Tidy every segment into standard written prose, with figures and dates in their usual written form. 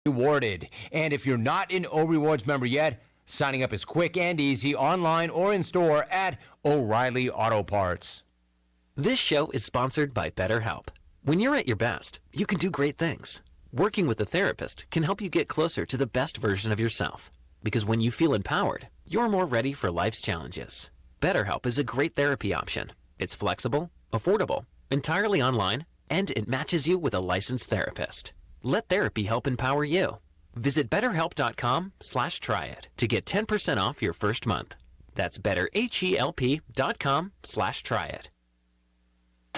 rewarded. And if you're not an O Rewards member yet, signing up is quick and easy online or in store at O'Reilly Auto Parts. This show is sponsored by BetterHelp. When you're at your best, you can do great things. Working with a therapist can help you get closer to the best version of yourself. Because when you feel empowered, you're more ready for life's challenges. BetterHelp is a great therapy option. It's flexible, affordable, entirely online, and it matches you with a licensed therapist. Let therapy help empower you. Visit BetterHelp.com/tryit to get 10% off your first month. That's BetterHelp.com/tryit.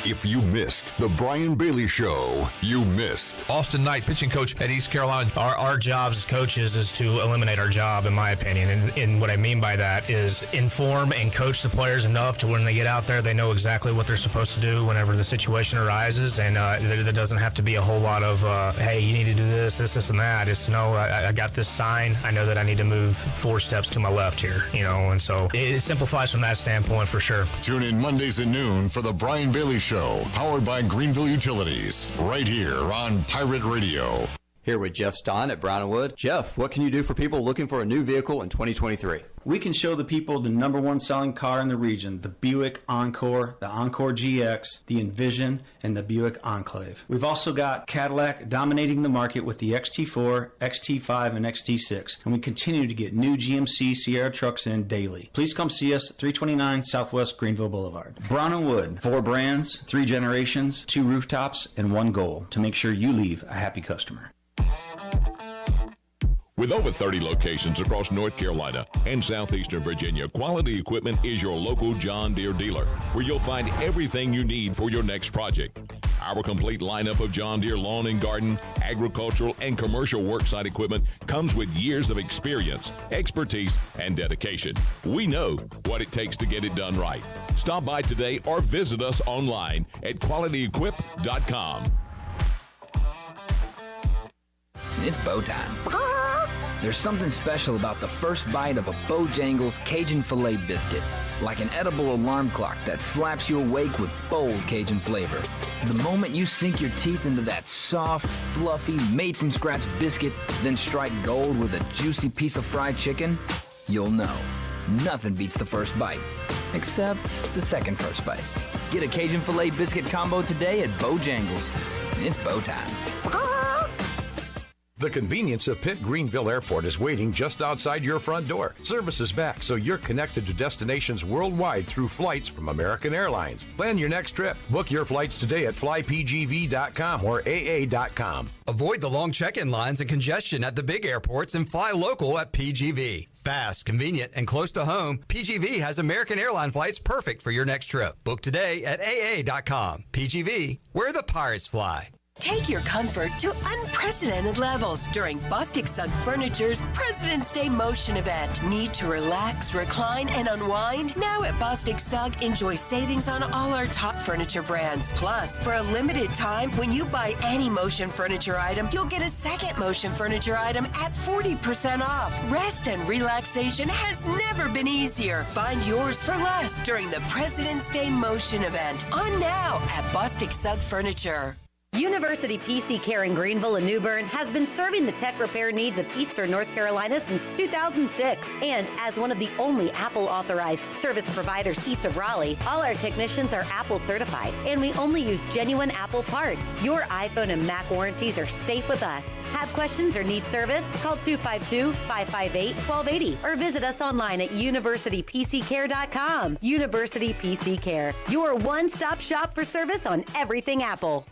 If you missed the Brian Bailey Show, you missed Austin Knight, pitching coach at East Carolina. Our jobs as coaches is to eliminate our job, in my opinion. And what I mean by that is inform and coach the players enough to when they get out there, they know exactly what they're supposed to do whenever the situation arises. And there doesn't have to be a whole lot of, hey, you need to do this, and that. It's, no, I got this sign. I know that I need to move 4 steps to my left here, and so it simplifies from that standpoint for sure. Tune in Mondays at noon for the Brian Bailey Show, powered by Greenville Utilities, right here on Pirate Radio. Here with Jeff Stein at Brown & Wood. Jeff, what can you do for people looking for a new vehicle in 2023? We can show the people the #1 selling car in the region, the Buick Encore, the Encore GX, the Envision, and the Buick Enclave. We've also got Cadillac dominating the market with the XT4, XT5, and XT6, and we continue to get new GMC Sierra trucks in daily. Please come see us at 329 Southwest Greenville Boulevard. Brown & Wood, 4 brands, 3 generations, 2 rooftops, and 1 goal to make sure you leave a happy customer. With over 30 locations across North Carolina and southeastern Virginia, Quality Equipment is your local John Deere dealer, where you'll find everything you need for your next project. Our complete lineup of John Deere lawn and garden, agricultural, and commercial worksite equipment comes with years of experience, expertise, and dedication. We know what it takes to get it done right. Stop by today or visit us online at qualityequip.com. It's bow time. There's something special about the first bite of a Bojangles Cajun Filet biscuit, like an edible alarm clock that slaps you awake with bold Cajun flavor. The moment you sink your teeth into that soft, fluffy, made-from-scratch biscuit, then strike gold with a juicy piece of fried chicken, you'll know. Nothing beats the first bite, except the second first bite. Get a Cajun Filet biscuit combo today at Bojangles. It's bow time. The convenience of Pitt Greenville Airport is waiting just outside your front door. Service is back, so you're connected to destinations worldwide through flights from American Airlines. Plan your next trip. Book your flights today at flypgv.com or aa.com. Avoid the long check-in lines and congestion at the big airports and fly local at PGV. Fast, convenient, and close to home, PGV has American Airline flights perfect for your next trip. Book today at aa.com. PGV, where the pirates fly. Take your comfort to unprecedented levels during Bostic Sugg Furniture's President's Day Motion event. Need to relax, recline, and unwind? Now at Bostic Sugg, enjoy savings on all our top furniture brands. Plus, for a limited time, when you buy any Motion furniture item, you'll get a second Motion furniture item at 40% off. Rest and relaxation has never been easier. Find yours for less during the President's Day Motion event. On now at Bostic Sugg Furniture. University PC Care in Greenville and New Bern has been serving the tech repair needs of Eastern North Carolina since 2006. And as one of the only Apple-authorized service providers east of Raleigh, all our technicians are Apple certified, and we only use genuine Apple parts. Your iPhone and Mac warranties are safe with us. Have questions or need service? Call 252-558-1280 or visit us online at universitypccare.com. University PC Care, your one-stop shop for service on everything Apple.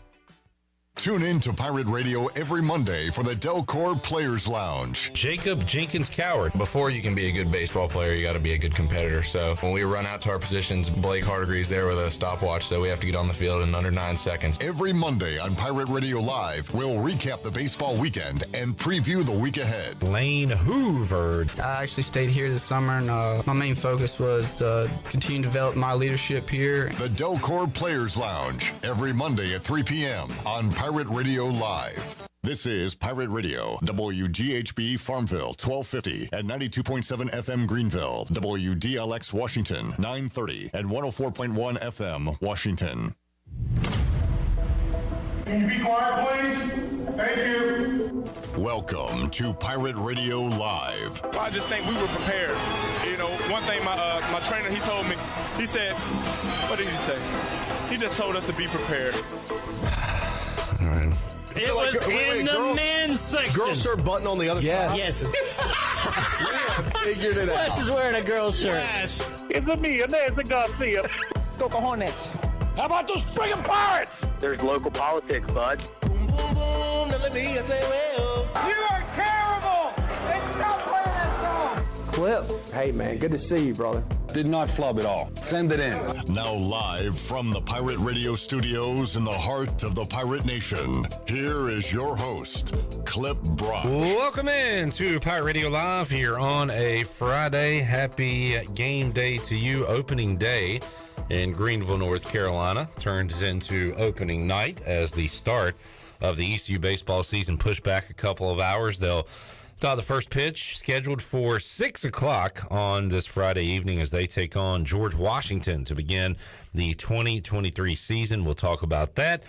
Tune in to Pirate Radio every Monday for the Delcor Players Lounge. Jacob Jenkins Coward. Before you can be a good baseball player, you got to be a good competitor. So when we run out to our positions, Blake Hardegree's there with a stopwatch, so we have to get on the field in under 9 seconds. Every Monday on Pirate Radio Live, we'll recap the baseball weekend and preview the week ahead. Lane Hoover. I actually stayed here this summer, and my main focus was to continue to develop my leadership here. The Delcor Players Lounge, every Monday at 3 p.m. on Pirate Radio Live. This is Pirate Radio, WGHB Farmville, 1250 at 92.7 FM Greenville, WDLX Washington, 930 and 104.1 FM Washington. Can you be quiet, please? Thank you. Welcome to Pirate Radio Live. I just think we were prepared. You know, one thing my trainer, he told me, he said, what did he say? He just told us to be prepared. All right. It was in the men's section. Girl shirt button on the other side? Yes. We figured it out. Wes is wearing a girl shirt. It's a me, Nancy Garcia. Go Cojones. How about those friggin' Pirates? There's local politics, bud. Boom, boom, boom, let me say, well. You are terrible! And stop playing that song! Clip. Hey, man, good to see you, brother. Did not flub at all. Send it in. Now live from the Pirate Radio studios in the heart of the Pirate Nation, here is your host, Clip Brock. Welcome in to Pirate Radio Live here on a Friday. Happy game day to you. Opening day in Greenville, North Carolina turns into opening night as the start of the ECU baseball season pushed back a couple of hours. They'll the first pitch scheduled for 6 o'clock on this Friday evening as they take on George Washington to begin the 2023 season. We'll talk about that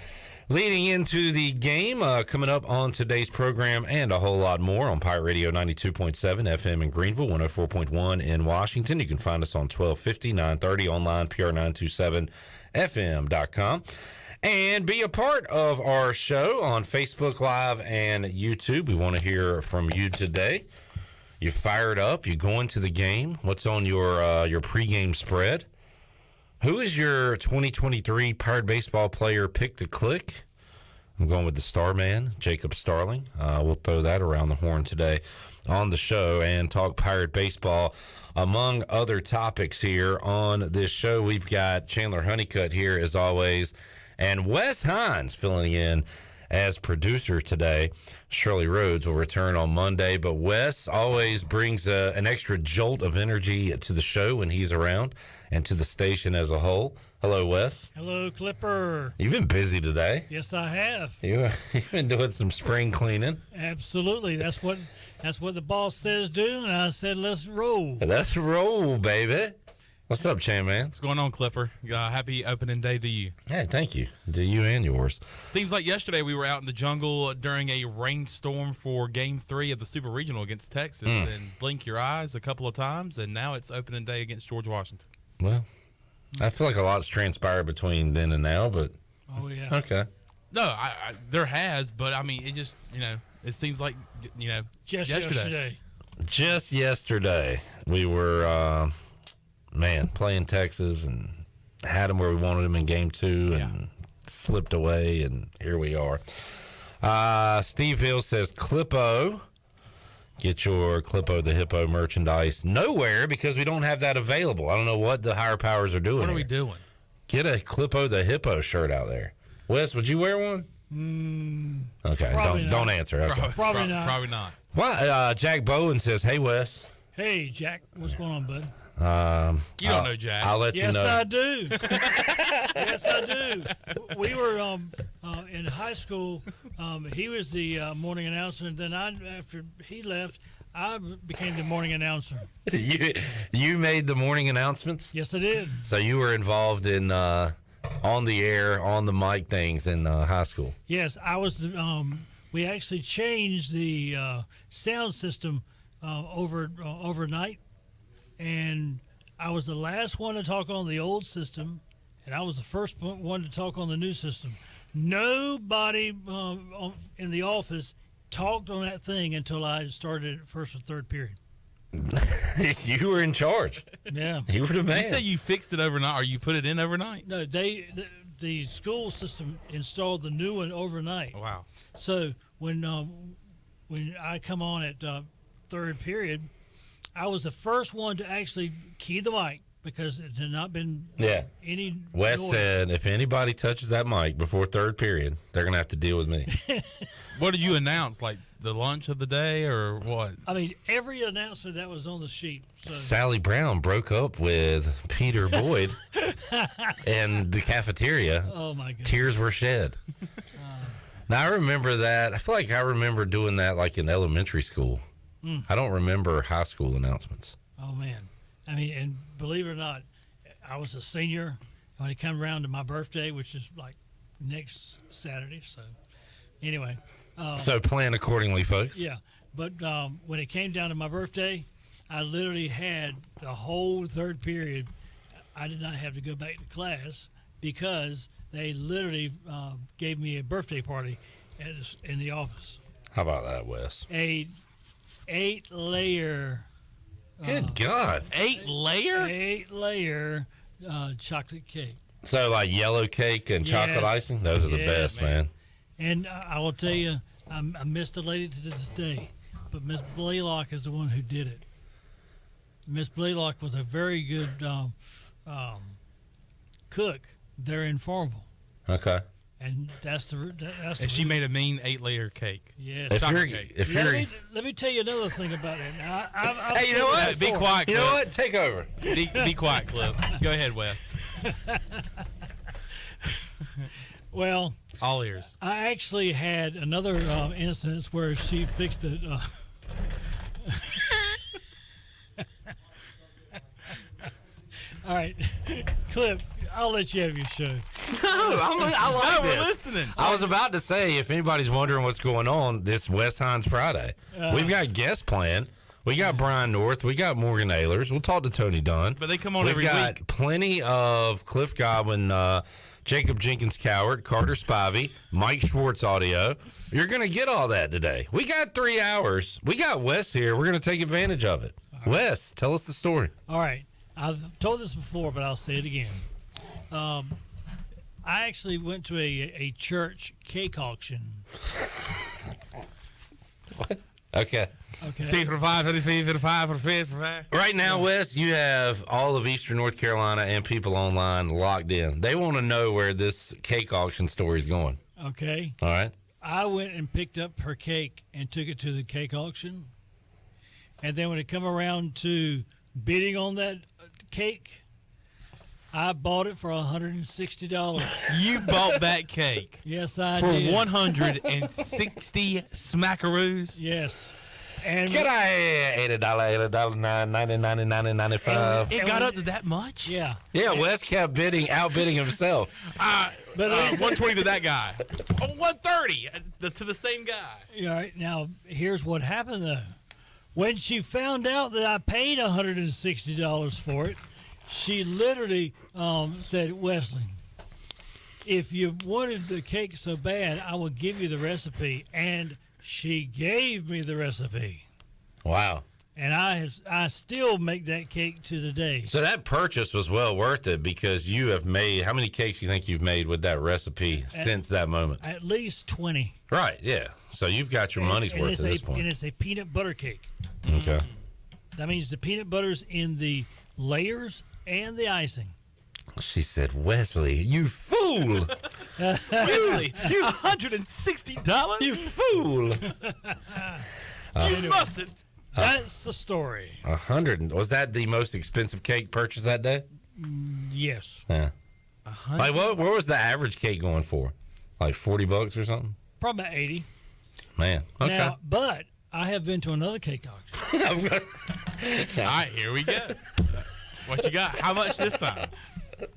leading into the game coming up on today's program and a whole lot more on Pirate Radio 92.7 FM in Greenville, 104.1 in Washington. You can find us on 1250, 930 online, pr927fm.com. And be a part of our show on Facebook Live and YouTube. We want to hear from you today. You fired up? You going to the game? What's on your pregame spread? Who is your 2023 Pirate baseball player pick to click? I'm going with the star man, Jacob Starling. We'll throw that around the horn today on the show and talk Pirate baseball, among other topics here on this show. We've got Chandler Honeycutt here as always, and Wes Hines filling in as producer today. Shirley Rhodes will return on Monday, but Wes always brings an extra jolt of energy to the show when he's around and to the station as a whole. Hello, Wes. Hello, Clipper. You've been busy today. Yes, I have. You've been doing some spring cleaning. Absolutely. That's what the boss says do, and I said, let's roll. Let's roll, baby. What's up, Chan, man? What's going on, Clipper? Happy opening day to you. Hey, thank you. To you and yours. Seems like yesterday we were out in the jungle during a rainstorm for Game 3 of the Super Regional against Texas, and blink your eyes a couple of times, and now it's opening day against George Washington. Well, I feel like a lot's transpired between then and now, but... Oh, yeah. Okay. No, there has, but, I mean, it just, it seems like, Just yesterday. Just yesterday, we were... playing Texas and had them where we wanted them in game 2 and slipped away, and here we are. Steve Hill says, Clippo, get your Clippo the Hippo merchandise nowhere because we don't have that available. I don't know what the higher powers are doing. What are we doing? Get a Clippo the Hippo shirt out there. Wes, would you wear one? Okay, don't answer. Okay. Probably not. Probably not. Well, Jack Bowen says, hey, Wes. Hey, Jack, what's going on, bud? You don't know Jack. I'll let you know. Yes, I do. Yes, I do. We were in high school. He was the morning announcer, and then after he left, I became the morning announcer. You made the morning announcements? Yes, I did. So you were involved in on the air, on the mic things in high school? Yes, I was. We actually changed the sound system overnight. And I was the last one to talk on the old system, and I was the first one to talk on the new system. Nobody in the office talked on that thing until I started first or third period. You were in charge. Yeah. You were the man. You say you fixed it overnight, or you put it in overnight? No, the school system installed the new one overnight. Wow. So when I come on at third period, I was the first one to actually key the mic because it had not been any Wes noise. said, if anybody touches that mic before third period, they're going to have to deal with me. What did you announce, like the lunch of the day or what? I mean, every announcement that was on the sheet. So. Sally Brown broke up with Peter Boyd in the cafeteria. Oh, my goodness. Tears were shed. Now, I remember that. I feel like I remember doing that like in elementary school. I don't remember high school announcements. Oh, man. I mean, and believe it or not, I was a senior when it came around to my birthday, which is like next Saturday. So, anyway, So plan accordingly, folks. Yeah, but when it came down to my birthday, I literally had the whole third period. I did not have to go back to class because they literally gave me a birthday party in the office. How about that, Wes? A 8-layer. Good God. 8-layer? 8-layer chocolate cake. So like yellow cake and chocolate icing? Those are the best, man. And I will tell you, I miss the lady to this day, but Miss Blaylock is the one who did it. Miss Blaylock was a very good cook there in Farmville. Okay. And that's And she made a mean 8-layer cake. Yes. Let me tell you another thing about it. Now, Hey, you know what? Be quiet, Cliff. You know what? Take over. Be quiet, Cliff. Go ahead, Wes. Well, all ears. I actually had another instance where she fixed it. All right, Cliff, I'll let you have your show. I like we're this. listening. I was about to say, if anybody's wondering what's going on, this West Hines Friday. We've got guests planned. We got Brian North. We got Morgan Ahlers. We'll talk to Tony Dunn. But they come on We've every got week. plenty of Cliff Godwin, Jacob Jenkins Coward, Carter Spivey, Mike Schwartz audio. You're going to get all that today. We got 3 hours. We got Wes here. We're going to take advantage of it. Wes, tell us the story. All right. I've told this before, but I'll say it again. I actually went to a church cake auction. What? Okay. Steve for 5, 35 for 5 for 5. Right now, Wes, you have all of Eastern North Carolina and people online locked in. They want to know where this cake auction story is going. Okay. All right. I went and picked up her cake and took it to the cake auction. And then when it come around to bidding on that cake, I bought it for $160. You bought that cake? Yes, I for did. For 160 smackaroos? Yes. And get $80, It got up to that much? Yeah. Yeah, Wes kept outbidding himself. But 120 to that guy. 130 to the same guy. All right. Now, here's what happened, though. When she found out that I paid $160 for it, she literally said, Wesley, if you wanted the cake so bad, I will give you the recipe. And she gave me the recipe. Wow. And I still make that cake to the day. So that purchase was well worth it because you have made, how many cakes do you think you've made with that recipe since that moment? At least 20. Right, yeah. So you've got your money's worth at this point. And it's a peanut butter cake. Okay. That means the peanut butter's in the layers and the icing. She said, Wesley, you fool. Wesley, you $160? You fool. You mustn't. That's the story. 100. Was that the most expensive cake purchased that day? Yes. Yeah. Like what was the average cake going for? Like $40 or something? Probably 80. Man. Okay. Now, but I have been to another cake auction. All right, here we go. What you got? How much this time?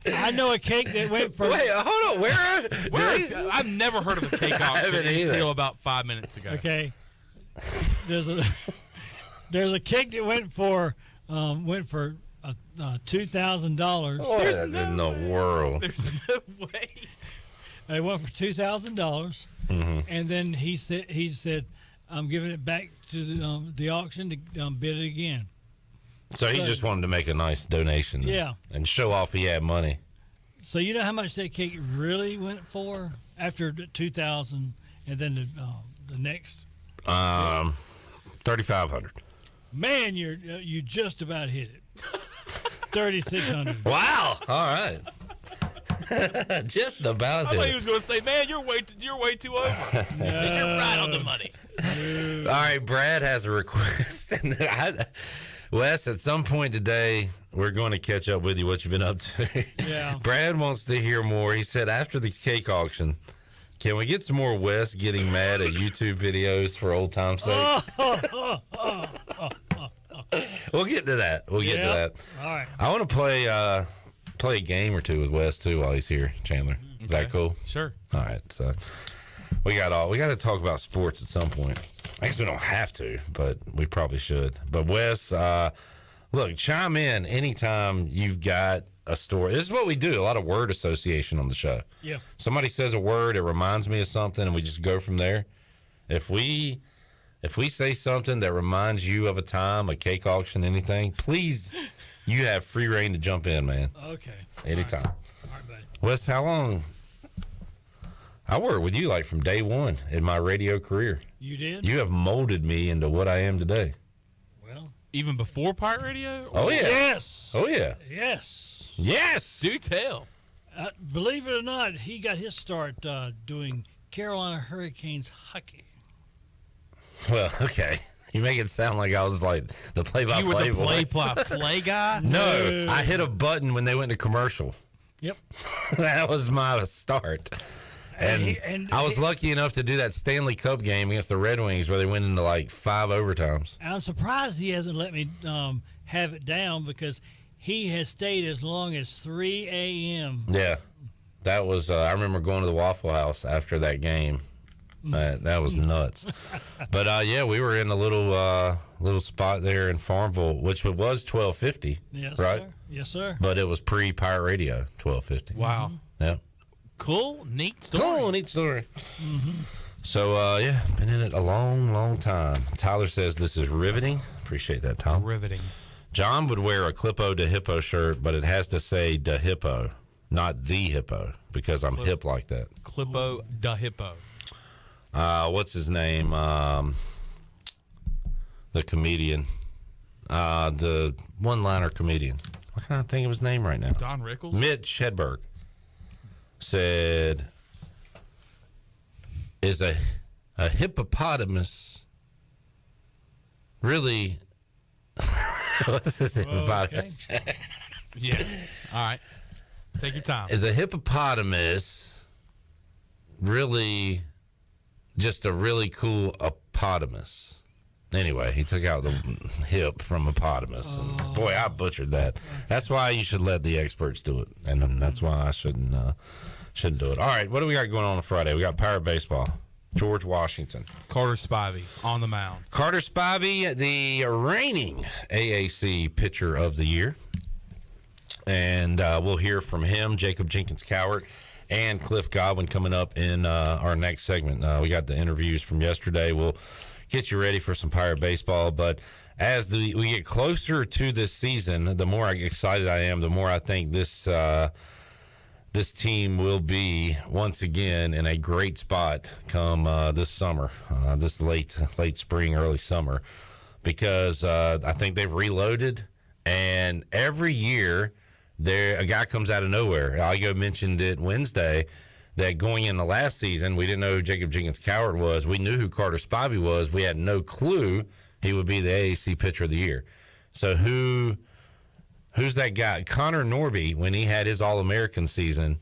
I know a cake that went for. Wait, hold on. Where I've never heard of a cake auction until about 5 minutes ago. Okay. There's a cake that went for $2,000. What in the world? There's no way. It went for $2,000, and then he said, I'm giving it back to the auction to bid it again. So he just wanted to make a nice donation. Yeah. And show off he had money. So you know how much that cake really went for after the 2,000, and then the next? $3,500. Man, you just about hit it. 3,600. Wow. All right. Just about. I thought he was going to say, "Man, you're way too over." You're right on the money. All right, Brad has a request. Wes, at some point today, we're going to catch up with you. What you've been up to? Yeah. Brad wants to hear more. He said after the cake auction, can we get some more Wes getting mad at YouTube videos for old time's sake? We'll get to that. We'll get to that. All right. I want to play a game or two with Wes too while he's here, Chandler. Is that cool? Sure. All right. So We got to talk about sports at some point. I guess we don't have to, but we probably should. But Wes, look, chime in anytime you've got a story. This is what we do, a lot of word association on the show. Yeah. Somebody says a word, it reminds me of something, and we just go from there. If we say something that reminds you of a time, a cake auction, anything, please, you have free reign to jump in, man. Okay. Anytime. All right, buddy. Wes, how long? I worked with you like from day one in my radio career. You did? You have molded me into what I am today. Well, even before Pirate Radio? Oh, yeah. Yes. Oh, yeah. Yes. Yes. Do tell. Believe it or not, he got his start doing Carolina Hurricanes hockey. Well, okay. You make it sound like I was like the play-by-play. You were the boy. play-by-play guy? No, I hit a button when they went to commercial. Yep. That was my start. And, I was lucky enough to do that Stanley Cup game against the Red Wings where they went into like 5 overtimes. I'm surprised he hasn't let me have it down because he has stayed as long as 3 a.m. Yeah. That was, I remember going to the Waffle House after that game. That was nuts. But, yeah, we were in a little spot there in Farmville, which was 1250, yes, right? Sir. Yes, sir. But it was pre-Pirate Radio, 1250. Wow. Yeah. Cool. Neat story. Cool. Neat story. Mm-hmm. So, yeah, been in it a long, long time. Tyler says this is riveting. Appreciate that, Tom. Riveting. John would wear a Clippo de Hippo shirt, but it has to say de Hippo, not the Hippo, because I'm hip like that. Clippo de Hippo. What's his name? The comedian. The one-liner comedian. Why can't I think of his name right now? Don Rickles? Mitch Hedberg said, is a hippopotamus really... What's his name about it? Yeah. All right. Take your time. Is a hippopotamus really just a really cool opotamus? Anyway, he took out the hip from hippopotamus. And boy, I butchered that. That's why you should let the experts do it, and that's why I shouldn't do it. All right, what do we got going on Friday? We got Pirate Baseball. George Washington. Carter Spivey on the mound. Carter Spivey, the reigning AAC Pitcher of the Year. And we'll hear from him, Jacob Jenkins-Cowart, and Cliff Godwin coming up in our next segment. We got the interviews from yesterday. We'll get you ready for some Pirate Baseball. But as we get closer to this season, the more excited I am, the more I think this team will be once again in a great spot come this summer, this late spring, early summer, because I think they've reloaded, and every year a guy comes out of nowhere. Igo mentioned it Wednesday that going in the last season, we didn't know who Jacob Jenkins-Cowart was. We knew who Carter Spivey was. We had no clue he would be the AAC Pitcher of the Year. So who's that guy? Connor Norby, when he had his All-American season,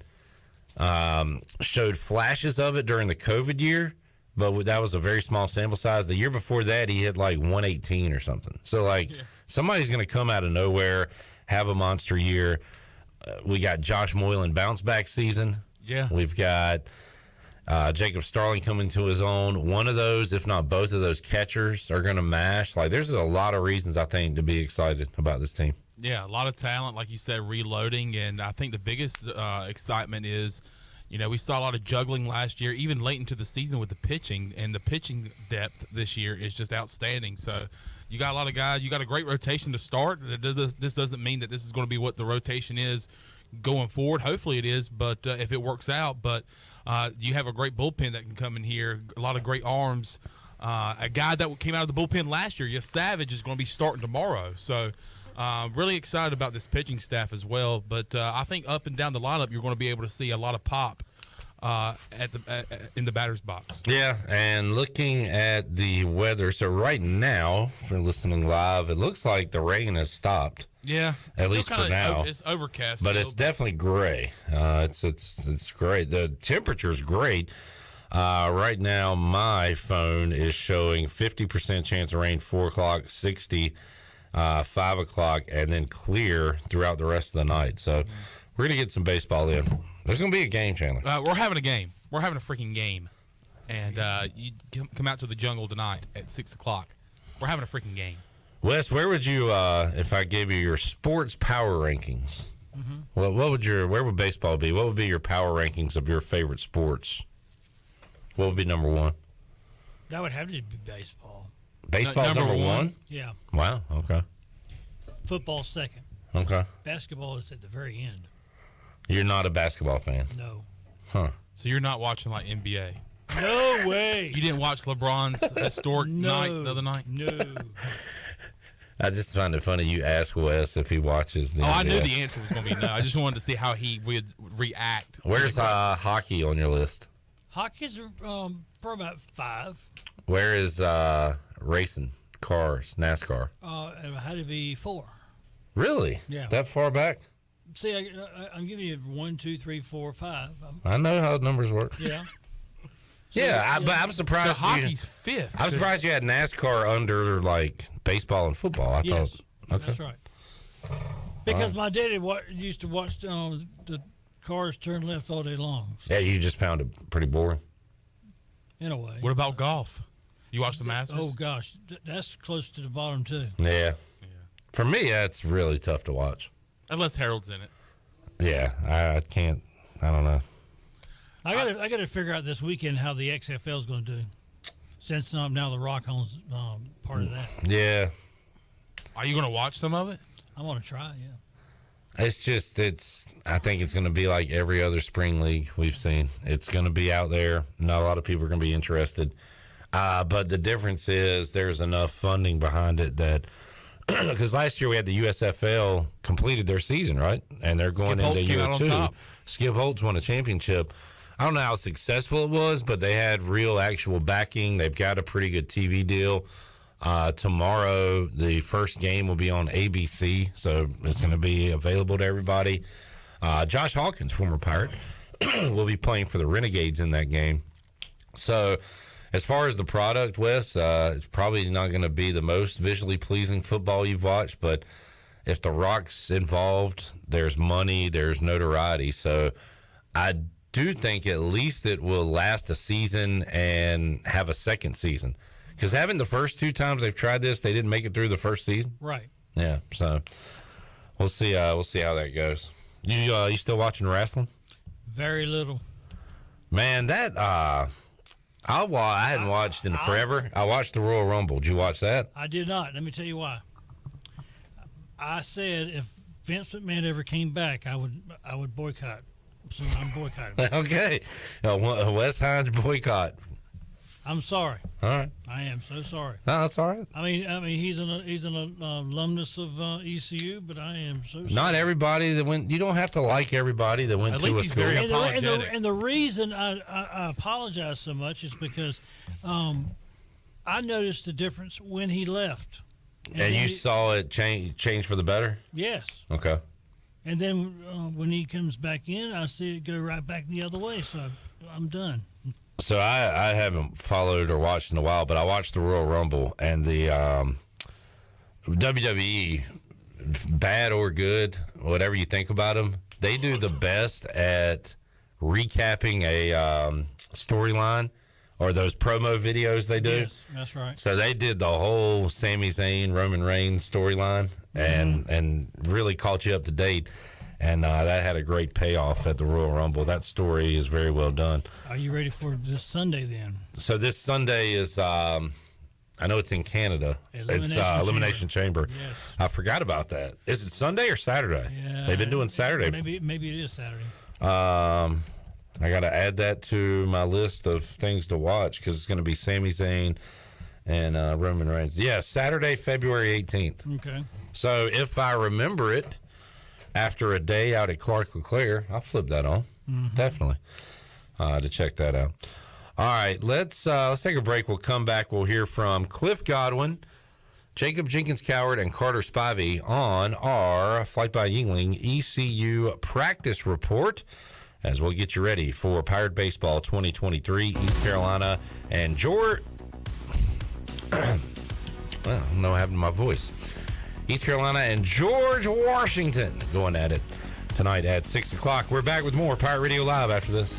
showed flashes of it during the COVID year, but that was a very small sample size. The year before that, he hit like 118 or something. So, somebody's going to come out of nowhere, have a monster year. We got Josh Moylan bounce-back season. Yeah. We've got Jacob Starling coming to his own. One of those, if not both of those catchers, are going to mash. There's a lot of reasons, I think, to be excited about this team. Yeah, a lot of talent, like you said, reloading. And I think the biggest excitement is, we saw a lot of juggling last year, even late into the season with the pitching. And the pitching depth this year is just outstanding. So you got a lot of guys. You got a great rotation to start. This doesn't mean that this is going to be what the rotation is going forward. Hopefully it is, but if it works out. But you have a great bullpen that can come in here, a lot of great arms. A guy that came out of the bullpen last year, Savage, is going to be starting tomorrow. So really excited about this pitching staff as well. But I think up and down the lineup, you're going to be able to see a lot of pop in the batter's box. Yeah, and looking at the weather, so right now, if you're listening live, it looks like the rain has stopped. Yeah, at least for now. It's overcast, but it's definitely gray. It's great. The temperature's great. Right now, my phone is showing 50% chance of rain, 4 o'clock, 60, 5 o'clock, and then clear throughout the rest of the night. So we're going to get some baseball in. There's going to be a game, Chandler. We're having a game. We're having a freaking game. and you come out to the jungle tonight at 6 o'clock. We're having a freaking game. Wes, where would you, if I gave you your sports power rankings, where would baseball be? What would be your power rankings of your favorite sports? What would be number one? That would have to be baseball. Baseball's number one? Yeah. Wow, okay. Football second. Okay. Basketball is at the very end. You're not a basketball fan? No. Huh. So you're not watching like NBA? No way. You didn't watch LeBron's historic night the other night? No. I just find it funny you ask Wes if he watches the NBA. I knew the answer was going to be no. I just wanted to see how he would react. Where's hockey on your list? Hockey's for about 5. Where is racing cars, NASCAR? It had to be 4. Really? Yeah. That far back? See, I'm giving you 1, 2, 3, 4, 5. I know how numbers work. Yeah. But I'm surprised. The hockey's 5th. I'm surprised you had NASCAR under like baseball and football. I thought. Okay. That's right. Because my daddy used to watch the cars turn left all day long. Yeah, you just found it pretty boring. In a way. What about golf? You watch the Masters? Oh gosh, that's close to the bottom too. Yeah. For me, that's really tough to watch. Unless Harold's in it. Yeah, I can't. I don't know. I got to figure out this weekend how the XFL is going to do, since now the Rock owns part of that. Yeah. Are you going to watch some of it? I want to try. Yeah. I think it's going to be like every other spring league we've seen. It's going to be out there. Not a lot of people are going to be interested. But the difference is there's enough funding behind it that, because last year we had the USFL completed their season, right? And they're going into year 2. Skip Holtz won a championship. I don't know how successful it was, but they had real actual backing. They've got a pretty good TV deal. Tomorrow, the first game will be on ABC, so it's going to be available to everybody. Josh Hawkins, former Pirate, will be playing for the Renegades in that game. So as far as the product, Wes, it's probably not going to be the most visually pleasing football you've watched, but if the Rock's involved, there's money, there's notoriety. So I do think at least it will last a season and have a second season. Because having the first 2 times they've tried this, they didn't make it through the first season. Right. Yeah, so we'll see how that goes. You still watching wrestling? Very little. Man, that I hadn't watched in forever. I watched the Royal Rumble. Did you watch that? I did not. Let me tell you why. I said if Vince McMahon ever came back, I would boycott. So I'm boycotting. Okay. Wes Hines boycott. I'm sorry. All right. I am so sorry. No, that's all right. I mean, he's an alumnus of ECU, but I am so sorry. Not everybody that went. You don't have to like everybody that went to a school. And the reason I apologize so much is because I noticed the difference when he left. And you saw it change for the better? Yes. Okay. And then when he comes back in, I see it go right back the other way. So I'm done. So I haven't followed or watched in a while, but I watched the Royal Rumble and the WWE, bad or good, whatever you think about them, they do the best at recapping a storyline or those promo videos they do. Yes, that's right. So they did the whole Sami Zayn, Roman Reigns storyline and really caught you up to date. And that had a great payoff at the Royal Rumble. That story is very well done. Are you ready for this Sunday then? So this Sunday is, I know it's in Canada. It's Elimination Chamber. Yes. I forgot about that. Is it Sunday or Saturday? Yeah. They've been doing Saturday. Maybe it is Saturday. I got to add that to my list of things to watch because it's going to be Sami Zayn and Roman Reigns. Yeah, Saturday, February 18th. Okay. So if I remember it, after a day out at Clark LeClaire, I'll flip that on. Definitely. To check that out. All right, let's take a break. We'll come back. We'll hear from Cliff Godwin, Jacob Jenkins-Coward, and Carter Spivey on our Flight by Yingling ECU practice report as we'll get you ready for Pirate Baseball 2023, East Carolina, and George. Well, I don't know what happened to my voice. East Carolina and George Washington going at it tonight at 6 o'clock. We're back with more Pirate Radio Live after this.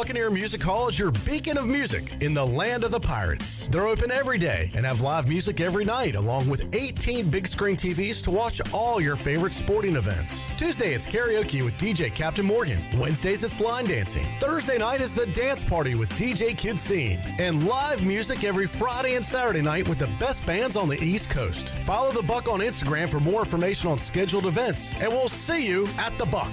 Buccaneer Music Hall is your beacon of music in the land of the Pirates. They're open every day and have live music every night, along with 18 big screen TVs to watch all your favorite sporting events. Tuesday, it's karaoke with DJ Captain Morgan. Wednesdays, it's line dancing. Thursday night is the dance party with DJ Kid Scene. And live music every Friday and Saturday night with the best bands on the East Coast. Follow the Buck on Instagram for more information on scheduled events, and we'll see you at the Buck.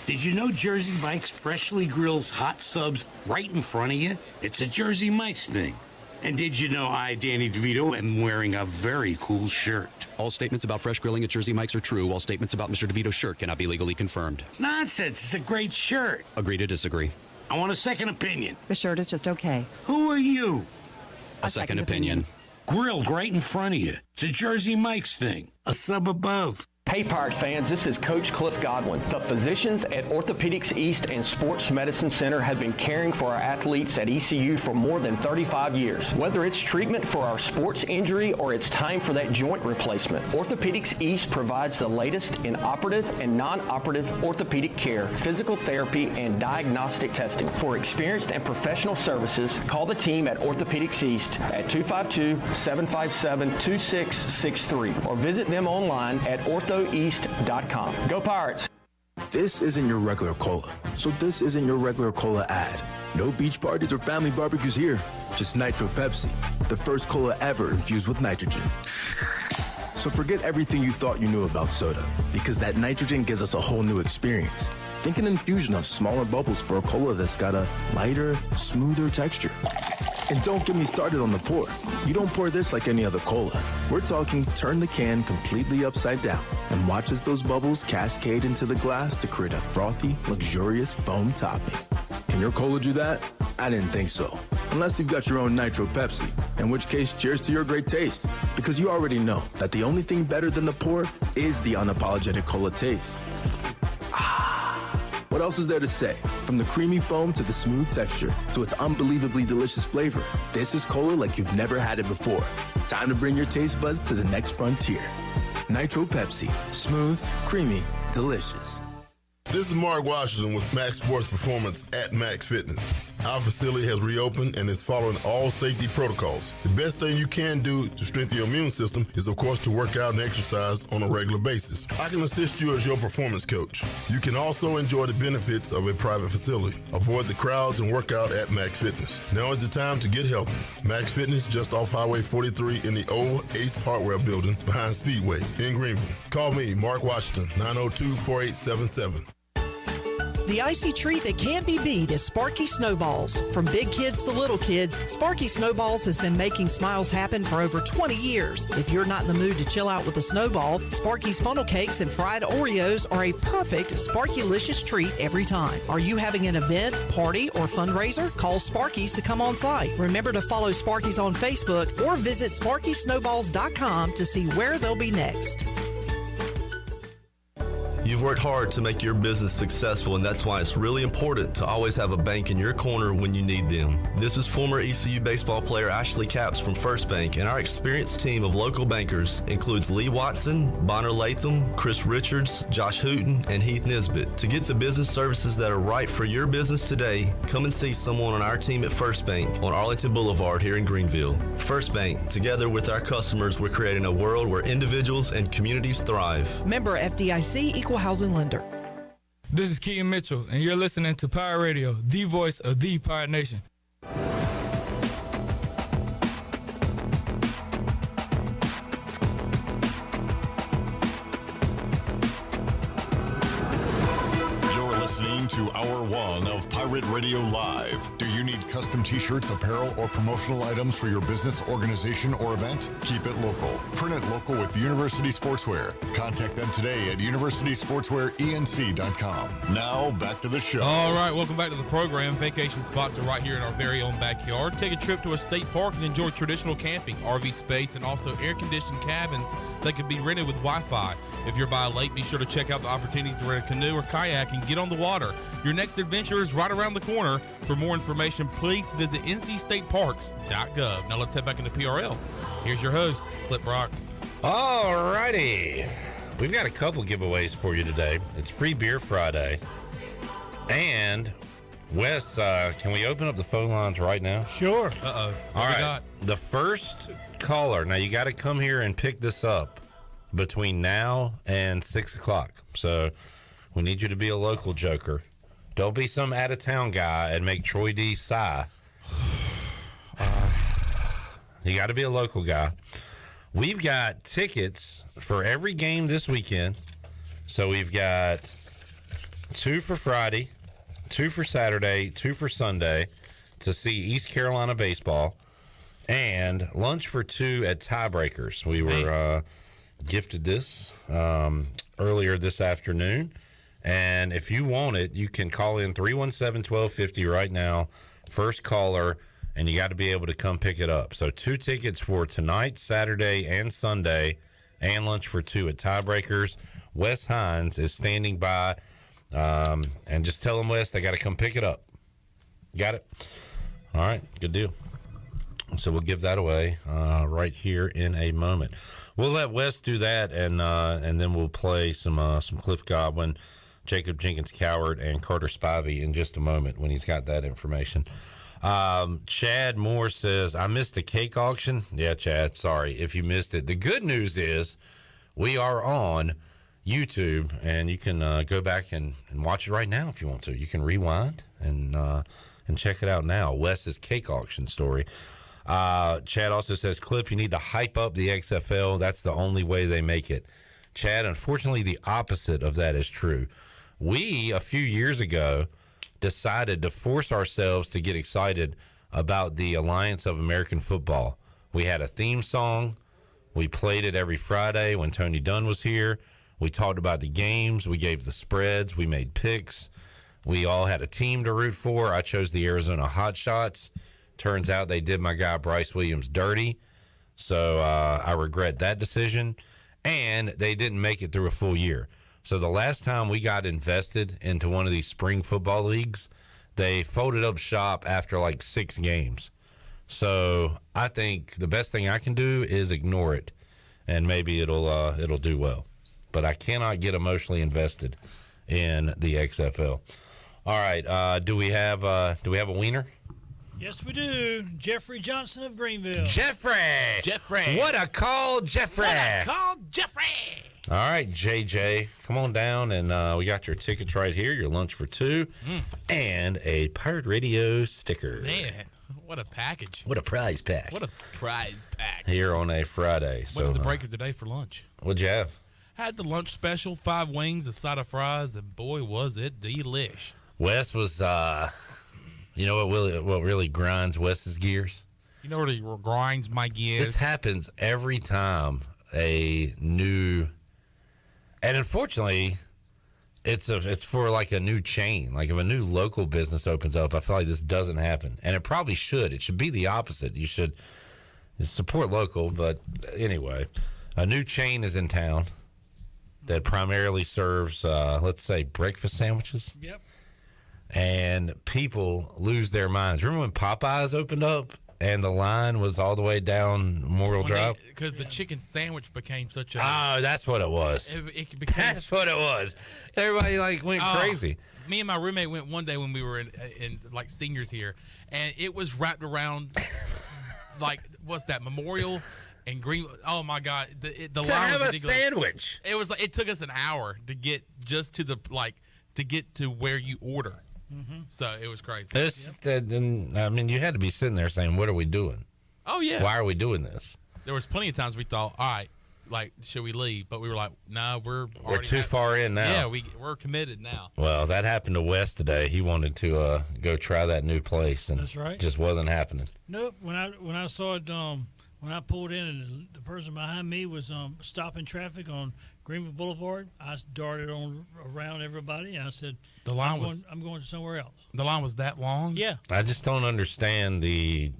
Did you know Jersey Mike's freshly grills hot subs right in front of you? It's a Jersey Mike's thing. And did you know I, Danny DeVito, am wearing a very cool shirt? All statements about fresh grilling at Jersey Mike's are true. All statements about Mr. DeVito's shirt cannot be legally confirmed. Nonsense. It's a great shirt. Agree to disagree. I want a second opinion. The shirt is just okay. Who are you? A second opinion. Grilled right in front of you. It's a Jersey Mike's thing. A sub above. Hey Pirate fans, this is Coach Cliff Godwin. The physicians at Orthopedics East and Sports Medicine Center have been caring for our athletes at ECU for more than 35 years. Whether it's treatment for our sports injury or it's time for that joint replacement, Orthopedics East provides the latest in operative and non-operative orthopedic care, physical therapy, and diagnostic testing. For experienced and professional services, call the team at Orthopedics East at 252-757-2663 or visit them online at orthoeast.com. Go Pirates! This isn't your regular cola, so this isn't your regular cola ad. No beach parties or family barbecues here, just Nitro Pepsi, the first cola ever infused with nitrogen. So forget everything you thought you knew about soda, because that nitrogen gives us a whole new experience. Think an infusion of smaller bubbles for a cola that's got a lighter, smoother texture. And don't get me started on the pour. You don't pour this like any other cola. We're talking turn the can completely upside down and watch as those bubbles cascade into the glass to create a frothy, luxurious foam topping. Can your cola do that? I didn't think so. Unless you've got your own Nitro Pepsi, in which case cheers to your great taste. Because you already know that the only thing better than the pour is the unapologetic cola taste. What else is there to say? From the creamy foam to the smooth texture to its unbelievably delicious flavor, this is cola like you've never had it before. Time to bring your taste buds to the next frontier. Nitro Pepsi. Smooth, creamy, delicious. This is Mark Washington with Max Sports Performance at Max Fitness. Our facility has reopened and is following all safety protocols. The best thing you can do to strengthen your immune system is, of course, to work out and exercise on a regular basis. I can assist you as your performance coach. You can also enjoy the benefits of a private facility. Avoid the crowds and work out at Max Fitness. Now is the time to get healthy. Max Fitness, just off Highway 43 in the old Ace Hardware building behind Speedway in Greenville. Call me, Mark Washington, 902-4877. The icy treat that can't be beat is Sparky Snowballs. From big kids to little kids, Sparky Snowballs has been making smiles happen for over 20 years. If you're not in the mood to chill out with a snowball, Sparky's funnel cakes and fried Oreos are a perfect Sparky-licious treat every time. Are you having an event, party, or fundraiser? Call Sparky's to come on site. Remember to follow Sparky's on Facebook or visit SparkySnowballs.com to see where they'll be next. You've worked hard to make your business successful, and that's why it's really important to always have a bank in your corner when you need them. This is former ECU baseball player Ashley Capps from First Bank, and our experienced team of local bankers includes Lee Watson, Bonner Latham, Chris Richards, Josh Hooten, and Heath Nisbet. To get the business services that are right for your business today, come and see someone on our team at First Bank on Arlington Boulevard here in Greenville. First Bank, together with our customers, we're creating a world where individuals and communities thrive. Member FDIC, Equal Housing Lender. This is Keaton Mitchell, and you're listening to Pirate Radio, the voice of the Pirate Nation. Listening to Hour 1 of Pirate Radio Live. Do you need custom t-shirts, apparel, or promotional items for your business, organization, or event? Keep it local. Print it local with University Sportswear. Contact them today at universitysportswearenc.com. Now, back to the show. All right, welcome back to the program. Vacation spots are right here in our very own backyard. Take a trip to a state park and enjoy traditional camping, RV space, and also air-conditioned cabins that can be rented with Wi-Fi. If you're by a lake, be sure to check out the opportunities to rent a canoe or kayak and get on the water. Your next adventure is right around the corner. For more information, please visit ncstateparks.gov. Now let's head back into PRL. Here's your host, Clip Brock. All righty. we've got a couple giveaways for you today. It's Free Beer Friday. And, Wes, can we open up the phone lines right now? Sure. Uh-oh. All right. The first caller, now you got to come here and pick this up between now and 6 o'clock. So we need you to be a local joker. Don't be some out-of-town guy and make Troy D sigh. You got to be a local guy. We've got tickets for every game this weekend. So we've got 2 for Friday, 2 for Saturday, 2 for Sunday to see East Carolina baseball, and lunch for 2 at Tiebreakers. We were gifted this earlier this afternoon. And if you want it, you can call in 317-1250 right now, first caller, and you got to be able to come pick it up. So 2 tickets for tonight, Saturday, and Sunday, and lunch for 2 at Tiebreakers. Wes Hines is standing by, and just tell them, Wes, they got to come pick it up. Got it? All right, good deal. So we'll give that away right here in a moment. We'll let Wes do that, and then we'll play some Cliff Godwin, Jacob Jenkins Coward, and Carter Spivey in just a moment when he's got that information. Chad Moore says, I missed the cake auction. Yeah, Chad, sorry if you missed it. The good news is we are on YouTube, and you can go back and watch it right now if you want to. You can rewind and check it out now. Wes's cake auction story. Chad also says, Clip, you need to hype up the XFL. That's the only way they make it. Chad, unfortunately, the opposite of that is true. We, a few years ago, decided to force ourselves to get excited about the Alliance of American Football. We had a theme song. We played it every Friday when Tony Dunn was here. We talked about the games. We gave the spreads. We made picks. We all had a team to root for. I chose the Arizona Hotshots. Turns out they did my guy Bryce Williams dirty. So I regret that decision. And they didn't make it through a full year. So the last time we got invested into one of these spring football leagues, they folded up shop after like 6 games. So I think the best thing I can do is ignore it, and maybe it'll do well. But I cannot get emotionally invested in the XFL. All right, do we have a wiener? Yes, we do. Jeffrey Johnson of Greenville. Jeffrey. What a call, Jeffrey. All right, JJ, come on down, and we got your tickets right here, your lunch for 2, and a Pirate Radio sticker. Man, what a package. What a prize pack. What a prize pack. Here on a Friday. What did the breaker today for lunch? What'd you have? Had the lunch special, 5 wings, a side of fries, and boy, was it delish. Wes was, you know what really grinds Wes's gears? You know what really grinds my gears? This happens every time a new... And unfortunately, it's for like a new chain. Like if a new local business opens up, I feel like this doesn't happen. And it probably should. It should be the opposite. You should support local. But anyway, a new chain is in town that primarily serves, let's say, breakfast sandwiches. Yep. And people lose their minds. Remember when Popeyes opened up? And the line was all the way down Memorial Drive? Because the chicken sandwich became such a... Oh, that's what it was. It became, that's what it was. Everybody, went crazy. Me and my roommate went one day when we were in seniors here, and it was wrapped around, what's that, Memorial and Green... Oh, my God. The line have was a sandwich. It was it took us an hour to get just to the, to get to where you order. Mm-hmm. So it was crazy. You had to be sitting there saying, what are we doing? Oh, yeah. Why are we doing this? There was plenty of times we thought, all right, should we leave? But we were like, no, we're too far in now. Yeah, we're committed now. Well, that happened to Wes today. He wanted to go try that new place, and that's right. Just wasn't happening. Nope. When I saw it, when I pulled in and the person behind me was stopping traffic on Greenville Boulevard, I darted on around everybody, and I said, I'm going somewhere else. The line was that long? Yeah. I just don't understand the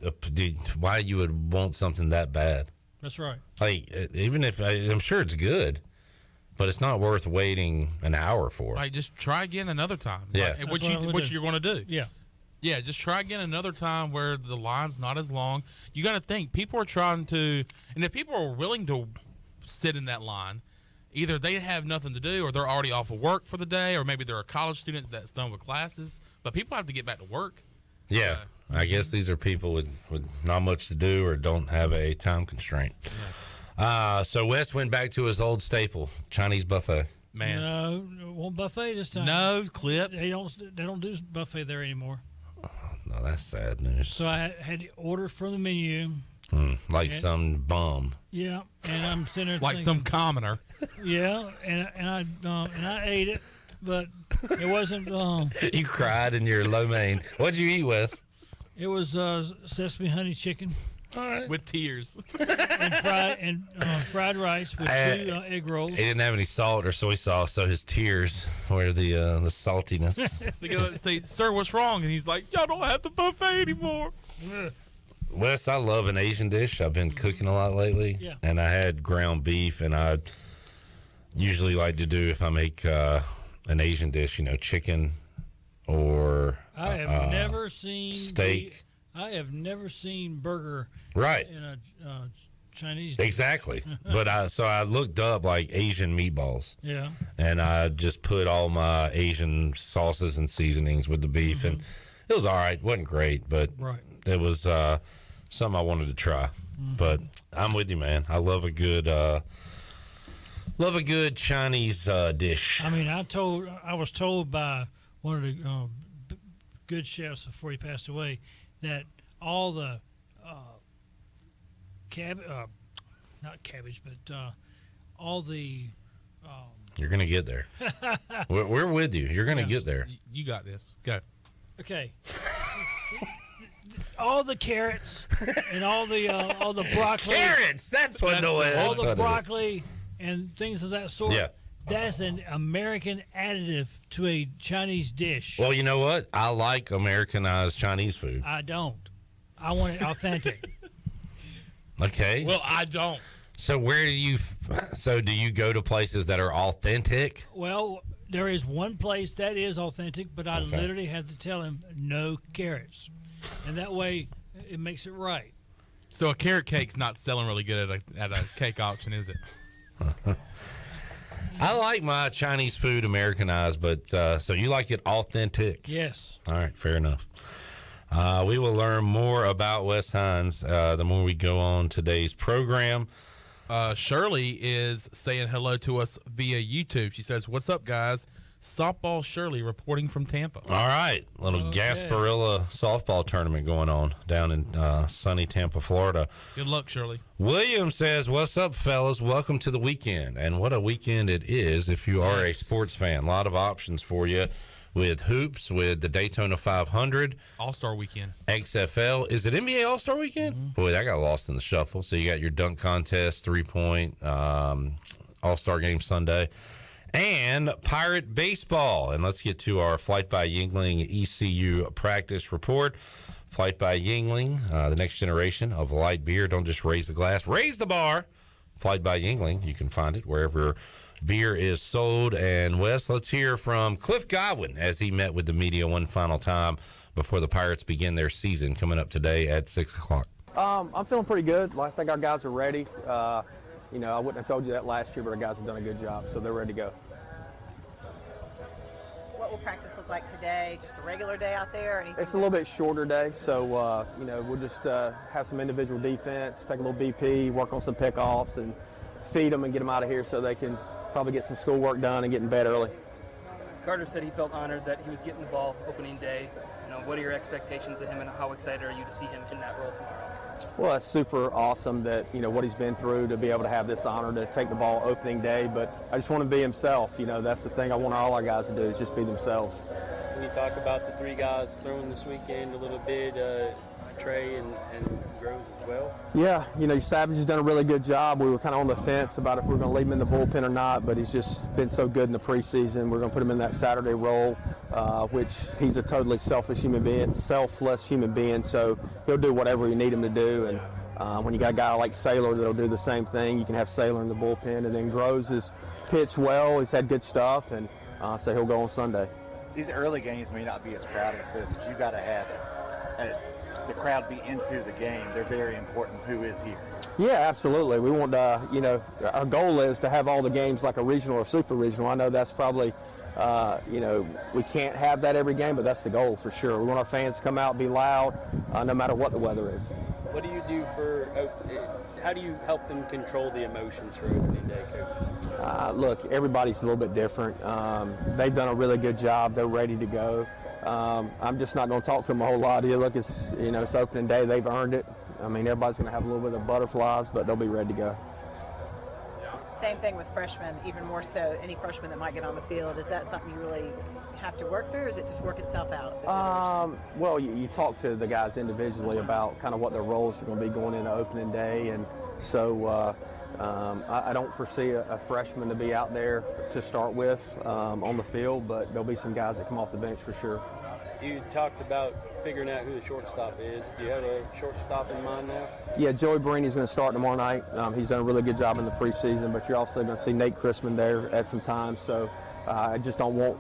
why you would want something that bad. That's right. Even if I'm sure it's good, but it's not worth waiting an hour for. Just try again another time. Yeah. What you're going to do. Yeah. Yeah, just try again another time where the line's not as long. You got to think, people are trying to, and if people are willing to sit in that line, either they have nothing to do or they're already off of work for the day, or maybe there are college students that's done with classes. But people have to get back to work. Yeah, I guess these are people with not much to do or don't have a time constraint. So Wes went back to his old staple, Chinese buffet. Man, no, won't buffet this time. No, Clip. They don't do buffet there anymore. No, that's sad news. So I had to order from the menu. Like some bum. Yeah, and I'm sitting there like thinking, some commoner. Yeah, and I ate it, but it wasn't. You cried in your lo mein. What'd you eat, Wes? It was sesame honey chicken. All right. With tears. and fried rice with 2 egg rolls. He didn't have any salt or soy sauce, so his tears were the saltiness. They go and say, "Sir, what's wrong?" And he's like, "Y'all don't have the buffet anymore." Wes, I love an Asian dish. I've been cooking a lot lately. Yeah. And I had ground beef, and I usually like to do, if I make an Asian dish, chicken or I have never seen steak. I have never seen burger Right. in a Chinese dish. Exactly. But I looked up like Asian meatballs. Yeah. And I just put all my Asian sauces and seasonings with the beef, and it was all right. Wasn't great, but it was something I wanted to try. But I'm with you, man. I love a good Chinese dish. I mean, I was told by one of the good chefs before he passed away that all the not cabbage, but all the You're gonna get there. we're with you. You're gonna get there. You got this. Go. Okay. All the carrots and all the broccoli. Carrots. That's what all the broccoli and things of that sort. Yeah. That's an American additive to a Chinese dish. Well, you know what? I like Americanized Chinese food. I don't. I want it authentic. Okay. Well, I don't. So do you go to places that are authentic? Well, there is one place that is authentic, but I Okay. literally had to tell him no carrots. And that way it makes it right. So a carrot cake's not selling really good at a cake auction, is it? I like my Chinese food Americanized, but so you like it authentic? Yes. All right, fair enough. We will learn more about Wes Hines the more we go on today's program. Shirley is saying hello to us via YouTube. She says, "What's up, guys? Softball Shirley reporting from Tampa." All right, little Gasparilla softball tournament going on down in sunny Tampa, Florida. Good luck, Shirley. William says, "What's up, fellas? Welcome to the weekend." And what a weekend it is if you are a sports fan. A lot of options for you with hoops, with the Daytona 500. All-Star Weekend. XFL. Is it NBA All-Star Weekend? Boy, that got lost in the shuffle. So you got your dunk contest, three-point, All-Star Game Sunday, and Pirate Baseball. And let's get to our Flight by Yingling ECU practice report. Flight by Yingling, the next generation of light beer. Don't just raise the glass, raise the bar. Flight by Yingling. You can find it wherever beer is sold. And Wes, let's hear from Cliff Godwin as he met with the media one final time before the Pirates begin their season coming up today at 6 o'clock. I'm feeling pretty good. I think our guys are ready. I wouldn't have told you that last year, but our guys have done a good job, so they're ready to go. What will practice look like today? Just a regular day out there? Or anything? It's a little bit shorter day, so we'll just have some individual defense, take a little BP, work on some pickoffs, and feed them and get them out of here so they can probably get some schoolwork done and get in bed early. Carter said he felt honored that he was getting the ball opening day. What are your expectations of him, and how excited are you to see him in that role tomorrow? Well, it's super awesome that, what he's been through to be able to have this honor to take the ball opening day, but I just want him to be himself. That's the thing I want all our guys to do, is just be themselves. Can you talk about the three guys throwing this weekend a little bit, Trey and Groves as well? Yeah, Savage has done a really good job. We were kind of on the fence about if we were going to leave him in the bullpen or not, but he's just been so good in the preseason. We're going to put him in that Saturday role, which he's a totally selfless human being, so he'll do whatever you need him to do. And when you got a guy like Saylor that'll do the same thing, you can have Saylor in the bullpen. And then Groves has pitched well. He's had good stuff, and so he'll go on Sunday. These early games may not be as crowded, but you got to have the crowd be into the game. They're very important. Who is here? Yeah, absolutely. We want to, our goal is to have all the games like a regional or super regional. I know that's probably, we can't have that every game, but that's the goal for sure. We want our fans to come out and be loud, no matter what the weather is. What do you do how do you help them control the emotions for opening day, Coach? Look, everybody's a little bit different. They've done a really good job. They're ready to go. I'm just not going to talk to them a whole lot. Look, it's opening day. They've earned it. I mean, everybody's going to have a little bit of butterflies, but they'll be ready to go. Same thing with freshmen, even more so. Any freshman that might get on the field, is that something you really have to work through, or does it just work itself out? Well, you talk to the guys individually about kind of what their roles are going to be going into opening day, and so I don't foresee a freshman to be out there to start with on the field, but there'll be some guys that come off the bench for sure. You talked about figuring out who the shortstop is. Do you have a shortstop in mind now? Yeah, Joey Breeny's going to start tomorrow night. He's done a really good job in the preseason, but you're also going to see Nate Chrisman there at some time. So I just don't want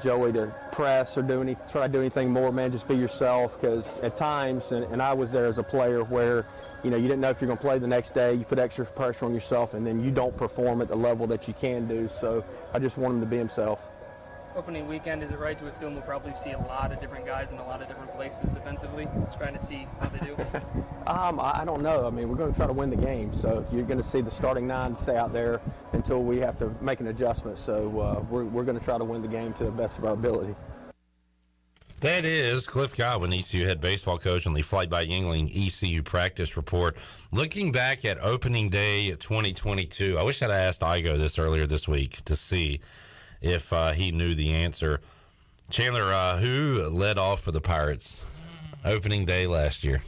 Joey to press or try to do anything more, man. Just be yourself, because at times, and I was there as a player where, you didn't know if you're going to play the next day. You put extra pressure on yourself, and then you don't perform at the level that you can do. So I just want him to be himself. Opening weekend, is it right to assume we'll probably see a lot of different guys in a lot of different places defensively, just trying to see how they do? I don't know. I mean, we're going to try to win the game, so you're going to see the starting 9 stay out there until we have to make an adjustment. So we're going to try to win the game to the best of our ability. That is Cliff Godwin, ECU head baseball coach, on the Flight by Yingling ECU practice report. Looking back at opening day 2022, I wish I'd asked Igo this earlier this week to see if he knew the answer. Chandler, who led off for the Pirates opening day last year?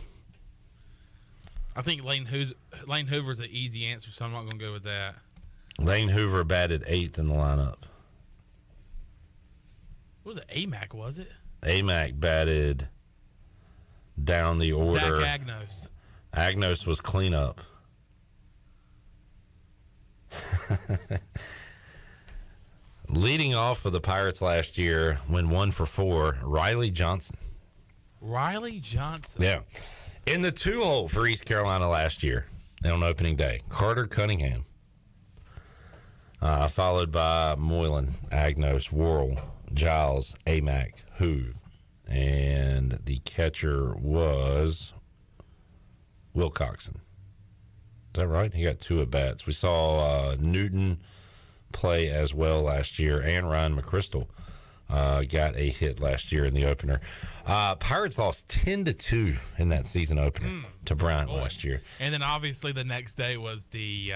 I think Lane Hoover's an easy answer, so I'm not going to go with that. Lane Hoover batted 8th in the lineup. What was it? AMAC, was it? AMAC batted down the order. Zach Agnos. Agnos was cleanup. Leading off for the Pirates last year, when 1 for 4, Riley Johnson. Riley Johnson. Yeah. In the 2-hole for East Carolina last year on opening day, Carter Cunningham. Followed by Moylan, Agnos, Worrell, Giles, Amac, Hoove. And the catcher was Wilcoxon. Is that right? He got 2 at-bats. We saw Newton play as well last year, and Ryan McChrystal got a hit last year in the opener. Pirates lost 10-2 in that season opener to Bryant last year. And then obviously the next day was the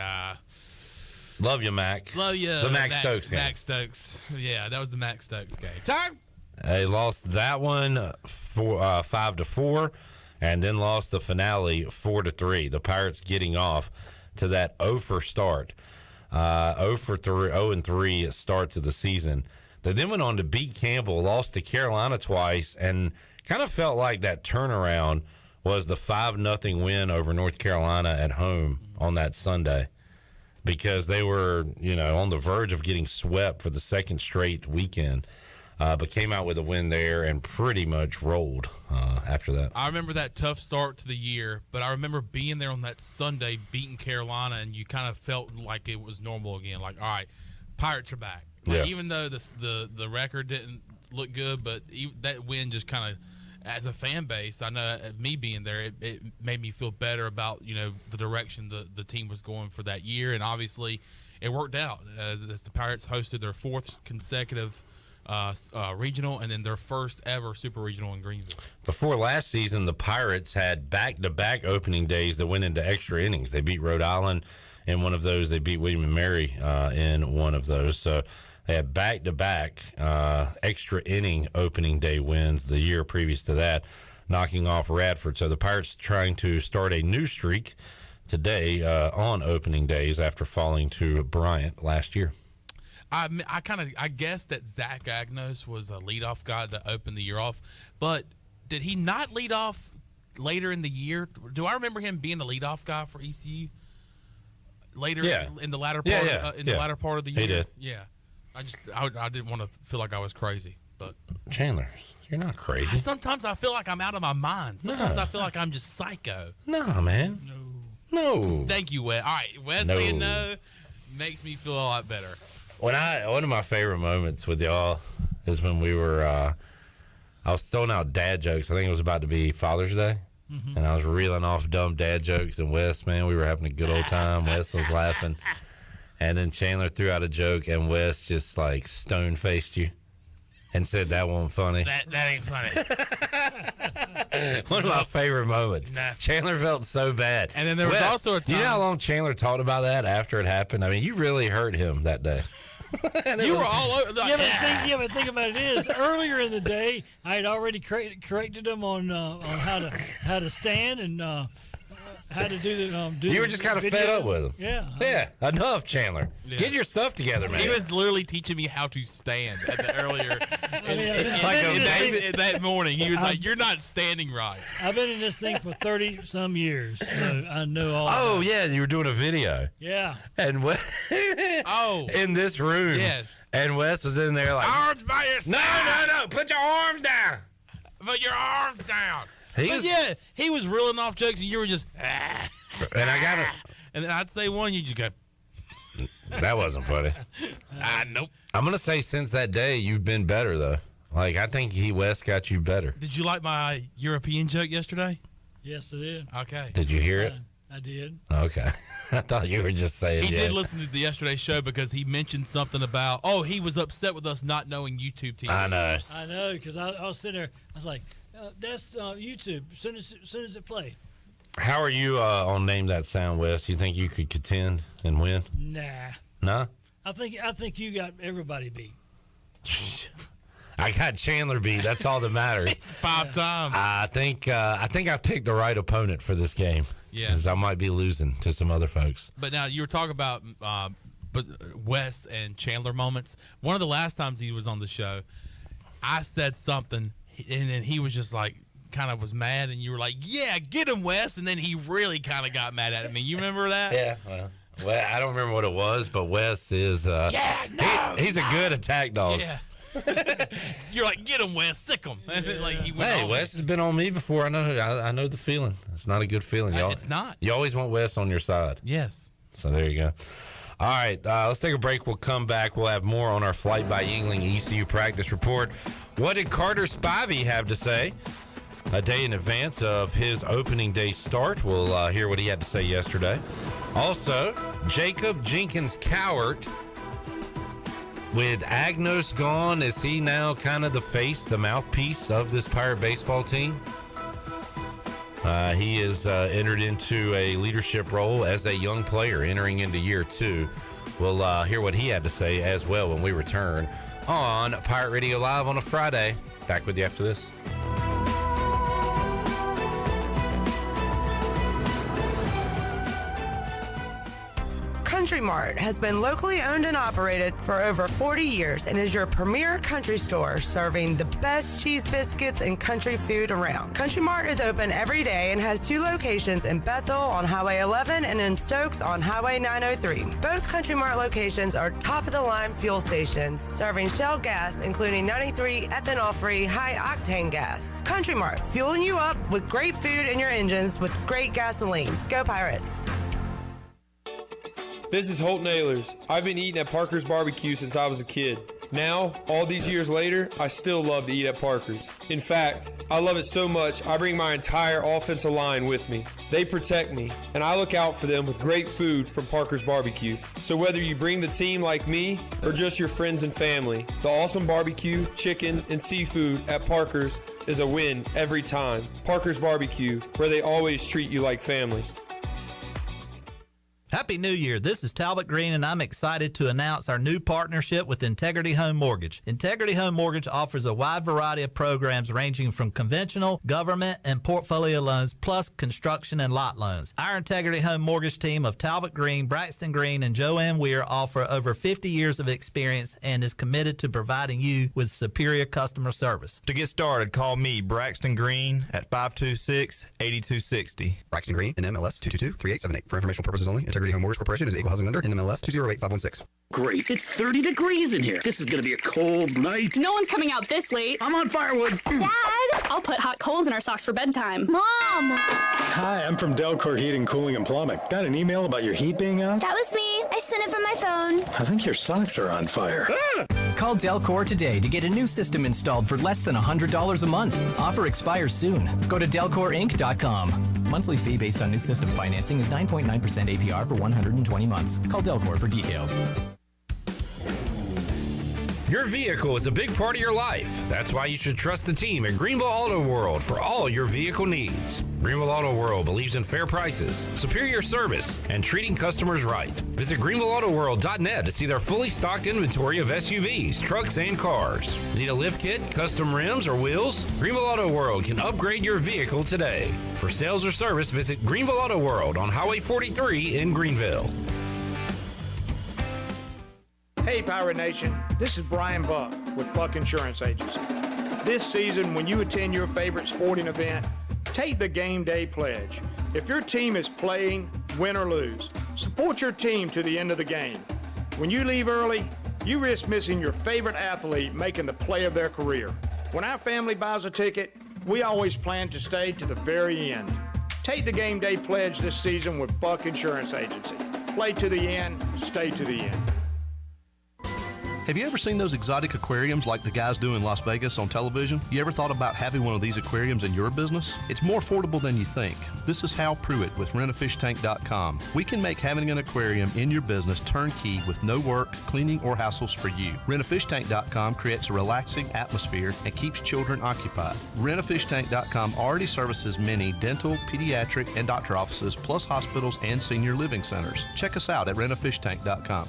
Love you, Mac. Love you. The Mac Stokes game. Mac Stokes. Yeah, that was the Mac Stokes game. Time. They lost that one 5-4, and then lost the finale 4-3. The Pirates getting off to that 0-for start. 0-3 start to the season. They then went on to beat Campbell, lost to Carolina twice, and kind of felt like that turnaround was the 5-0 win over North Carolina at home on that Sunday, because they were, on the verge of getting swept for the second straight weekend, but came out with a win there and pretty much rolled after that. I remember that tough start to the year, but I remember being there on that Sunday beating Carolina, and you kind of felt like it was normal again. Like, all right, Pirates are back. Like, even though the record didn't look good, but that win just kind of, as a fan base, I know me being there, it made me feel better about, the direction the team was going for that year. And obviously it worked out as the Pirates hosted their 4th consecutive regional, and then their first ever super regional in Greenville. Before last season, the Pirates had back-to-back opening days that went into extra innings. They beat Rhode Island in one of those. They beat William & Mary in one of those. So they had back-to-back extra inning opening day wins the year previous to that, knocking off Radford. So the Pirates trying to start a new streak today on opening days after falling to Bryant last year. I guess that Zach Agnos was a leadoff guy to open the year off, but did he not lead off later in the year? Do I remember him being a leadoff guy for ECU later in the latter part the latter part of the year? He did. Yeah. I didn't want to feel like I was crazy, but Chandler, you're not crazy. Sometimes I feel like I'm out of my mind. Sometimes I feel like I'm just psycho. No, man. No. Thank you, Wes. All right, Wes saying no makes me feel a lot better. One of my favorite moments with y'all is when we were, I was throwing out dad jokes. I think it was about to be Father's Day. Mm-hmm. And I was reeling off dumb dad jokes, and Wes, man, we were having a good old time. Wes was laughing. And then Chandler threw out a joke, and Wes just, like, stone-faced you and said that wasn't funny. That ain't funny. One of my favorite moments. Nah. Chandler felt so bad. And then there was Wes, also a do you time- know how long Chandler talked about that after it happened? I mean, you really hurt him that day. You were all over. Like, But think about it is earlier in the day I had already corrected him on how to stand and how to do the. You were just kind of fed up with him. Yeah. Yeah. Enough, Chandler. Yeah. Get your stuff together, man. He was literally teaching me how to stand at the earlier. Like that morning, he was like, "You're not standing right." I've been in this thing for 30 some years, so I know all. Oh about it. yeah, you were doing a video. Yeah. And in this room. Yes. And Wes was in there like Arms by your side. No, put your arms down. Put your arms down. He was reeling off jokes, and you were just. And I got it. And then I'd say one, you just go. That wasn't funny. Nope. I'm gonna say since that day you've been better though. Like I think Wes got you better. Did you like my European joke yesterday? Yes, I did. Okay. Did you hear it? I did. Okay. I thought you were just saying. He did listen to the yesterday's show because he mentioned something about. Oh, he was upset with us not knowing YouTube TV. I know. I know because I was sitting there. I was like, "That's YouTube. As soon as it play." How are you on Name That Sound, Wes? You think you could contend and win? Nah. No? I think you got everybody beat. I got Chandler beat. That's all that matters. 5 times. I think I picked the right opponent for this game. Yeah. Because I might be losing to some other folks. But now you were talking about Wes and Chandler moments. One of the last times he was on the show, I said something, and then he was just like, kind of was mad, and you were like, "Yeah, get him, Wes," and then he really kind of got mad at me. You remember that? Yeah. Well, I don't remember what it was, but Wes is. He's a good attack dog. Yeah. You're like, "Get him, Wes, sick him." Like he went Hey, on. Wes has been on me before. I know the feeling. It's not a good feeling, y'all. It's not. You always want Wes on your side. Yes. So there you go. All right, let's take a break. We'll come back. We'll have more on our Flight by Yingling ECU practice report. What did Carter Spivey have to say a day in advance of his opening day start? We'll hear what he had to say yesterday. Also, Jacob Jenkins Cowart. With Agnos gone, is he now kind of the face, the mouthpiece of this Pirate baseball team? He is entered into a leadership role as a young player entering into year 2. We'll hear what he had to say as well when we return on Pirate Radio Live on a Friday. Back with you after this. Country Mart has been locally owned and operated for over 40 years and is your premier country store serving the best cheese biscuits and country food around. Country Mart is open every day and has 2 locations in Bethel on Highway 11 and in Stokes on Highway 903. Both Country Mart locations are top-of-the-line fuel stations serving Shell gas, including 93 ethanol-free high-octane gas. Country Mart, fueling you up with great food in your engines with great gasoline. Go Pirates! This is Holt Nailers. I've been eating at Parker's Barbecue since I was a kid. Now, all these years later, I still love to eat at Parker's. In fact, I love it so much, I bring my entire offensive line with me. They protect me, and I look out for them with great food from Parker's Barbecue. So whether you bring the team like me or just your friends and family, the awesome barbecue, chicken, and seafood at Parker's is a win every time. Parker's Barbecue, where they always treat you like family. Happy New Year. This is Talbot Green, and I'm excited to announce our new partnership with Integrity Home Mortgage. Integrity Home Mortgage offers a wide variety of programs ranging from conventional, government, and portfolio loans, plus construction and lot loans. Our Integrity Home Mortgage team of Talbot Green, Braxton Green, and Joanne Weir offer over 50 years of experience and is committed to providing you with superior customer service. To get started, call me, Braxton Green, at 526-8260. Braxton Green, and MLS 222-3878. For informational purposes only, Integrity Integrity Home Mortgage Corporation is equal housing lender in MLS 208516. Great. It's 30 degrees in here. This is going to be a cold night. No one's coming out this late. I'm on firewood. Dad! I'll put hot coals in our socks for bedtime. Mom! Hi, I'm from Delcor Heating, Cooling, and Plumbing. Got an email about your heat being out? That was me. I sent it from my phone. I think your socks are on fire. Call Delcor today to get a new system installed for less than $100 a month. Offer expires soon. Go to delcorinc.com. Monthly fee based on new system financing is 9.9% APR for 120 months. Call Delcor for details. Your vehicle is a big part of your life. That's why you should trust the team at Greenville Auto World for all your vehicle needs. Greenville Auto World believes in fair prices, superior service, and treating customers right. Visit greenvilleautoworld.net to see their fully stocked inventory of SUVs, trucks, and cars. Need a lift kit, custom rims, or wheels? Greenville Auto World can upgrade your vehicle today. For sales or service, visit Greenville Auto World on Highway 43 in Greenville. Hey Pirate Nation, this is Brian Buck with Buck Insurance Agency. This season, when you attend your favorite sporting event, take the game day pledge. If your team is playing, win or lose, support your team to the end of the game. When you leave early, you risk missing your favorite athlete making the play of their career. When our family buys a ticket, we always plan to stay to the very end. Take the game day pledge this season with Buck Insurance Agency. Play to the end, stay to the end. Have you ever seen those exotic aquariums like the guys do in Las Vegas on television? You ever thought about having one of these aquariums in your business? It's more affordable than you think. This is Hal Pruitt with rentafishtank.com. We can make having an aquarium in your business turnkey with no work, cleaning, or hassles for you. Rentafishtank.com creates a relaxing atmosphere and keeps children occupied. Rentafishtank.com already services many dental, pediatric, and doctor offices, plus hospitals and senior living centers. Check us out at rentafishtank.com.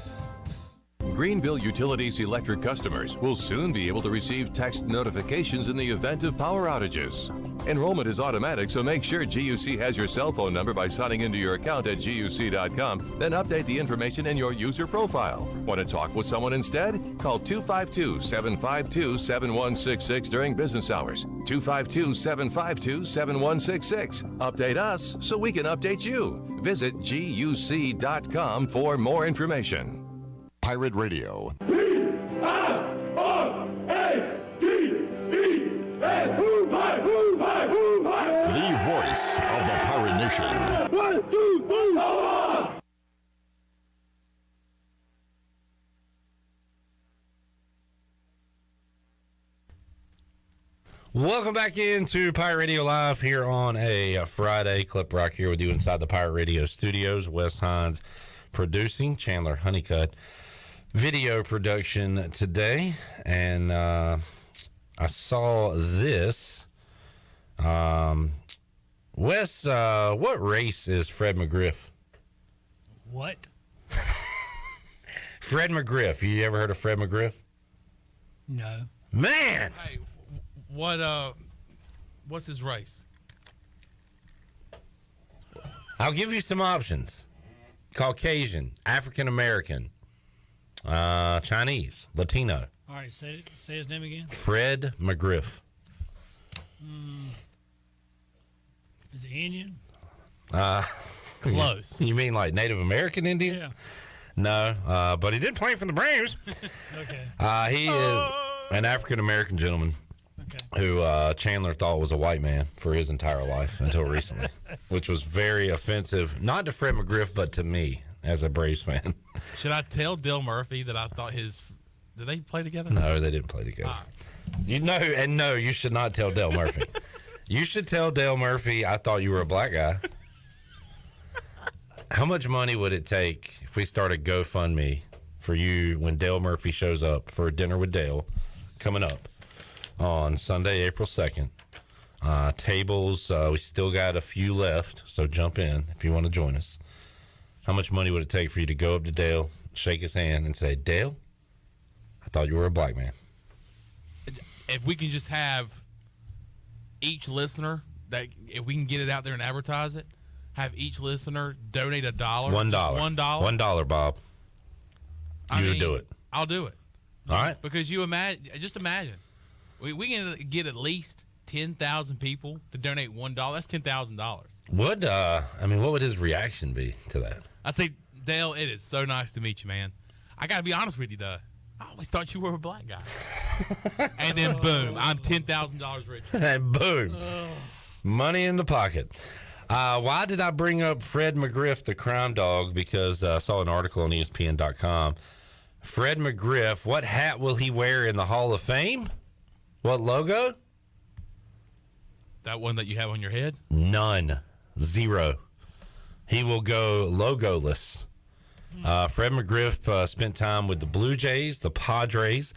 Greenville Utilities electric customers will soon be able to receive text notifications in the event of power outages. Enrollment is automatic, so make sure GUC has your cell phone number by signing into your account at GUC.com, then update the information in your user profile. Want to talk with someone instead? Call 252-752-7166 during business hours. 252-752-7166. Update us so we can update you. Visit GUC.com for more information. Pirate Radio. The voice of the Pirate Nation. 1, 2, 3, Welcome back into Pirate Radio Live here on a Friday. Clip Rock here with you inside the Pirate Radio studios. Wes Hines producing, Chandler Honeycutt video production today. And I saw this. Wes, what race is Fred McGriff? What? Fred McGriff. You ever heard of Fred McGriff? No. Man! Hey, what's his race? I'll give you some options. Caucasian, African American, Chinese, Latino. All right, say his name again. Fred McGriff. Is he Indian? Close. You mean like Native American Indian? Yeah. No, but he did play for the Braves. Okay. He is an African American gentleman who Chandler thought was a white man for his entire life until recently, which was very offensive, not to Fred McGriff, but to me as a Braves fan. Should I tell Dale Murphy that I thought did they play together? No, they didn't play together. No, you should not tell Dale Murphy. You should tell Dale Murphy, I thought you were a black guy. How much money would it take if we started GoFundMe for you when Dale Murphy shows up for a dinner with Dale coming up on Sunday, April 2nd? Tables, we still got a few left, so jump in if you want to join us. How much money would it take for you to go up to Dale, shake his hand, and say, Dale, I thought you were a black man? If we can just have each listener, that if we can get it out there and advertise it, have each listener donate $1. $1. $1, Bob. You would do it. I'll do it. All right. Because just imagine. We can get at least 10,000 people to donate $1. That's $10,000. What would his reaction be to that? I'd say, Dale, it is so nice to meet you, man. I got to be honest with you, though. I always thought you were a black guy. And then, boom, I'm $10,000 rich. And boom, money in the pocket. Why did I bring up Fred McGriff, the crime dog? Because I saw an article on ESPN.com. Fred McGriff, what hat will he wear in the Hall of Fame? What logo? That one that you have on your head? None. Zero. He will go logoless. Fred McGriff spent time with the Blue Jays, the Padres.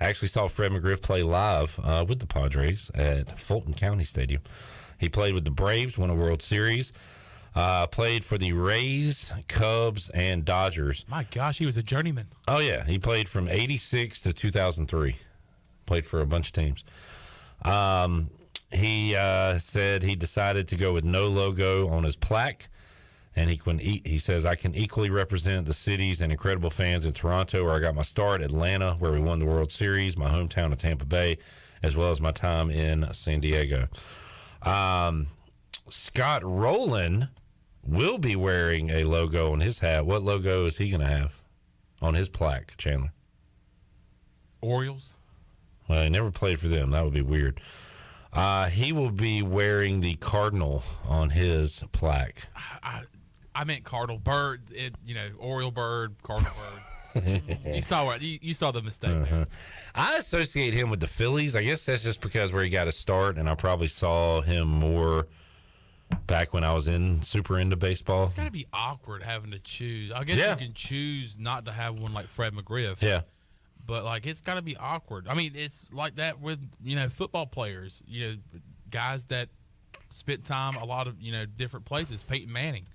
I actually saw Fred McGriff play live with the Padres at Fulton County Stadium. He played with the Braves, won a World Series. Played for the Rays, Cubs, and Dodgers. My gosh, he was a journeyman. Oh, yeah. He played from 86 to 2003. Played for a bunch of teams. He said he decided to go with no logo on his plaque. And he says, I can equally represent the cities and incredible fans in Toronto, where I got my start, Atlanta, where we won the World Series, my hometown of Tampa Bay, as well as my time in San Diego. Scott Rowland will be wearing a logo on his hat. What logo is he going to have on his plaque, Chandler? Orioles? Well, he never played for them. That would be weird. He will be wearing the Cardinal on his plaque. I meant cardinal bird. Oriole bird, cardinal bird. You saw the mistake there. I associate him with the Phillies. I guess that's just because where he got his start, and I probably saw him more back when I was super into baseball. It's got to be awkward having to choose. I guess you can choose not to have one like Fred McGriff. Yeah. But, it's got to be awkward. I mean, it's like that with, football players, guys that spent time a lot of, different places. Peyton Manning,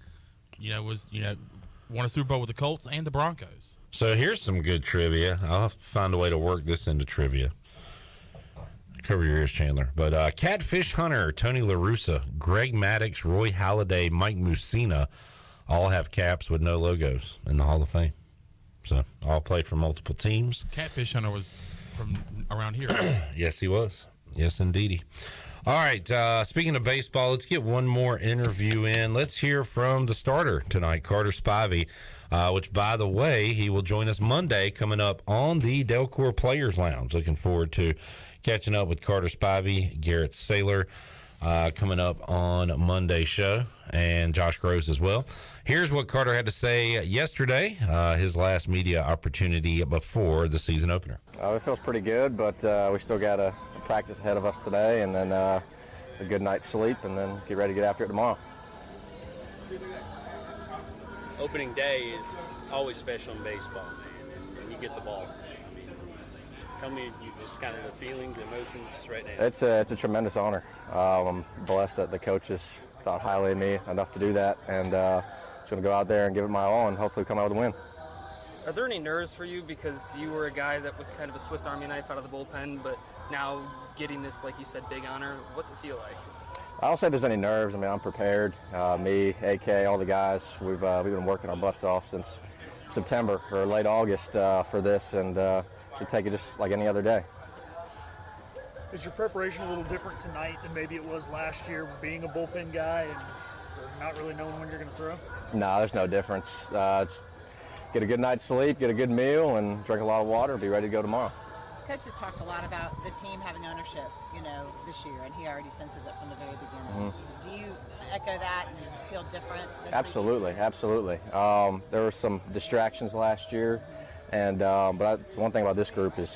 won a Super Bowl with the Colts and the Broncos. So here's some good trivia. I'll have to find a way to work this into trivia. Cover your ears, Chandler. But Catfish Hunter, Tony La Russa, Greg Maddux, Roy Halladay, Mike Mussina all have caps with no logos in the Hall of Fame. So all played for multiple teams. Catfish Hunter was from around here. Yes, he was. Yes, indeedy. All right, speaking of baseball, let's get one more interview in. Let's hear from the starter tonight, Carter Spivey, which, by the way, he will join us Monday coming up on the Delcor Players Lounge. Looking forward to catching up with Carter Spivey, Garrett Saylor, coming up on Monday's show, and Josh Groves as well. Here's what Carter had to say yesterday, his last media opportunity before the season opener. It feels pretty good, but we still got a practice ahead of us today, and then a good night's sleep, and then get ready to get after it tomorrow. Opening day is always special in baseball, man, when you get the ball. Tell me just kind of the feelings, emotions right now. It's a tremendous honor. I'm blessed that the coaches thought highly of me enough to do that, and just going to go out there and give it my all and hopefully come out with a win. Are there any nerves for you because you were a guy that was kind of a Swiss Army knife out of the bullpen, but now getting this, like you said, big honor, what's it feel like? I don't say there's any nerves. I mean, I'm prepared. Me, AK, all the guys, we've been working our butts off since September or late August for this, and should take it just like any other day. Is your preparation a little different tonight than maybe it was last year, being a bullpen guy and not really knowing when you're going to throw? No, there's no difference. Get a good night's sleep, get a good meal, and drink a lot of water, and be ready to go tomorrow. Coach has talked a lot about the team having ownership, this year, and he already senses it from the very beginning. Mm-hmm. Do you echo that and you feel different? Absolutely. There were some distractions last year, and but one thing about this group is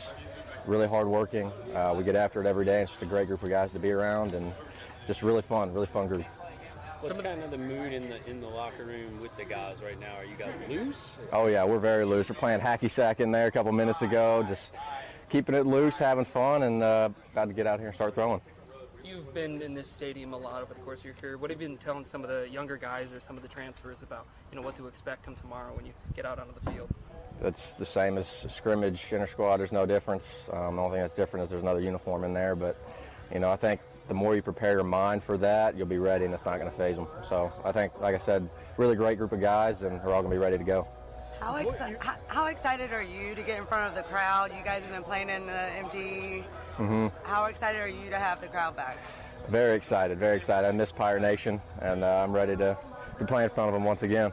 really hardworking. We get after it every day. It's just a great group of guys to be around, and just really fun group. What's kind of the mood in the locker room with the guys right now? Are you guys loose? Oh yeah, we're very loose. We're playing hacky sack in there a couple minutes ago, just keeping it loose, having fun, and about to get out here and start throwing. You've been in this stadium a lot over the course of your career. What have you been telling some of the younger guys or some of the transfers about, what to expect come tomorrow when you get out onto the field? It's the same as scrimmage, inter-squad. There's no difference. The only thing that's different is there's another uniform in there, but I think the more you prepare your mind for that, you'll be ready, and it's not going to faze them. So I think, like I said, really great group of guys, and they're all going to be ready to go. How excited are you to get in front of the crowd? You guys have been playing in the empty. Mm-hmm. How excited are you to have the crowd back? Very excited, very excited. I miss Pirate Nation, and I'm ready to be playing in front of them once again.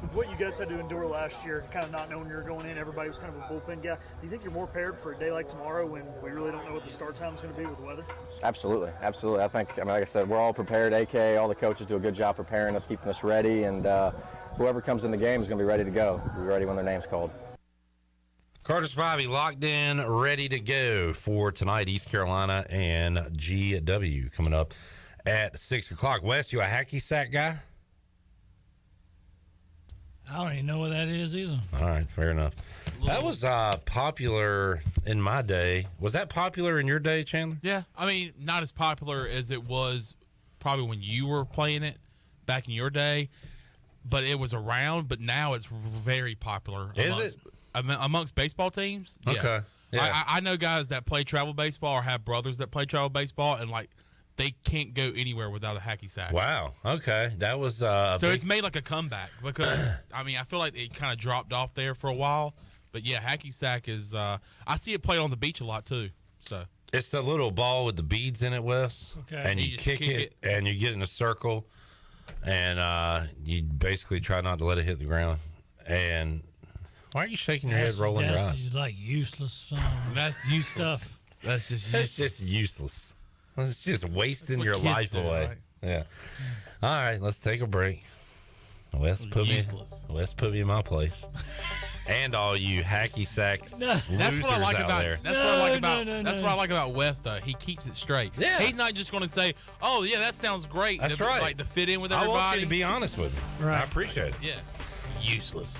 With what you guys had to endure last year, kind of not knowing you were going in, everybody was kind of a bullpen guy. Do you think you're more prepared for a day like tomorrow when we really don't know what the start time is going to be with the weather? Absolutely, absolutely. I mean, like I said, we're all prepared. AK, all the coaches do a good job preparing us, keeping us ready, and whoever comes in the game is going to be ready to go. Be ready when their name's called. Carter Spivey locked in, ready to go for tonight. East Carolina and GW coming up at 6 o'clock. Wes, you a hacky sack guy? I don't even know what that is either. All right, fair enough. That was popular in my day. Was that popular in your day, Chandler? Yeah, I mean, not as popular as it was probably when you were playing it back in your day, but it was around. But now it's very popular. Amongst baseball teams? Yeah. Okay. Yeah. I know guys that play travel baseball or have brothers that play travel baseball, and like they can't go anywhere without a hacky sack. Wow. Okay. That was so it's made like a comeback because I mean I feel like it kind of dropped off there for a while, but yeah, hacky sack is I see it played on the beach a lot too. So it's the little ball with the beads in it, Wes. Okay. And you kick it and you get in a circle, and you basically try not to let it hit the ground. And why are you shaking your head, rolling your eyes? That's like useless. That's useless. That's just useless. That's just useless. It's just wasting your life away. Right? Yeah. All right, let's take a break. Wes put me in my place. And all you hacky sacks that's what I like about there. That's what I like about that's what I like about Wes though. He keeps it straight. Yeah. He's not just going to say, "Oh yeah, that sounds great." That's right. Like to fit in with everybody. I want you to be honest with me. Right. I appreciate it. Yeah. Useless.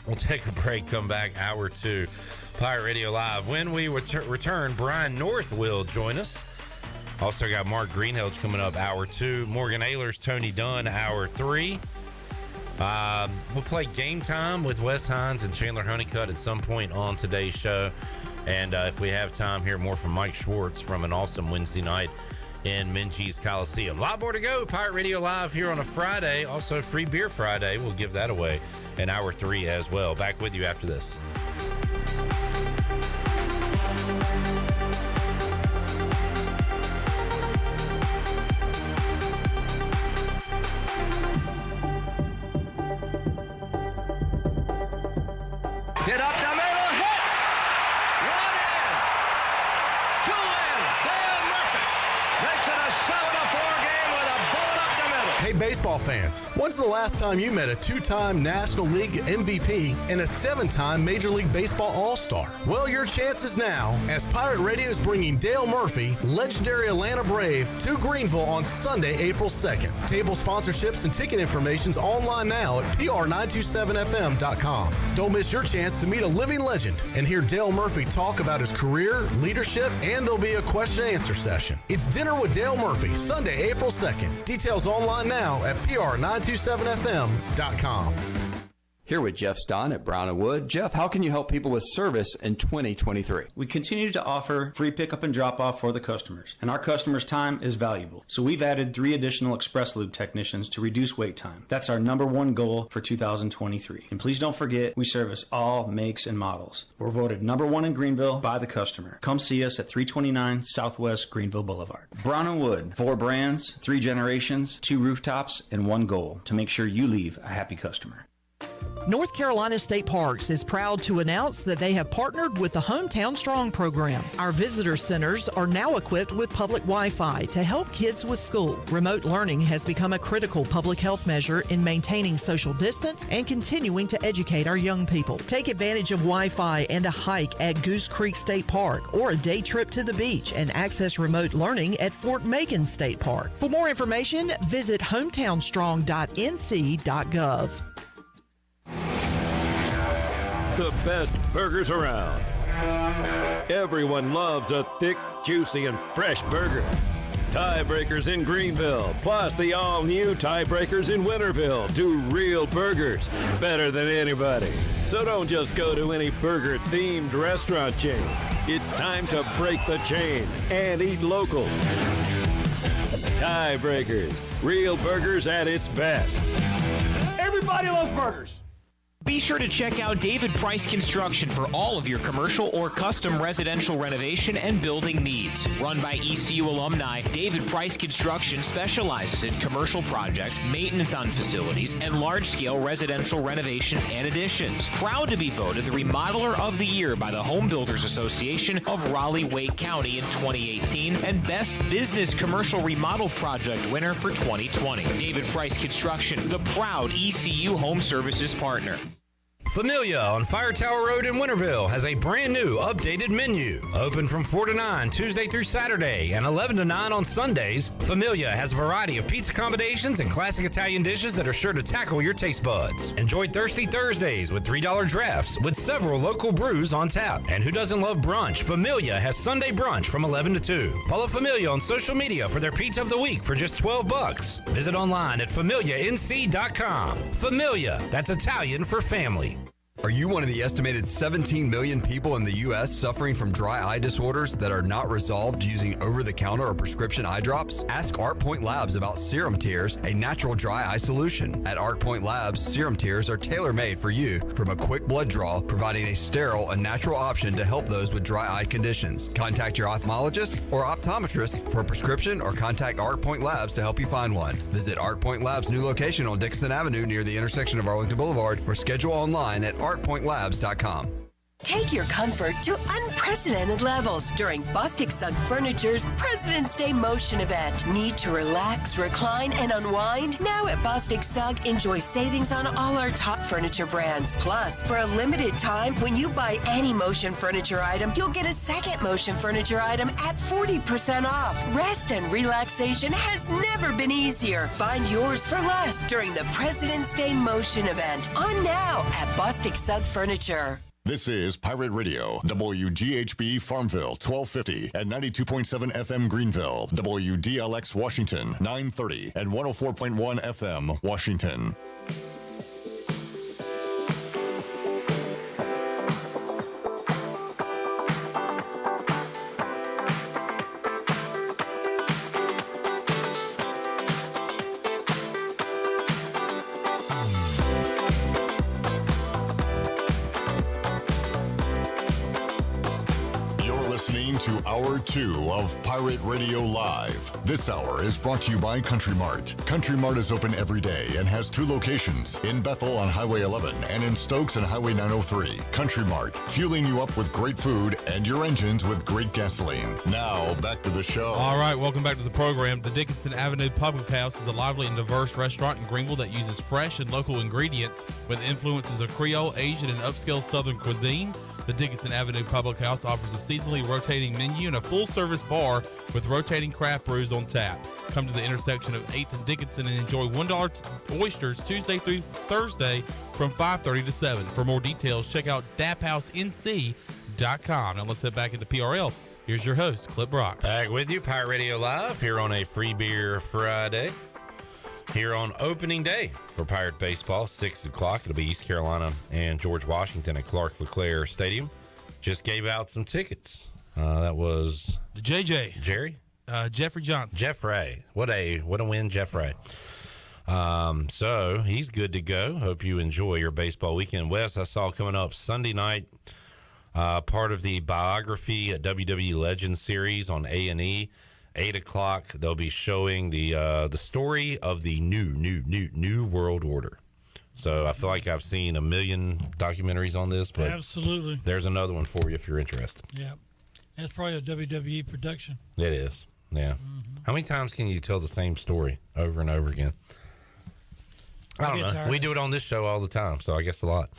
We'll take a break, come back, hour 2, Pirate Radio Live. When we return, Brian North will join us. Also got Mark Greenhalgh coming up, hour 2. Morgan Ahlers, Tony Dunn, hour 3. We'll play Game Time with Wes Hines and Chandler Honeycutt at some point on today's show. And if we have time, hear more from Mike Schwartz from an awesome Wednesday night in Minji's Coliseum. A lot more to go. Pirate Radio Live here on a Friday. Also, Free Beer Friday. We'll give that away in hour 3 as well. Back with you after this. Get up the middle, hit! 1 in! 2 in! Dale Murphy makes it a 7-4 game with a bullet up the middle. Hey, baseball fans, when's the last time you met a 2-time National League MVP and a 7-time Major League Baseball All-Star? Well, your chance is now, as Pirate Radio is bringing Dale Murphy, legendary Atlanta Brave, to Greenville on Sunday, April 2nd. Table sponsorships and ticket information's online now at pr927fm.com. Don't miss your chance to meet a living legend and hear Dale Murphy talk about his career, leadership, and there'll be a question and answer session. It's Dinner with Dale Murphy, Sunday, April 2nd. Details online now at pr927fm.com. Here with Jeff Stein at Brown & Wood. Jeff, how can you help people with service in 2023? We continue to offer free pickup and drop-off for the customers, and our customers' time is valuable. So we've added 3 additional Express Lube technicians to reduce wait time. That's our #1 goal for 2023. And please don't forget, we service all makes and models. We're voted #1 in Greenville by the customer. Come see us at 329 Southwest Greenville Boulevard. Brown & Wood, 4 brands, 3 generations, 2 rooftops, and 1 goal to make sure you leave a happy customer. North Carolina State Parks is proud to announce that they have partnered with the Hometown Strong program. Our visitor centers are now equipped with public Wi-Fi to help kids with school. Remote learning has become a critical public health measure in maintaining social distance and continuing to educate our young people. Take advantage of Wi-Fi and a hike at Goose Creek State Park or a day trip to the beach and access remote learning at Fort Megan State Park. For more information, visit hometownstrong.nc.gov. The best burgers around. Everyone loves a thick, juicy, and fresh burger. Tiebreakers in Greenville, plus the all-new Tiebreakers in Winterville, do real burgers better than anybody. So don't just go to any burger-themed restaurant chain. It's time to break the chain and eat local. Tiebreakers, real burgers at its best. Everybody loves burgers. Be sure to check out David Price Construction for all of your commercial or custom residential renovation and building needs. Run by ECU alumni, David Price Construction specializes in commercial projects, maintenance on facilities, and large-scale residential renovations and additions. Proud to be voted the Remodeler of the Year by the Home Builders Association of Raleigh-Wake County in 2018 and Best Business Commercial Remodel Project winner for 2020. David Price Construction, the proud ECU Home Services partner. Familia on Fire Tower Road in Winterville has a brand new updated menu. Open from 4 to 9 Tuesday through Saturday and 11 to 9 on Sundays, Familia has a variety of pizza combinations and classic Italian dishes that are sure to tackle your taste buds. Enjoy Thirsty Thursdays with $3 drafts with several local brews on tap. And who doesn't love brunch? Familia has Sunday brunch from 11 to 2. Follow Familia on social media for their pizza of the week for just $12. Visit online at familianc.com. Familia, that's Italian for family. Are you one of the estimated 17 million people in the U.S. suffering from dry eye disorders that are not resolved using over-the-counter or prescription eye drops? Ask ArcPoint Labs about Serum Tears, a natural dry eye solution. At ArcPoint Labs, Serum Tears are tailor-made for you from a quick blood draw, providing a sterile and natural option to help those with dry eye conditions. Contact your ophthalmologist or optometrist for a prescription or contact ArcPoint Labs to help you find one. Visit ArcPoint Labs' new location on Dixon Avenue near the intersection of Arlington Boulevard or schedule online at arcpointlabs.com. Take your comfort to unprecedented levels during Bostic Sugg Furniture's President's Day Motion event. Need to relax, recline, and unwind? Now at Bostic Sugg, enjoy savings on all our top furniture brands. Plus, for a limited time, when you buy any Motion Furniture item, you'll get a second Motion Furniture item at 40% off. Rest and relaxation has never been easier. Find yours for less during the President's Day Motion event. On now at Bostic Sugg Furniture. This is Pirate Radio, WGHB Farmville, 1250 and 92.7 FM Greenville, WDLX Washington, 930 and 104.1 FM Washington. To Hour 2 of Pirate Radio Live. This hour is brought to you by Country Mart. Country Mart is open every day and has 2 locations, in Bethel on Highway 11 and in Stokes on Highway 903. Country Mart, fueling you up with great food and your engines with great gasoline. Now, back to the show. All right, welcome back to the program. The Dickinson Avenue Public House is a lively and diverse restaurant in Greenville that uses fresh and local ingredients with influences of Creole, Asian, and upscale Southern cuisine. The Dickinson Avenue Public House offers a seasonally rotating menu and a full-service bar with rotating craft brews on tap. Come to the intersection of 8th and Dickinson and enjoy $1 oysters Tuesday through Thursday from 5:30 to 7. For more details, check out daphousенc.com. Now let's head back into PRL. Here's your host, Clip Brock. Back with you, Pirate Radio Live, here on a Free Beer Friday. Here on opening day for Pirate Baseball, 6 o'clock. It'll be East Carolina and George Washington at Clark LeClaire Stadium. Just gave out some tickets. That was JJ. Jerry? Jeffrey Johnson. Jeffrey. What a win, Jeffrey. So he's good to go. Hope you enjoy your baseball weekend. Wes, I saw coming up Sunday night, part of the biography at WWE Legends series on A&E. 8 o'clock, they'll be showing the story of the new world order. So I feel like I've seen a million documentaries on this, but absolutely, there's another one for you if you're interested. Yeah, that's probably a WWE production. It is, yeah. Mm-hmm. How many times can you tell the same story over and over again? I don't know. We do it on this show all the time, so I guess a lot.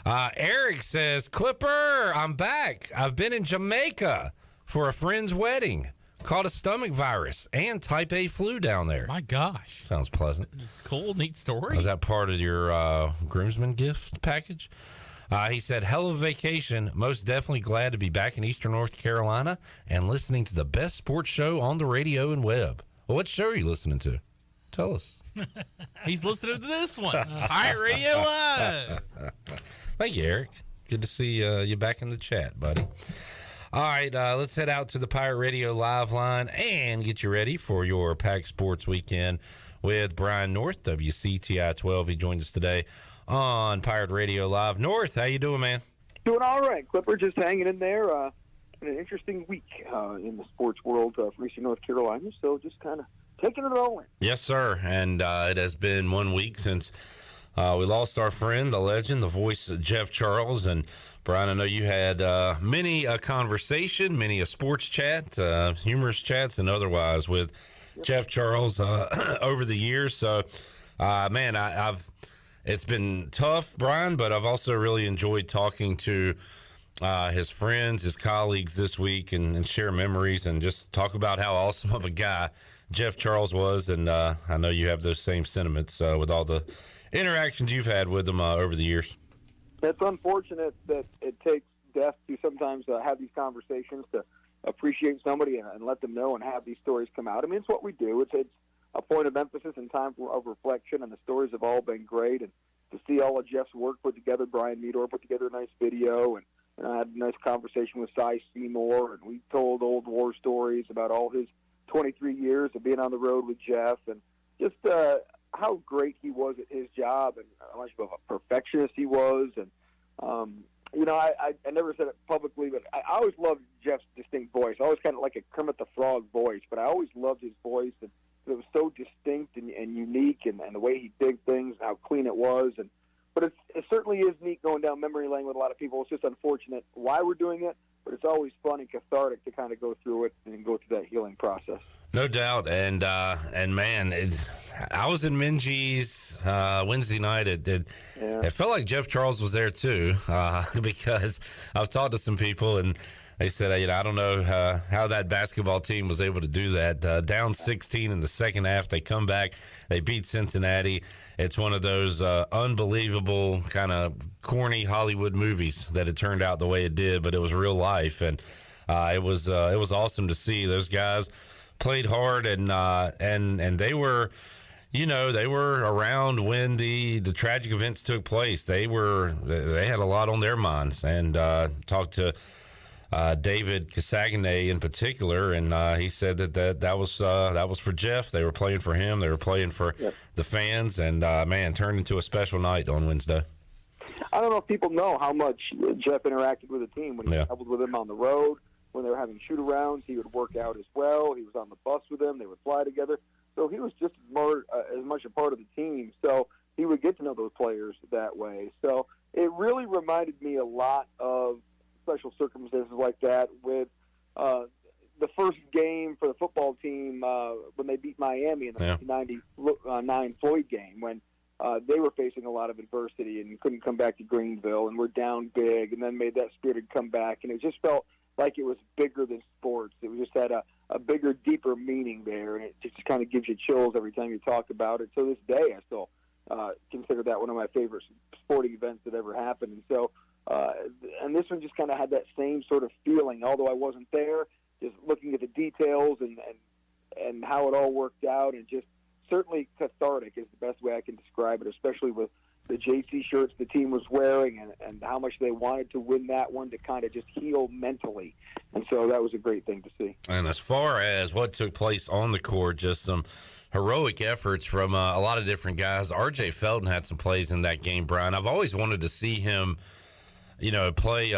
Eric says, Clipper, I'm back. I've been in Jamaica for a friend's wedding. Caught a stomach virus and type A flu down there. My gosh. Sounds pleasant. Cool, neat story. Was that part of your groomsman gift package? He said, hell of a vacation. Most definitely glad to be back in Eastern North Carolina and listening to the best sports show on the radio and web. Well, what show are you listening to? Tell us. He's listening to this one. Pirate Radio Live. Thank you, Eric. Good to see you back in the chat, buddy. All right, let's head out to the Pirate Radio Live line and get you ready for your PAC Sports Weekend with Brian North, WCTI 12. He joined us today on Pirate Radio Live. North, how you doing, man? Doing all right. Clipper just hanging in there. In an interesting week in the sports world for Eastern North Carolina, so just kind of taking it all in. Yes, sir. And it has been 1 week since we lost our friend, the legend, the voice of Jeff Charles. And Brian, I know you had many a conversation, many a sports chat, humorous chats and otherwise with Jeff Charles over the years. So, man, it's been tough, Brian, but I've also really enjoyed talking to his friends, his colleagues this week and share memories and just talk about how awesome of a guy Jeff Charles was. And I know you have those same sentiments with all the interactions you've had with him over the years. It's unfortunate that it takes death to sometimes have these conversations to appreciate somebody and let them know and have these stories come out. I mean, it's what we do. It's a point of emphasis and time of reflection, and the stories have all been great. And to see all of Jeff's work put together, Brian Meador put together a nice video, and I had a nice conversation with Cy Seymour, and we told old war stories about all his 23 years of being on the road with Jeff, and just how great he was at his job and how much of a perfectionist he was. And, you know, I never said it publicly, but I always loved Jeff's distinct voice. I always kind of like a Kermit the Frog voice, but I always loved his voice. And it was so distinct and unique, and the way he did things, and how clean it was. But it certainly is neat going down memory lane with a lot of people. It's just unfortunate why we're doing it, but it's always fun and cathartic to kind of go through it and go through that healing process. No doubt. And man, I was in Minji's Wednesday night. It felt like Jeff Charles was there too, because I've talked to some people and they said, I don't know how that basketball team was able to do that. Down 16 in the second half, they come back, they beat Cincinnati. It's one of those unbelievable kind of corny Hollywood movies that it turned out the way it did, but it was real life, and it was awesome to see. Those guys played hard, and they were, they were around when the tragic events took place. They had a lot on their minds, and talked to David Casagne in particular, and he said that was for Jeff. They were playing for him. They were playing for the fans, and man, turned into a special night on Wednesday. I don't know if people know how much Jeff interacted with the team when he traveled with them on the road. When they were having shoot-arounds, he would work out as well. He was on the bus with them. They would fly together. So he was just as much a part of the team. So he would get to know those players that way. So it really reminded me a lot of special circumstances like that with the first game for the football team when they beat Miami in the 1999 Floyd game, when they were facing a lot of adversity and couldn't come back to Greenville and were down big, and then made that spirited comeback. And it just felt like it was bigger than sports. It just had a bigger, deeper meaning there, and it just kind of gives you chills every time you talk about it. To this day, I still consider that one of my favorite sporting events that ever happened. And so, and this one just kind of had that same sort of feeling, although I wasn't there, just looking at the details and how it all worked out, and just certainly cathartic is the best way I can describe it, especially with the JC shirts the team was wearing and how much they wanted to win that one to kind of just heal mentally. And so that was a great thing to see. And as far as what took place on the court, just some heroic efforts from a lot of different guys. R.J. Felton had some plays in that game, Brian. I've always wanted to see him, play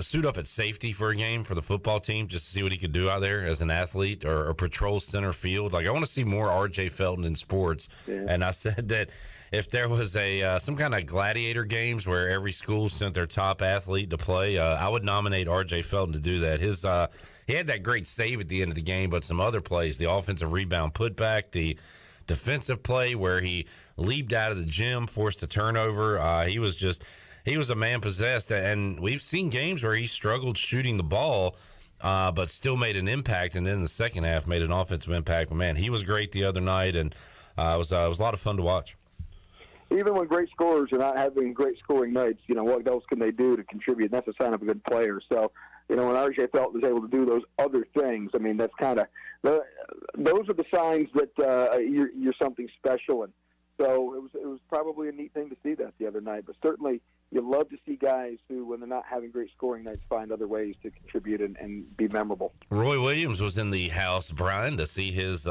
suit up at safety for a game for the football team, just to see what he could do out there as an athlete, or patrol center field. Like, I want to see more R.J. Felton in sports. Yeah. And I said that if there was some kind of gladiator games where every school sent their top athlete to play, I would nominate R.J. Felton to do that. He had that great save at the end of the game, but some other plays, the offensive rebound putback, the defensive play where he leaped out of the gym, forced a turnover. He was a man possessed, and we've seen games where he struggled shooting the ball, but still made an impact, and then in the second half made an offensive impact. But man, he was great the other night, and it was a lot of fun to watch. Even when great scorers are not having great scoring nights, what else can they do to contribute? And that's a sign of a good player. So, when R.J. Felton was able to do those other things, I mean, that's kind of those are the signs that you're something special. And so it was probably a neat thing to see that the other night. But certainly, you love to see guys who, when they're not having great scoring nights, find other ways to contribute and be memorable. Roy Williams was in the house, Brian, to see his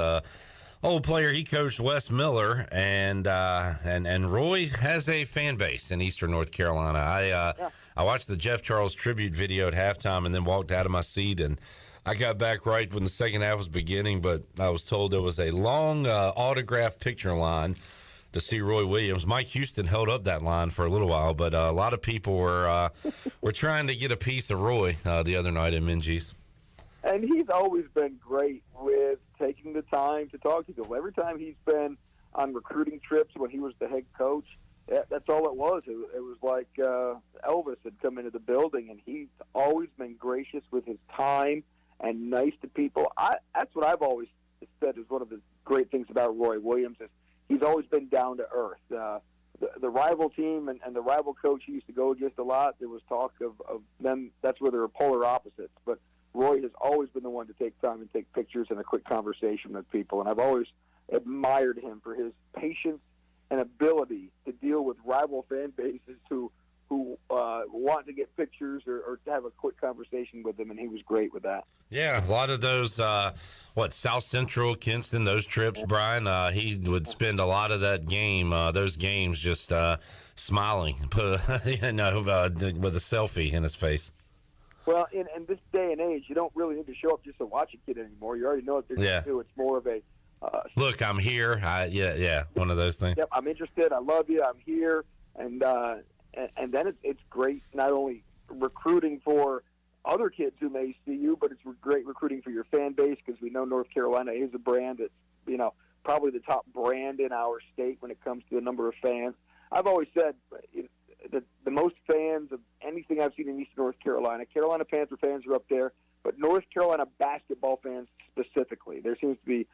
old player. He coached Wes Miller, and Roy has a fan base in Eastern North Carolina. I watched the Jeff Charles tribute video at halftime and then walked out of my seat, and I got back right when the second half was beginning, but I was told there was a long autograph picture line to see Roy Williams. Mike Houston held up that line for a little while, but a lot of people were trying to get a piece of Roy the other night in Minges. And he's always been great with taking the time to talk to people. Every time he's been on recruiting trips when he was the head coach, that's all it was. It was like Elvis had come into the building, and he's always been gracious with his time and nice to people. That's what I've always said is one of the great things about Roy Williams is he's always been down to earth. The rival team and the rival coach he used to go against a lot, there was talk of them. That's where they were polar opposites. But Roy has always been the one to take time and take pictures and a quick conversation with people. And I've always admired him for his patience and ability to deal with rival fan bases who want to get pictures or to have a quick conversation with him, and he was great with that. Yeah, a lot of those, South Central, Kinston, those trips, Brian, he would spend a lot of those games just smiling, with a selfie in his face. Well, in this day and age, you don't really need to show up just to watch a kid anymore. You already know what they're going to do. It's more of a... look, I'm here. One of those things. Yep, I'm interested. I love you. I'm here. And then it's great not only recruiting for other kids who may see you, but it's great recruiting for your fan base because we know North Carolina is a brand that's, probably the top brand in our state when it comes to the number of fans. I've always said that the most fans of anything I've seen in Eastern North Carolina, Carolina Panther fans are up there, but North Carolina basketball fans specifically, there seems to be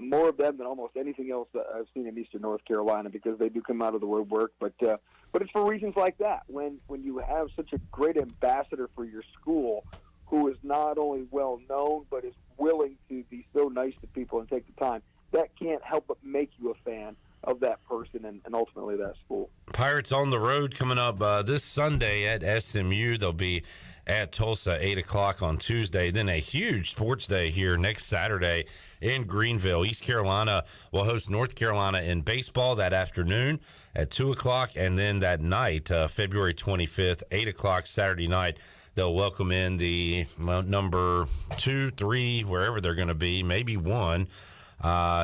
more of them than almost anything else that I've seen in Eastern North Carolina because they do come out of the woodwork. But it's for reasons like that. When you have such a great ambassador for your school who is not only well known but is willing to be so nice to people and take the time, that can't help but make you a fan of that person and ultimately that school. Pirates on the road coming up this Sunday at SMU. They'll be at Tulsa 8 o'clock on Tuesday. Then a huge sports day here next Saturday in Greenville. East Carolina will host North Carolina in baseball that afternoon at 2 o'clock. And then that night, February 25th, 8 o'clock Saturday night, they'll welcome in the number 2, 3, wherever they're going to be, maybe 1,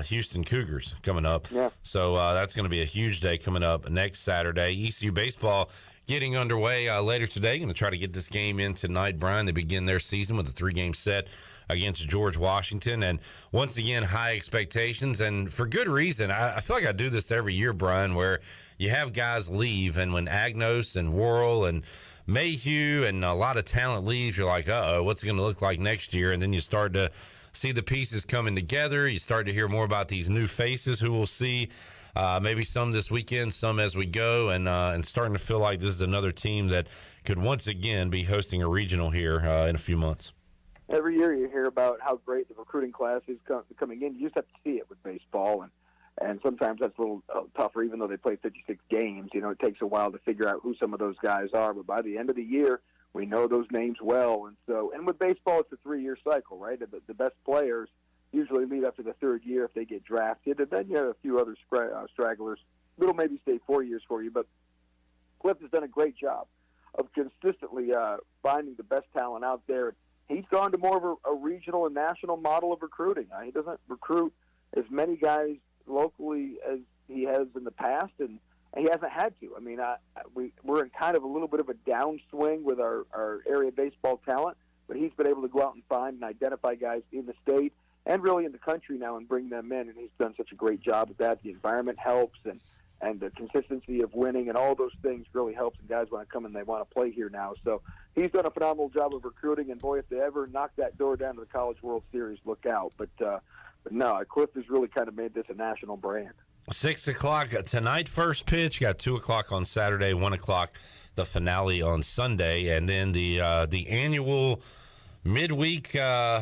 Houston Cougars coming up. Yeah. So that's going to be a huge day coming up next Saturday. ECU baseball getting underway later today. Going to try to get this game in tonight, Brian. They begin their season with a 3-game set against George Washington. And once again, high expectations, and for good reason. I feel like I do this every year, Brian, where you have guys leave, and when Agnos and Worrell and Mayhew and a lot of talent leaves, you're like, uh-oh, what's it going to look like next year? And then you start to see the pieces coming together. You start to hear more about these new faces who we'll see, maybe some this weekend, some as we go, and starting to feel like this is another team that could once again be hosting a regional here in a few months. Every year you hear about how great the recruiting class is coming in. You just have to see it with baseball, and sometimes that's a little tougher, even though they play 56 games. It takes a while to figure out who some of those guys are, but by the end of the year, we know those names well. And with baseball, it's a 3-year cycle, right? The best players usually leave after the 3rd year if they get drafted, and then you have a few other stragglers that'll maybe stay 4 years for you. But Cliff has done a great job of consistently finding the best talent out there. He's gone to more of a regional and national model of recruiting. He doesn't recruit as many guys locally as he has in the past, and he hasn't had to. I mean, we're in kind of a little bit of a downswing with our area baseball talent, but he's been able to go out and find and identify guys in the state and really in the country now and bring them in, and he's done such a great job with that. The environment helps, and the consistency of winning and all those things really helps, and guys want to come and they want to play here now. So he's done a phenomenal job of recruiting, and boy, if they ever knock that door down to the College World Series, look out. But no, Cliff has really kind of made this a national brand. 6 o'clock tonight, first pitch. Got 2 o'clock on Saturday, 1 o'clock the finale on Sunday, and then the annual midweek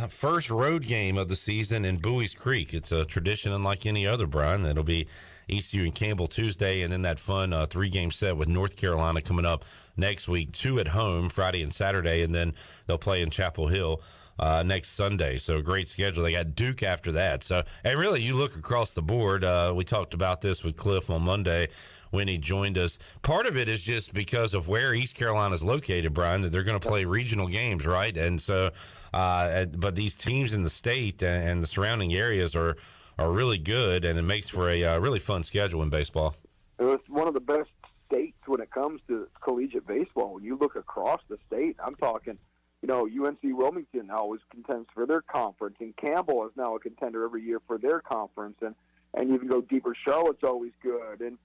first road game of the season in Bowie's Creek. It's a tradition unlike any other, Brian. It'll be ECU and Campbell Tuesday, and then that fun 3-game set with North Carolina coming up next week. 2 at home Friday and Saturday, and then they'll play in Chapel Hill next Sunday. So a great schedule. They got Duke after that. So, and really, you look across the board. We talked about this with Cliff on Monday when he joined us. Part of it is just because of where East Carolina is located, Brian, that they're going to play regional games, right? And so, but these teams in the state and the surrounding areas are really good, and it makes for a really fun schedule in baseball. It's one of the best states when it comes to collegiate baseball. When you look across the state, I'm talking, UNC Wilmington always contends for their conference, and Campbell is now a contender every year for their conference, and you can go deeper. Charlotte's always good, and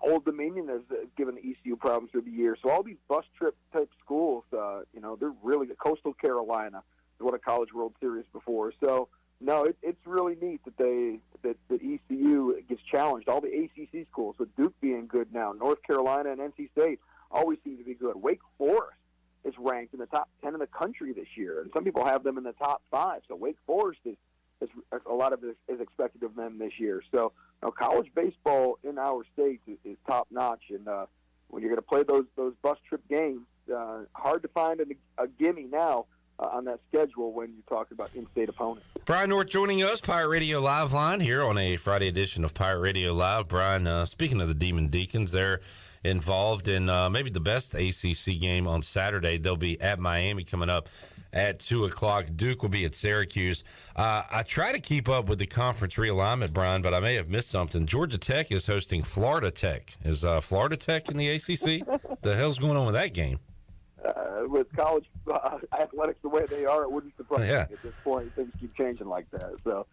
Old Dominion has given the ECU problems through the year. So all these bus trip type schools, they're really good. Coastal Carolina has won a College World Series before. So no, it's really neat that ECU gets challenged. All the ACC schools, with Duke being good now, North Carolina and NC State always seem to be good. Wake Forest is ranked in the top 10 in the country this year, and some people have them in the top 5. So Wake Forest is a lot of it is expected of them this year. So college baseball in our state is top notch, and when you're going to play those bus trip games, hard to find a gimme now on that schedule when you're talking about in-state opponents. Brian North joining us, Pirate Radio Live Line, here on a Friday edition of Pirate Radio Live. Brian, speaking of the Demon Deacons, they're involved in maybe the best ACC game on Saturday. They'll be at Miami coming up at 2 o'clock. Duke will be at Syracuse. I try to keep up with the conference realignment, Brian, but I may have missed something. Georgia Tech is hosting Florida Tech. Is Florida Tech in the ACC? The hell's going on with that game? With college athletics the way they are, it wouldn't surprise me at this point. Things keep changing like that. So,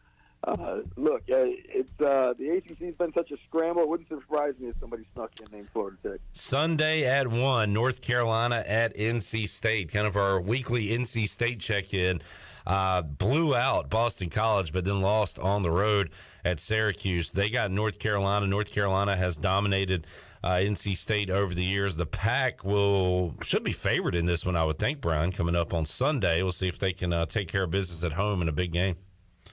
look, it's the ACC's been such a scramble. It wouldn't surprise me if somebody snuck in named Florida Tech. Sunday at 1, North Carolina at NC State. Kind of our weekly NC State check-in. Blew out Boston College, but then lost on the road at Syracuse. They got North Carolina. North Carolina has dominated NC State over the years. The Pack should be favored in this one, I would think, Brian, coming up on Sunday. We'll see if they can take care of business at home in a big game.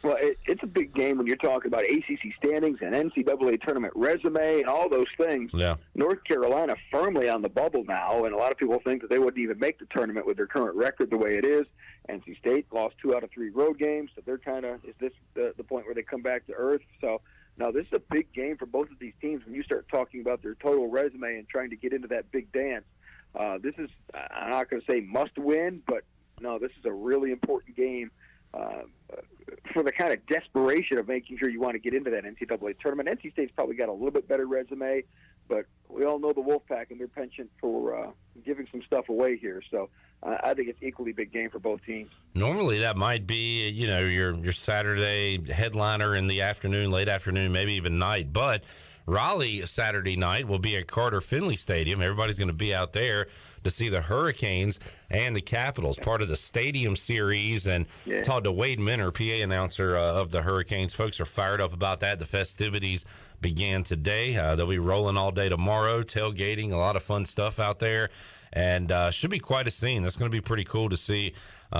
Well, it's a big game when you're talking about ACC standings and NCAA tournament resume and all those things. Yeah. North Carolina firmly on the bubble now, and a lot of people think that they wouldn't even make the tournament with their current record the way it is. NC State lost 2 out of 3 road games, so they're is this the point where they come back to earth? So, no, this is a big game for both of these teams when you start talking about their total resume and trying to get into that big dance. This is, I'm not going to say must win, but no, this is a really important game for the kind of desperation of making sure you want to get into that NCAA tournament. NC State's probably got a little bit better resume, but we all know the Wolfpack and their penchant for giving some stuff away here. So I think it's equally big game for both teams. Normally that might be, your Saturday headliner in the afternoon, late afternoon, maybe even night. But Raleigh Saturday night will be at Carter Finley Stadium. Everybody's going to be out there to see the Hurricanes and the Capitals, part of the Stadium Series. And talked to Wade Minner, PA announcer of the Hurricanes. Folks are fired up about that. The festivities began today. They'll be rolling all day tomorrow, tailgating, a lot of fun stuff out there. And should be quite a scene. That's going to be pretty cool to see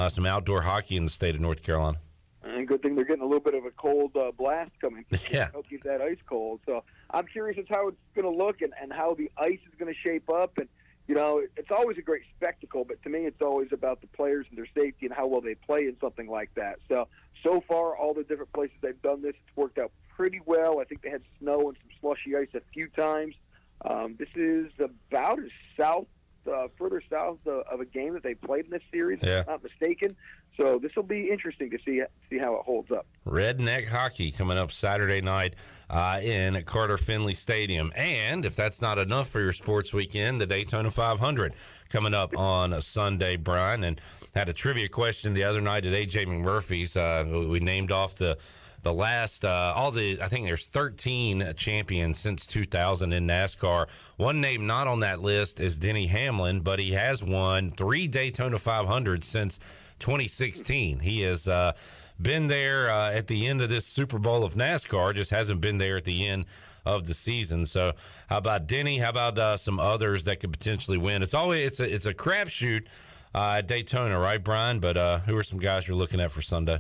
some outdoor hockey in the state of North Carolina. And good thing they're getting a little bit of a cold blast coming. Yeah. Help keep that ice cold. So I'm curious as how it's going to look and how the ice is going to shape up. And, it's always a great spectacle, but to me it's always about the players and their safety and how well they play in something like that. So far, all the different places they've done this, it's worked out pretty well. I think they had snow and some slushy ice a few times. This is about as further south of a game that they played in this series, if I'm not mistaken. So this will be interesting to see how it holds up. Redneck hockey coming up Saturday night in Carter Finley Stadium. And if that's not enough for your sports weekend, the Daytona 500 coming up on a Sunday, Brian. And had a trivia question the other night at A.J. McMurphy's. We named off the last, I think there's 13 champions since 2000 in NASCAR. One name not on that list is Denny Hamlin, but he has won 3 Daytona 500 since 2016. He has been there at the end of this Super Bowl of NASCAR, just hasn't been there at the end of the season. So how about Denny? How about some others that could potentially win? It's a crapshoot at Daytona, right, Brian? But who are some guys you're looking at for Sunday?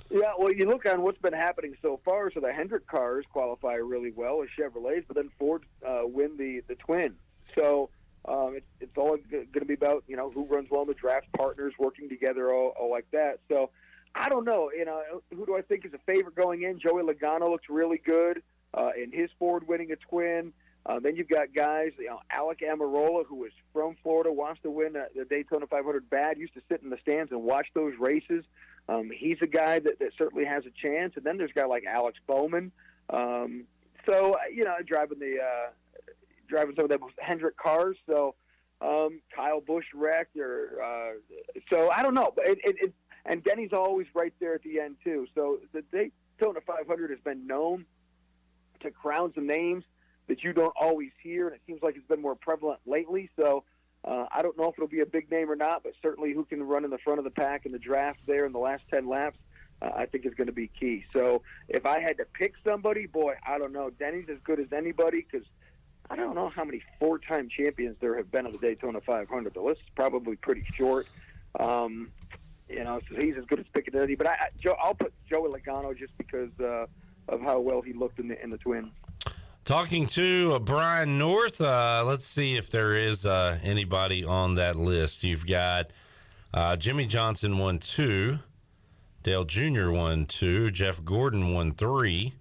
Yeah, well, you look on what's been happening so far. So the Hendrick cars qualify really well as Chevrolets, but then Ford win the Twins. So It's all going to be about, who runs well in the draft, partners working together, all like that. So I don't know. Who do I think is a favorite going in? Joey Logano looks really good in his Ford winning a twin. Then you've got guys, Alec Amarola, who is from Florida, wants to win the Daytona 500 bad, used to sit in the stands and watch those races. He's a guy that certainly has a chance. And then there's a guy like Alex Bowman. Driving some of those Hendrick cars. So Kyle Busch wrecked. So I don't know. And Denny's always right there at the end, too. So the Daytona 500 has been known to crown some names that you don't always hear, and it seems like it's been more prevalent lately. So I don't know if it'll be a big name or not, but certainly who can run in the front of the pack in the draft there in the last 10 laps, I think is going to be key. So if I had to pick somebody, boy, I don't know. Denny's as good as anybody because I don't know how many four-time champions there have been at the Daytona 500. The list is probably pretty short. So he's as good as picking any. But I'll put Joey Logano just because of how well he looked in the Twins. Talking to Brian North, let's see if there is anybody on that list. You've got Jimmy Johnson won 2, Dale Jr. won 2, Jeff Gordon won 3,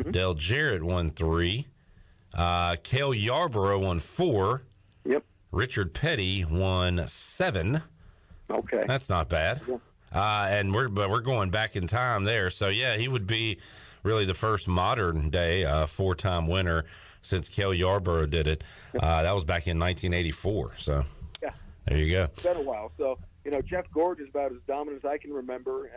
Dale Jarrett won 3, Cale Yarborough won 4. Yep. Richard Petty won 7. Okay, that's not bad. Yeah. And we're going back in time there, so yeah, he would be really the first modern day 4-time winner since Cale Yarborough did it. That was back in 1984. So yeah, there you go. It's been a while. So Jeff Gordon is about as dominant as I can remember.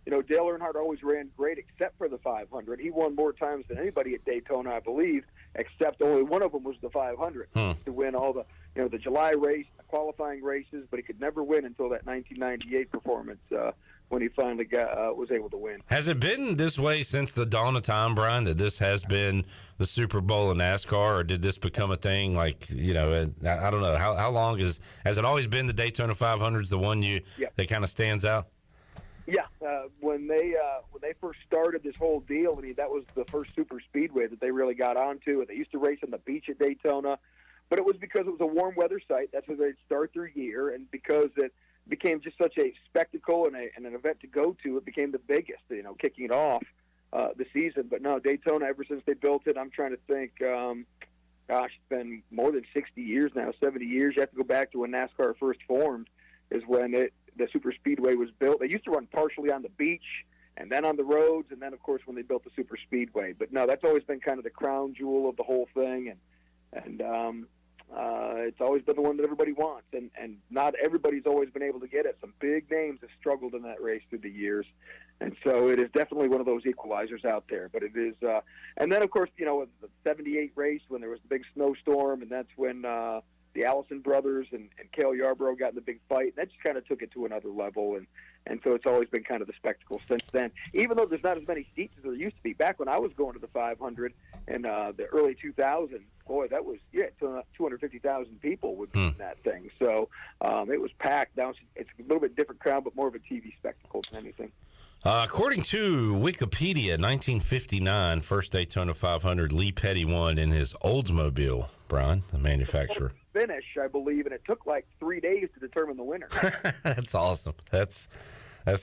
Dale Earnhardt always ran great except for the 500. He won more times than anybody at Daytona, I believe, except only one of them was the 500 to win all the July race, the qualifying races, but he could never win until that 1998 performance when he finally was able to win. Has it been this way since the dawn of time, Brian, that this has been the Super Bowl in NASCAR, or did this become a thing I don't know. How long has it always been the Daytona 500's the one that kind of stands out? Yeah, when they first started this whole deal, that was the first super speedway that they really got onto. And they used to race on the beach at Daytona, but it was because it was a warm weather site. That's where they'd start their year, and because it became just such a spectacle and an event to go to, it became the biggest, kicking it off the season. But no, Daytona, ever since they built it, I'm trying to think, it's been more than 60 years now, 70 years. You have to go back to when NASCAR first formed is when the super speedway was built. They used to run partially on the beach and then on the roads, and then, of course, when they built the super speedway. But no, that's always been kind of the crown jewel of the whole thing, and it's always been the one that everybody wants, and not everybody's always been able to get it. Some big names have struggled in that race through the years, and so it is definitely one of those equalizers out there. But it is, and then, of course, the 78 race when there was the big snowstorm, and that's when the Allison brothers and Cale Yarborough got in the big fight. And that just kind of took it to another level, and so it's always been kind of the spectacle since then. Even though there's not as many seats as there used to be. Back when I was going to the 500 in the early 2000s, boy, that was 250,000 people would be in that thing. So it was packed. Now it's a little bit different crowd, but more of a TV spectacle than anything. According to Wikipedia, 1959, first Daytona 500, Lee Petty won in his Oldsmobile, Brian, the manufacturer. Finish, I believe, and it took like 3 days to determine the winner. That's awesome. That's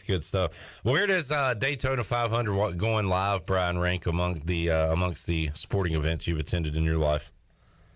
good stuff. Where does Daytona 500 going live, Brian, rank amongst the sporting events you've attended in your life?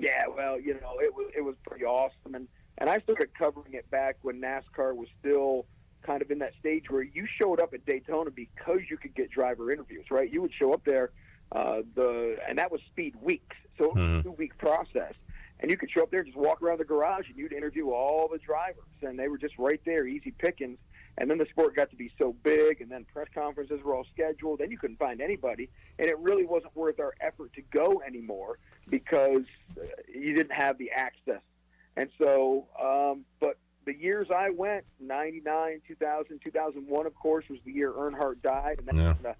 Yeah, well, it was pretty awesome, and I started covering it back when NASCAR was still kind of in that stage where you showed up at Daytona because you could get driver interviews, right? You would show up there, and that was speed weeks, so it was a 2-week process. And you could show up there, just walk around the garage, and you'd interview all the drivers. And they were just right there, easy pickings. And then the sport got to be so big, and then press conferences were all scheduled, and you couldn't find anybody. And it really wasn't worth our effort to go anymore because you didn't have the access. And so, but the years I went, 99, 2000, 2001, of course, was the year Earnhardt died. And that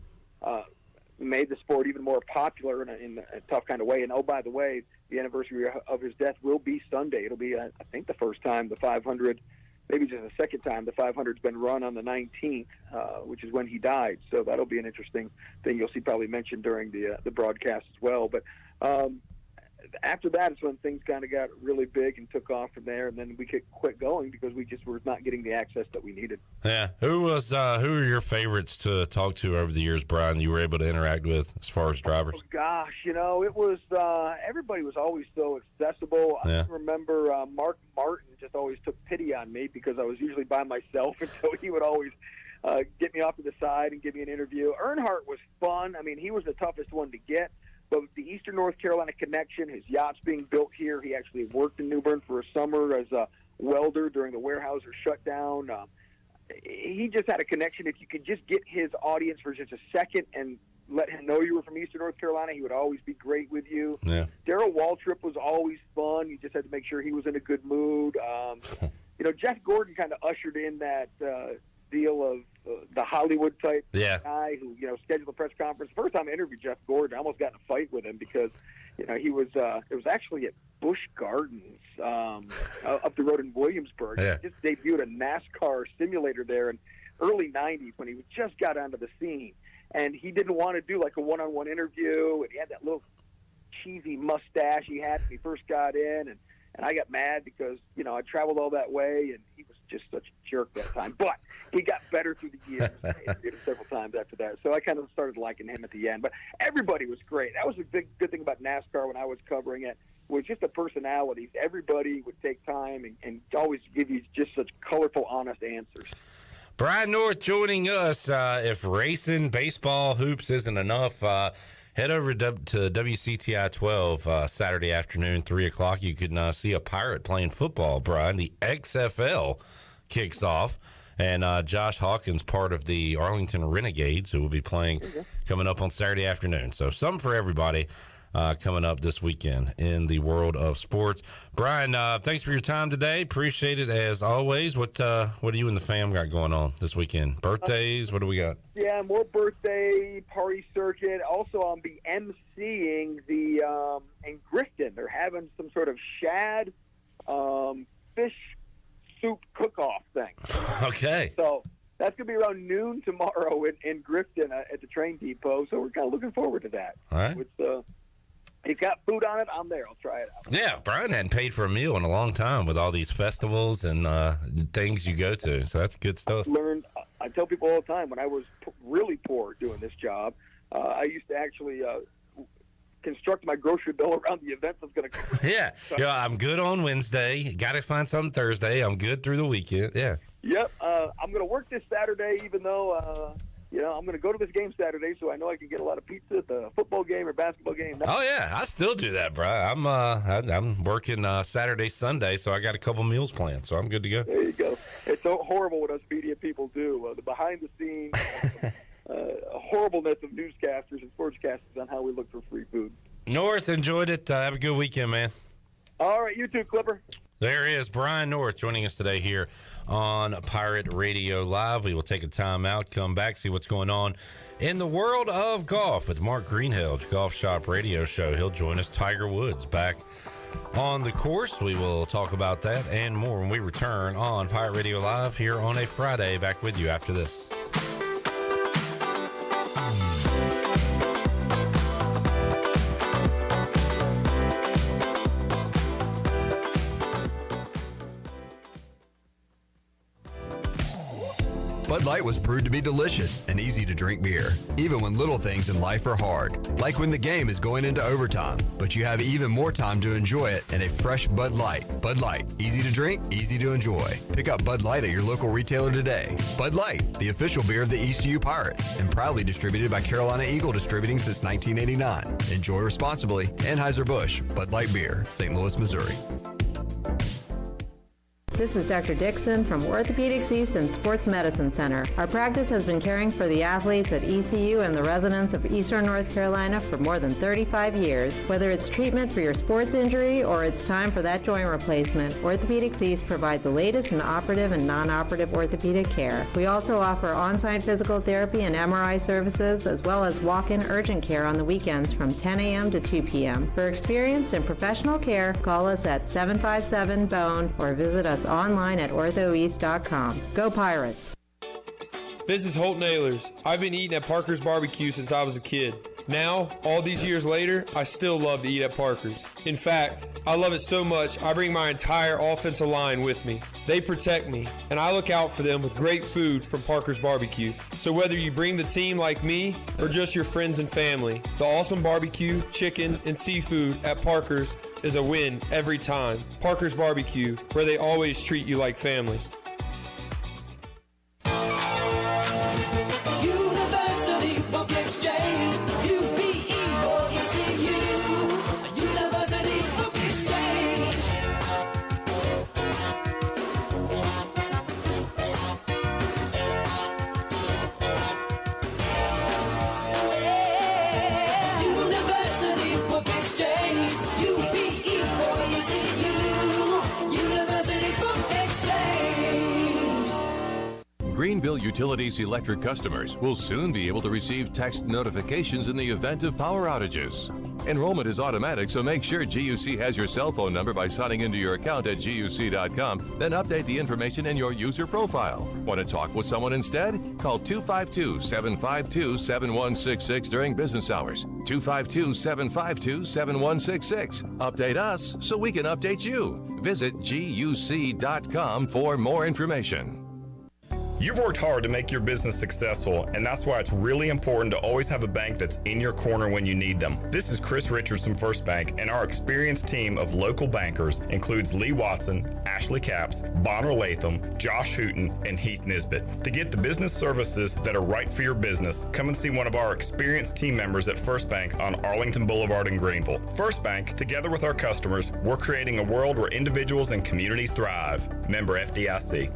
made the sport even more popular in a tough kind of way. And, oh, by the way, the anniversary of his death will be Sunday. It'll be, I think, the first time the 500, maybe just the second time the 500's been run on the 19th, which is when he died. So that'll be an interesting thing you'll see probably mentioned during the broadcast as well. But after that is when things kind of got really big and took off from there, and then we could quit going because we just were not getting the access that we needed. Yeah. Who are your favorites to talk to over the years, Brian, you were able to interact with as far as drivers? Oh, gosh, it was everybody was always so accessible. Yeah. I remember Mark Martin just always took pity on me because I was usually by myself, and so he would always get me off to the side and give me an interview. Earnhardt was fun. I mean, he was the toughest one to get. But with the Eastern North Carolina connection, his yacht's being built here. He actually worked in New Bern for a summer as a welder during the Weyerhaeuser shutdown. He just had a connection. If you could just get his audience for just a second and let him know you were from Eastern North Carolina, he would always be great with you. Yeah. Darrell Waltrip was always fun. You just had to make sure he was in a good mood. Jeff Gordon kind of ushered in that deal of the Hollywood type guy who scheduled a press conference. The first time I interviewed Jeff Gordon, I almost got in a fight with him because he was it was actually at Busch Gardens up the road in Williamsburg. Yeah. He just debuted a NASCAR simulator there in early 90s when he just got onto the scene, and he didn't want to do like a one-on-one interview, and he had that little cheesy mustache he had when he first got in, and I got mad because, I traveled all that way, and he was just such a jerk that time. But he got better through the years. I did it several times after that. So I kind of started liking him at the end. But everybody was great. That was a good thing about NASCAR when I was covering it, was just the personalities. Everybody would take time and always give you just such colorful, honest answers. Brian North joining us. If racing, baseball, hoops isn't enough, head over to WCTI 12 Saturday afternoon, 3 o'clock. You can see a Pirate playing football, Brian. The XFL kicks off, and Josh Hawkins, part of the Arlington Renegades, who will be playing coming up on Saturday afternoon. So something for everybody coming up this weekend in the world of sports. Brian, thanks for your time today. Appreciate it as always. What do you and the fam got going on this weekend? Birthdays? What do we got? Yeah, more birthday party circuit. Also, I'll be emceeing the in Grifton. They're having some sort of shad fish soup cook-off thing. Okay. So that's going to be around noon tomorrow in Grifton at the train depot. So we're kind of looking forward to that. All right. It's got food on it. I'm there. I'll try it out. Yeah, Brian hadn't paid for a meal in a long time with all these festivals and things you go to. So that's good stuff. I tell people all the time, when I was really poor doing this job, I used to actually construct my grocery bill around the events I was going to cover. Yeah. I'm good on Wednesday. Got to find something Thursday. I'm good through the weekend. Yeah. Yep. I'm going to work this Saturday, even though I'm going to go to this game Saturday, so I know I can get a lot of pizza at the football game or basketball game. Oh yeah, I still do that, bro. I'm working Saturday, Sunday, so I got a couple meals planned, so I'm good to go. There you go. It's so horrible what us media people do. The behind-the-scenes horribleness of newscasters and sportscasters on how we look for free food. North, enjoyed it. Have a good weekend, man. All right, you too, Clipper. There is Brian North joining us today here on Pirate Radio Live. We will take a time out, come back, see what's going on in the world of golf with Mark Greenhalgh, Golf Shop Radio Show. He'll join us. Tiger Woods back on the course. We will talk about that and more when we return on Pirate Radio Live here on a Friday. Back with you after this. Bud Light was brewed to be delicious and easy to drink beer, even when little things in life are hard, like when the game is going into overtime, but you have even more time to enjoy it in a fresh Bud Light. Bud Light, easy to drink, easy to enjoy. Pick up Bud Light at your local retailer today. Bud Light, the official beer of the ECU Pirates, and proudly distributed by Carolina Eagle Distributing since 1989. Enjoy responsibly. Anheuser-Busch, Bud Light Beer, St. Louis, Missouri. This is Dr. Dixon from Orthopedics East and Sports Medicine Center. Our practice has been caring for the athletes at ECU and the residents of Eastern North Carolina for more than 35 years. Whether it's treatment for your sports injury or it's time for that joint replacement, Orthopedics East provides the latest in operative and non-operative orthopedic care. We also offer on-site physical therapy and MRI services, as well as walk-in urgent care on the weekends from 10 a.m. to 2 p.m. For experienced and professional care, call us at 757-BONE or visit us online at orthoeast.com. Go Pirates! This is Holton Ahlers. I've been eating at Parker's Barbecue since I was a kid. Now, all these years later, I still love to eat at Parker's. In fact, I love it so much, I bring my entire offensive line with me. They protect me, and I look out for them with great food from Parker's Barbecue. So whether you bring the team like me or just your friends and family, the awesome barbecue, chicken, and seafood at Parker's is a win every time. Parker's Barbecue, where they always treat you like family. University Book Exchange, UPE or ECU, University Book Exchange. University Book Exchange, UPE or ECU, University Book Exchange. Greenville Utilities electric customers will soon be able to receive text notifications in the event of power outages. Enrollment is automatic, so make sure GUC has your cell phone number by signing into your account at GUC.com, then update the information in your user profile. Want to talk with someone instead? Call 252-752-7166 during business hours. 252-752-7166. Update us so we can update you. Visit GUC.com for more information. You've worked hard to make your business successful, and that's why it's really important to always have a bank that's in your corner when you need them. This is Chris Richards from First Bank, and our experienced team of local bankers includes Lee Watson, Ashley Capps, Bonner Latham, Josh Hooten, and Heath Nisbet. To get the business services that are right for your business, come and see one of our experienced team members at First Bank on Arlington Boulevard in Greenville. First Bank, together with our customers, we're creating a world where individuals and communities thrive. Member FDIC.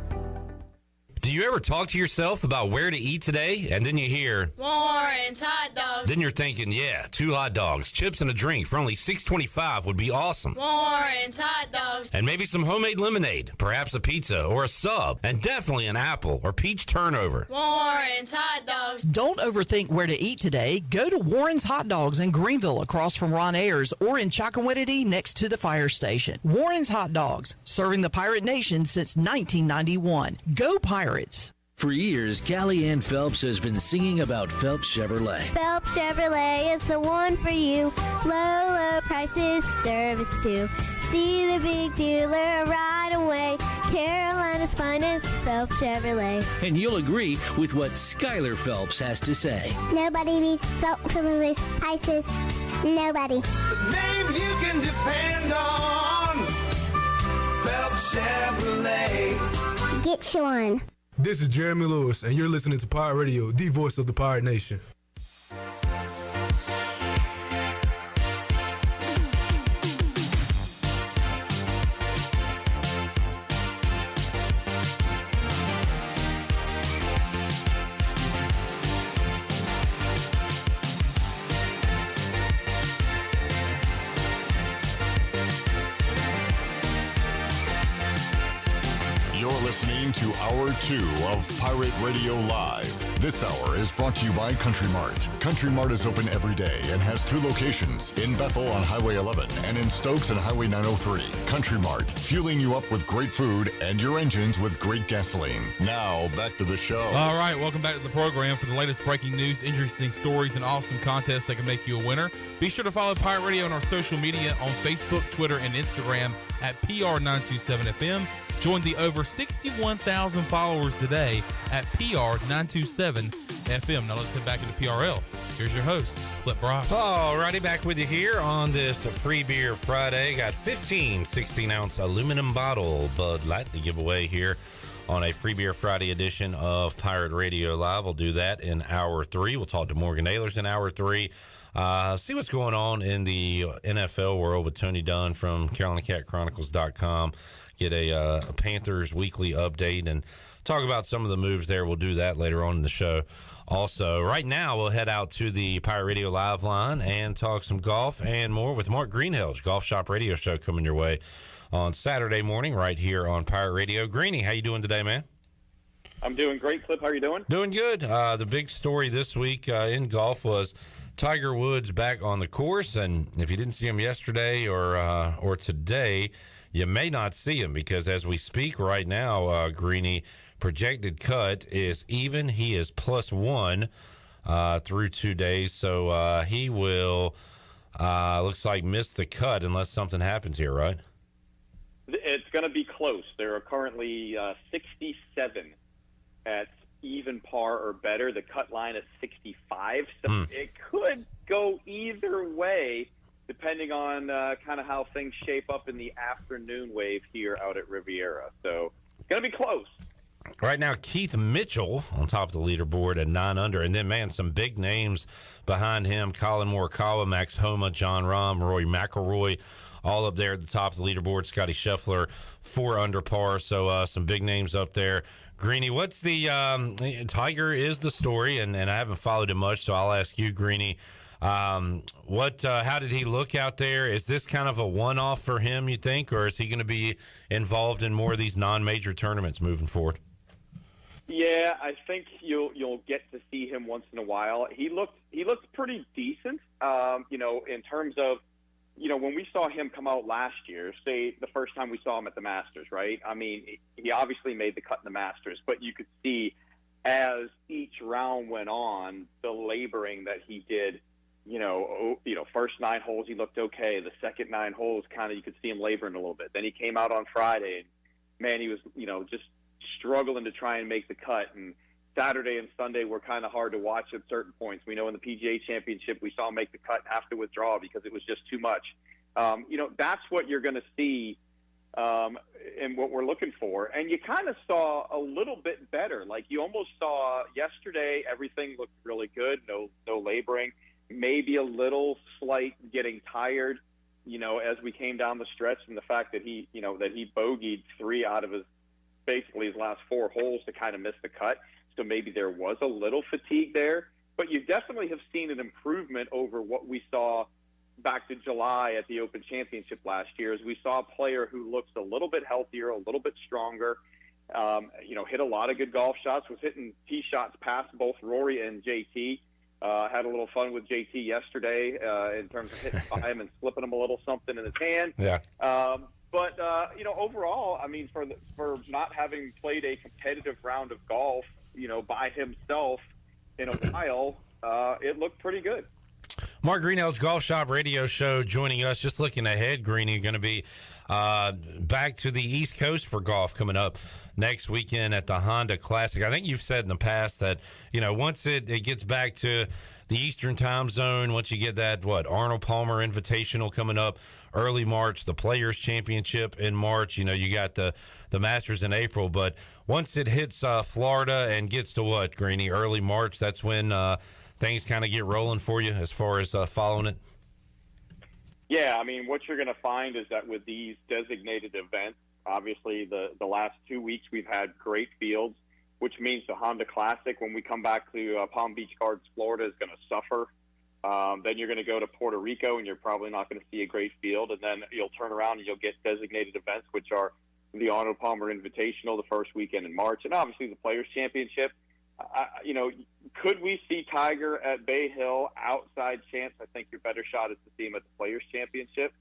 Do you ever talk to yourself about where to eat today, and then you hear Warren's hot dogs? Then you're thinking, yeah, 2 hot dogs, chips, and a drink for only $6.25 would be awesome. Warren's hot dogs. And maybe some homemade lemonade, perhaps a pizza or a sub, and definitely an apple or peach turnover. Warren's hot dogs. Don't overthink where to eat today. Go to Warren's Hot Dogs in Greenville across from Ron Ayers or in Chocowinity next to the fire station. Warren's Hot Dogs, serving the Pirate Nation since 1991. Go Pirates! For years, Callie Ann Phelps has been singing about Phelps Chevrolet. Phelps Chevrolet is the one for you. Low prices, service too. See the big dealer right away. Carolina's finest, Phelps Chevrolet. And you'll agree with what Skylar Phelps has to say. Nobody beats Phelps Chevrolet's prices. Nobody. The name you can depend on. Phelps Chevrolet. Get you one. This is Jeremy Lewis, and you're listening to Pirate Radio, the voice of the Pirate Nation. You're listening to Hour 2 of Pirate Radio Live. This hour is brought to you by Country Mart. Country Mart is open every day and has 2 locations, in Bethel on Highway 11 and in Stokes on Highway 903. Country Mart, fueling you up with great food and your engines with great gasoline. Now, back to the show. All right, welcome back to the program. For the latest breaking news, interesting stories, and awesome contests that can make you a winner, be sure to follow Pirate Radio on our social media on Facebook, Twitter, and Instagram at PR927FM. Join the over 61,000 followers today at PR927FM. Now let's head back into PRL. Here's your host, Flip Brock. All righty, back with you here on this Free Beer Friday. Got 15 16-ounce aluminum bottle Bud Light to give away here on a Free Beer Friday edition of Pirate Radio Live. We'll do that in Hour 3. We'll talk to Morgan Ahlers in Hour 3. See what's going on in the NFL world with Tony Dunn from CarolinaCatChronicles.com. Get a Panthers weekly update and talk about some of the moves there. We'll do that later on in the show. Also, right now, we'll head out to the Pirate Radio Live line and talk some golf and more with Mark Greenhalgh, Golf Shop Radio Show coming your way on Saturday morning right here on Pirate Radio. Greenie, how you doing today, man? I'm doing great, Clip. How are you doing? Doing good. The big story this week in golf was Tiger Woods back on the course, and if you didn't see him yesterday or today, you may not see him because as we speak right now, Greenie, projected cut is even. He is +1 through 2 days. So he will, looks like, miss the cut unless something happens here, right? It's going to be close. There are currently 67 at even par or better. The cut line is 65, so it could go either way depending on kind of how things shape up in the afternoon wave here out at Riviera. So it's going to be close. Right now, Keith Mitchell on top of the leaderboard at 9 under. And then, man, some big names behind him. Colin Morikawa, Max Homa, John Rahm, Rory McIlroy, all up there at the top of the leaderboard. Scotty Scheffler, 4 under par. So some big names up there. Greeny, what's the Tiger is the story, and I haven't followed it much, so I'll ask you, Greeny. How did he look out there? Is this kind of a one-off for him, you think, or is he going to be involved in more of these non-major tournaments moving forward? Yeah, I think you'll get to see him once in a while. He looked pretty decent, in terms of, when we saw him come out last year, say the first time we saw him at the Masters, right? I mean, he obviously made the cut in the Masters, but you could see as each round went on, the laboring that he did. First 9 holes he looked okay. The second 9 holes, kind of you could see him laboring a little bit. Then he came out on Friday, and man, he was just struggling to try and make the cut. And Saturday and Sunday were kind of hard to watch at certain points. We know in the PGA Championship we saw him make the cut and have to withdraw because it was just too much. That's what you're going to see and what we're looking for. And you kind of saw a little bit better. Like you almost saw yesterday, everything looked really good. No laboring. Maybe a little slight getting tired, as we came down the stretch, and the fact that he bogeyed 3 out of his last 4 holes to kind of miss the cut. So maybe there was a little fatigue there, but you definitely have seen an improvement over what we saw back to July at the Open Championship last year, as we saw a player who looks a little bit healthier, a little bit stronger, hit a lot of good golf shots, was hitting tee shots past both Rory and JT. Had a little fun with JT yesterday in terms of hitting by him and slipping him a little something in his hand. Yeah. But overall, I mean, for not having played a competitive round of golf, by himself in a while, it looked pretty good. Mark Greenhalgh's Golf Shop Radio Show joining us. Just looking ahead, Greeny, going to be back to the East Coast for golf coming up next weekend at the Honda Classic. I think you've said in the past that, once it gets back to the Eastern time zone, once you get that, Arnold Palmer Invitational coming up early March, the Players Championship in March, you got the Masters in April, but once it hits Florida and gets to Greeny, early March, that's when things kind of get rolling for you as far as following it? Yeah, I mean, what you're going to find is that with these designated events, obviously the last 2 weeks we've had great fields, which means the Honda Classic, when we come back to Palm Beach Gardens, Florida, is going to suffer. Then you're going to go to Puerto Rico, and you're probably not going to see a great field. And then you'll turn around and you'll get designated events, which are the Arnold Palmer Invitational the first weekend in March, and obviously the Players Championship. Could we see Tiger at Bay Hill? Outside chance. I think your better shot is to see him at the Players Championship.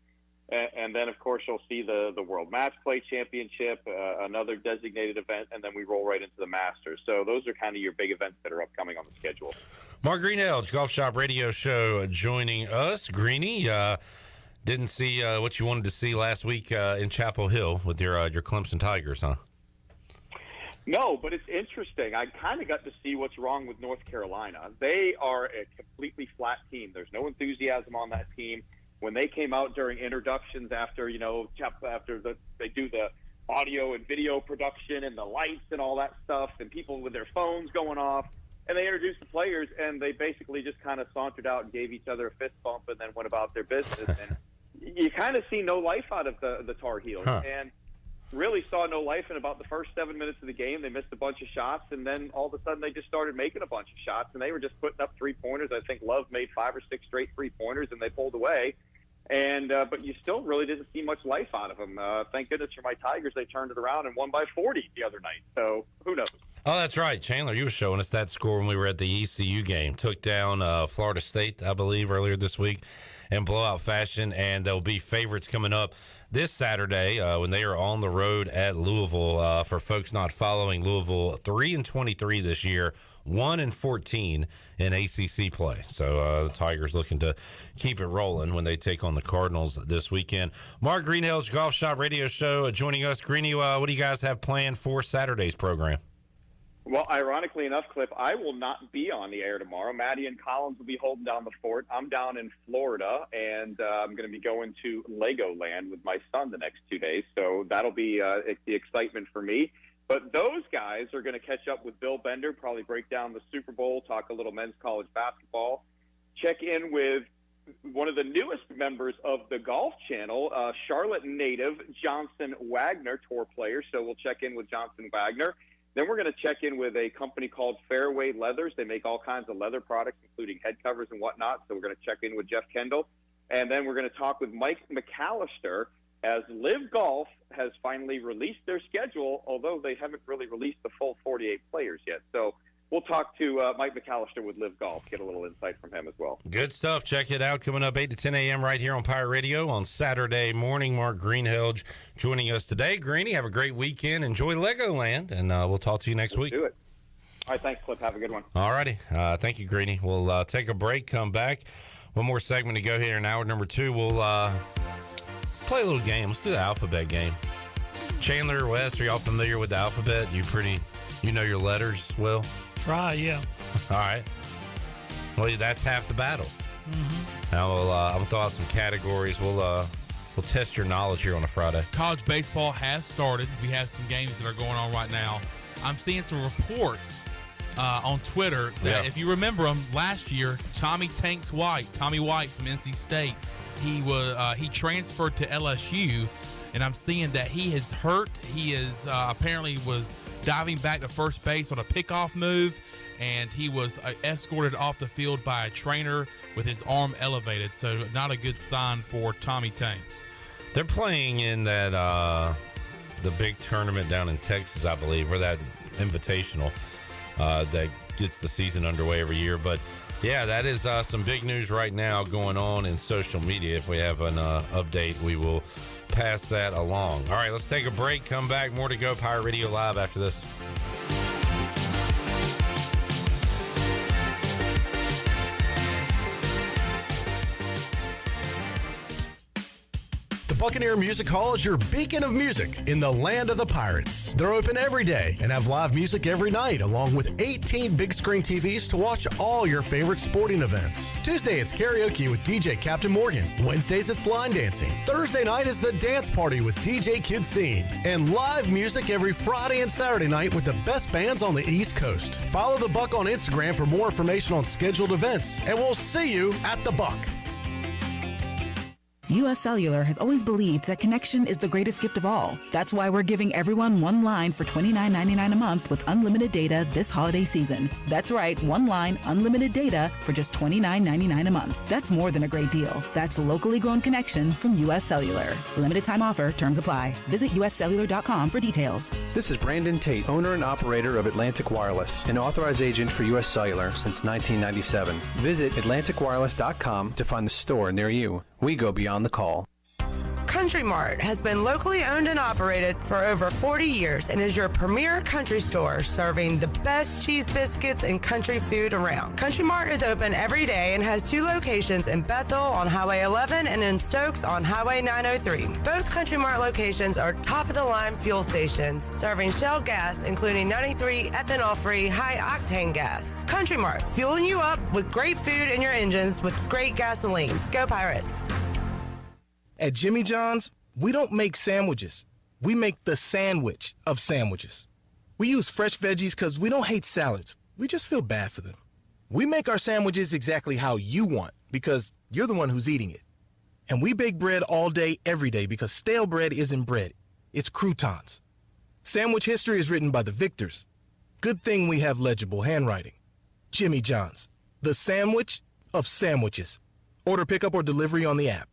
And then, of course, you'll see the World Match Play Championship, another designated event, and then we roll right into the Masters. So those are kind of your big events that are upcoming on the schedule. Mark Greenhalgh, Golf Shop Radio Show, joining us. Greeny, didn't see what you wanted to see last week in Chapel Hill with your Clemson Tigers, huh? No, but it's interesting. I kind of got to see what's wrong with North Carolina. They are a completely flat team. There's no enthusiasm on that team. When they came out during introductions after they do the audio and video production and the lights and all that stuff, and people with their phones going off, and they introduced the players, and they basically just kind of sauntered out and gave each other a fist bump and then went about their business. And you kind of see no life out of the Tar Heels. Huh. And really saw no life in about the first 7 minutes of the game. They missed a bunch of shots, and then all of a sudden they just started making a bunch of shots, and they were just putting up 3-pointers. I think Love made 5 or 6 straight 3-pointers, and they pulled away. And but you still really didn't see much life out of them. Thank goodness for my Tigers, they turned it around and won by 40 the other night. So who knows? Oh, that's right. Chandler, you were showing us that score when we were at the ECU game. Took down Florida State, I believe, earlier this week in blowout fashion, and there'll be favorites coming up this Saturday when they are on the road at Louisville. For folks not following, Louisville 3-23 this year, 1-14 in ACC play. So the Tigers looking to keep it rolling when they take on the Cardinals this weekend. Mark Greenhalgh, Golf Shop Radio Show, joining us. Greeny, what do you guys have planned for Saturday's program? Well, ironically enough, Cliff, I will not be on the air tomorrow. Maddie and Collins will be holding down the fort. I'm down in Florida, and I'm going to be going to Legoland with my son the next 2 days. So that'll be the excitement for me. But those guys are going to catch up with Bill Bender, probably break down the Super Bowl, talk a little men's college basketball, check in with one of the newest members of the Golf Channel, Charlotte native Johnson Wagner, tour player. So we'll check in with Johnson Wagner. Then we're going to check in with a company called Fairway Leathers. They make all kinds of leather products, including head covers and whatnot. So we're going to check in with Jeff Kendall. And then we're going to talk with Mike McAllister, as Live Golf has finally released their schedule, although they haven't really released the full 48 players yet. So we'll talk to Mike McAllister with Live Golf, get a little insight from him as well. Good stuff. Check it out. Coming up 8 to 10 a.m. right here on Pirate Radio on Saturday morning. Mark Greenhalgh joining us today. Greeny, have a great weekend. Enjoy Legoland, and we'll talk to you next week. Do it. All right, thanks, Cliff. Have a good one. All righty. Thank you, Greeny. We'll take a break, come back. One more segment to go here in hour number 2. We'll play a little game. Let's do the alphabet game. Chandler, West, are y'all familiar with the alphabet? You know your letters, Will? Try, yeah. All right. Well, that's half the battle. Mm-hmm. Now I'm gonna throw out some categories. We'll test your knowledge here on a Friday. College baseball has started. We have some games that are going on right now. I'm seeing some reports on Twitter that if you remember them last year, Tommy White from NC State, he transferred to LSU, and I'm seeing that he is hurt. He is apparently was diving back to first base on a pickoff move, and he was escorted off the field by a trainer with his arm elevated. So not a good sign for Tommy Tanks. They're playing in that the big tournament down in Texas, I believe, or that invitational that gets the season underway every year. But yeah, that is some big news right now going on in social media. If we have an update, we will pass that along. All right, let's take a break. Come back. More to go. Pirate Radio Live after this. Buccaneer Music Hall is your beacon of music in the land of the Pirates. They're open every day and have live music every night, along with 18 big screen TVs to watch all your favorite sporting events. Tuesday, it's karaoke with DJ Captain Morgan. Wednesdays, it's line dancing. Thursday night is the dance party with DJ Kid Scene. And live music every Friday and Saturday night with the best bands on the East Coast. Follow the Buck on Instagram for more information on scheduled events, and we'll see you at the Buck. U.S. Cellular has always believed that connection is the greatest gift of all. That's why we're giving everyone one line for $29.99 a month with unlimited data this holiday season. That's right, one line, unlimited data for just $29.99 a month. That's more than a great deal. That's locally grown connection from U.S. Cellular. Limited time offer, terms apply. Visit uscellular.com for details. This is Brandon Tate, owner and operator of Atlantic Wireless, an authorized agent for U.S. Cellular since 1997. Visit atlanticwireless.com to find the store near you. We go beyond the call. Country Mart has been locally owned and operated for over 40 years and is your premier country store serving the best cheese biscuits and country food around. Country Mart is open every day and has 2 locations in Bethel on Highway 11 and in Stokes on Highway 903. Both Country Mart locations are top-of-the-line fuel stations serving Shell gas, including 93 ethanol-free high-octane gas. Country Mart, fueling you up with great food in your engines with great gasoline. Go Pirates! At Jimmy John's, we don't make sandwiches. We make the sandwich of sandwiches. We use fresh veggies because we don't hate salads. We just feel bad for them. We make our sandwiches exactly how you want because you're the one who's eating it. And we bake bread all day, every day because stale bread isn't bread. It's croutons. Sandwich history is written by the victors. Good thing we have legible handwriting. Jimmy John's, the sandwich of sandwiches. Order pickup or delivery on the app.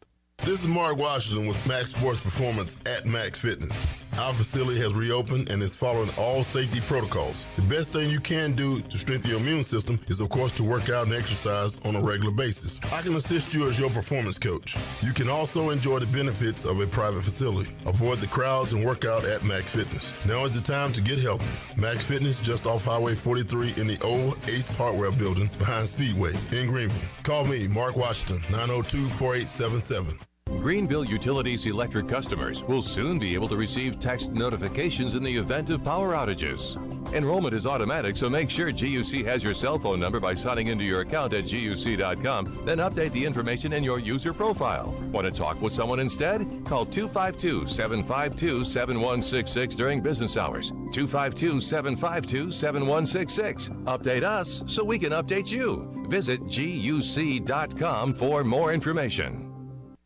This is Mark Washington with Max Sports Performance at Max Fitness. Our facility has reopened and is following all safety protocols. The best thing you can do to strengthen your immune system is, of course, to work out and exercise on a regular basis. I can assist you as your performance coach. You can also enjoy the benefits of a private facility. Avoid the crowds and work out at Max Fitness. Now is the time to get healthy. Max Fitness, just off Highway 43 in the old Ace Hardware building behind Speedway in Greenville. Call me, Mark Washington, 902-4877. Greenville Utilities electric customers will soon be able to receive text notifications in the event of power outages. Enrollment is automatic, so make sure GUC has your cell phone number by signing into your account at GUC.com, then update the information in your user profile. Want to talk with someone instead? Call 252-752-7166 during business hours. 252-752-7166. Update us so we can update you. Visit GUC.com for more information.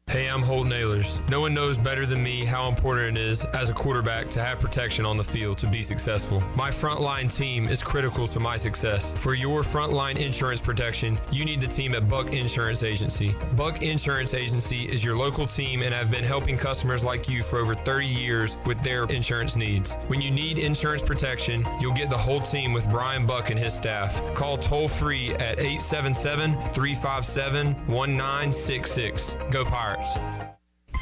Hey, I'm Holton Ahlers. No one knows better than me how important it is as a quarterback to have protection on the field to be successful. My frontline team is critical to my success. For your frontline insurance protection, you need the team at Buck Insurance Agency. Buck Insurance Agency is your local team and have been helping customers like you for over 30 years with their insurance needs. When you need insurance protection, you'll get the whole team with Brian Buck and his staff. Call toll-free at 877-357-1966. Go Pirates.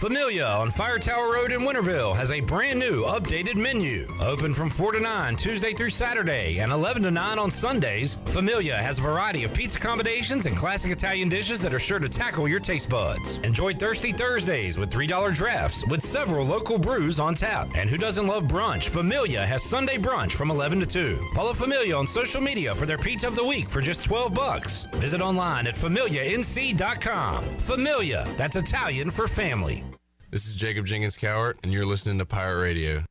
Familia on Fire Tower Road in Winterville has a brand new updated menu. Open from 4 to 9 Tuesday through Saturday and 11 to 9 on Sundays. Familia has a variety of pizza combinations and classic Italian dishes that are sure to tackle your taste buds. Enjoy Thirsty Thursdays with $3 drafts with several local brews on tap. And who doesn't love brunch? Familia has Sunday brunch from 11 to 2. Follow Familia on social media for their pizza of the week for just $12. Visit online at FamiliaNC.com. Familia, that's Italian for family. This is Jacob Jenkins Cowart, and you're listening to Pirate Radio.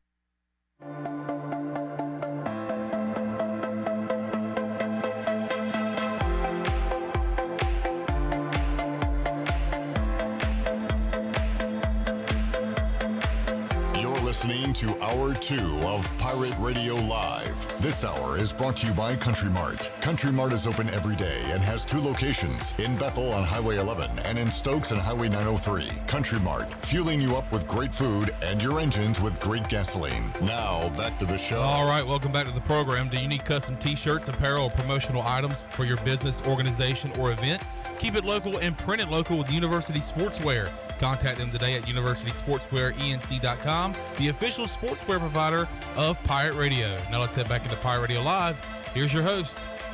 Listening to Hour 2 of Pirate Radio Live. This hour is brought to you by Country Mart. Country Mart is open every day and has 2 locations, in Bethel on Highway 11 and in Stokes on Highway 903. Country Mart, fueling you up with great food and your engines with great gasoline. Now, back to the show. All right, welcome back to the program. Do you need custom t-shirts, apparel, or promotional items for your business, organization, or event? Keep it local and print it local with University Sportswear. Contact them today at universitysportswearenc.com, the official sportswear provider of Pirate Radio. Now let's head back into Pirate Radio Live. Here's your host,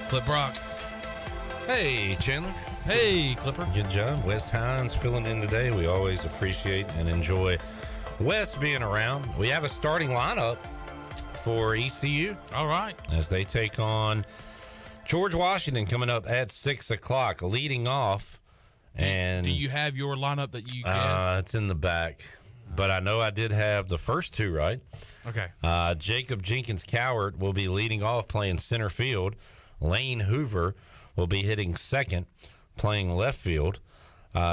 Clip Brock. Hey, Chandler. Hey, Clipper. Good job. Wes Hines filling in today. We always appreciate and enjoy Wes being around. We have a starting lineup for ECU. All right. As they take on George Washington coming up at 6 o'clock, leading off. And do you have your lineup that you guessed? It's in the back, but I know I did have the first 2 right. Okay. Jacob Jenkins Cowart will be leading off playing center field. Lane Hoover will be hitting second, playing left field.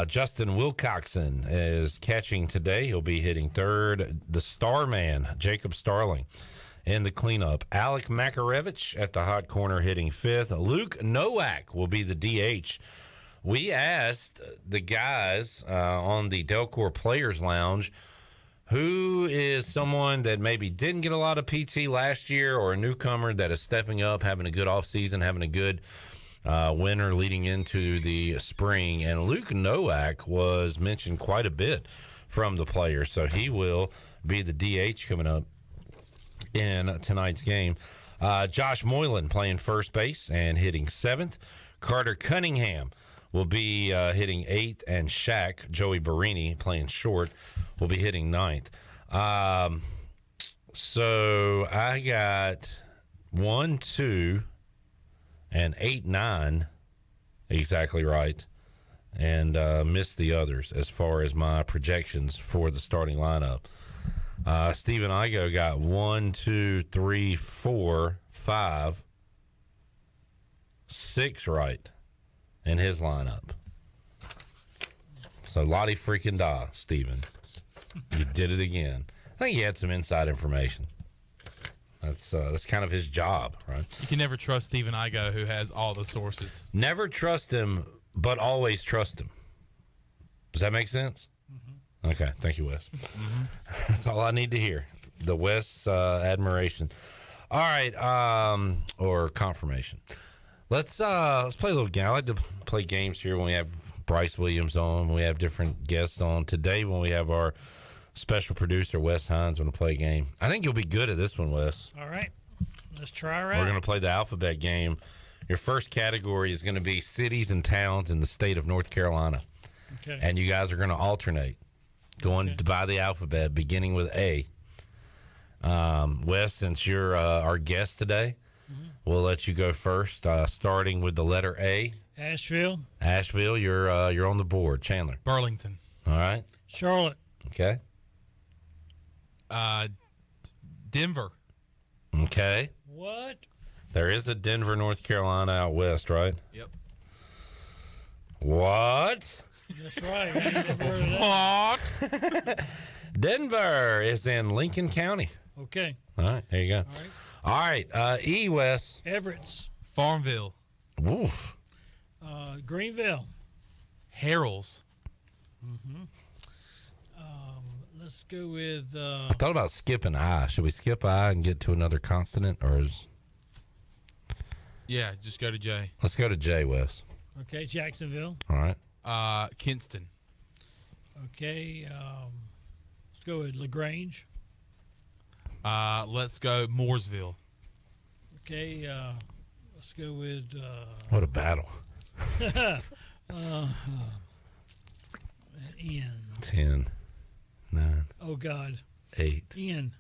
Justin Wilcoxon is catching today. He'll be hitting third. The star man, Jacob Starling, in the cleanup. Alec Makarevich at the hot corner hitting fifth. Luke Nowak will be the DH. We asked the guys on the Delcor Players Lounge who is someone that maybe didn't get a lot of PT last year or a newcomer that is stepping up, having a good offseason, having a good winter leading into the spring. And Luke Nowak was mentioned quite a bit from the players, so he will be the DH coming up in tonight's game. Josh Moylan playing first base and hitting seventh. Carter Cunningham will be hitting eighth, and Shaq, Joey Barini, playing short, will be hitting ninth. So I got 1, 2, and 8, 9 exactly right, and missed the others as far as my projections for the starting lineup. Stephen Igo got 1, 2, 3, 4, 5, 6 right in his lineup. So Lottie freaking da, Stephen. You did it again. I think he had some inside information. That's kind of his job, right? You can never trust Stephen Igo, who has all the sources. Never trust him, but always trust him. Does that make sense? Mm-hmm. Okay, thank you, Wes. Mm-hmm. That's all I need to hear. the West's admiration. All right, or confirmation. Let's play a little game. I like to play games here when we have Bryce Williams on, when we have different guests on. Today, when we have our special producer, Wes Hines, going to play a game. I think you'll be good at this one, Wes. All right. Let's try right. We're going to play the alphabet game. Your first category is going to be cities and towns in the state of North Carolina. Okay. And you guys are going to alternate, going by the alphabet, beginning with A. Wes, since you're our guest today, we'll let you go first, starting with the letter A. Asheville. Asheville, you're on the board. Chandler. Burlington. All right. Charlotte. Okay. Denver. Okay. What? There is a Denver, North Carolina out west, right? Yep. What? That's right. I ain't never heard of that. Denver is in Lincoln County. Okay. All right, there you go. All right, E, West. Everett's. Farmville. Woof. Greenville. Harrells. Mm-hmm. Let's go with... I thought about skipping I. Should we skip I and get to another consonant, or is... Yeah, just go to J. Let's go to J, Wes. Okay, Jacksonville. All right. Kinston. Okay, let's go with LaGrange. Let's go Mooresville. Okay, let's go with... What a battle. N. 10, 9. Oh, God. 8. N.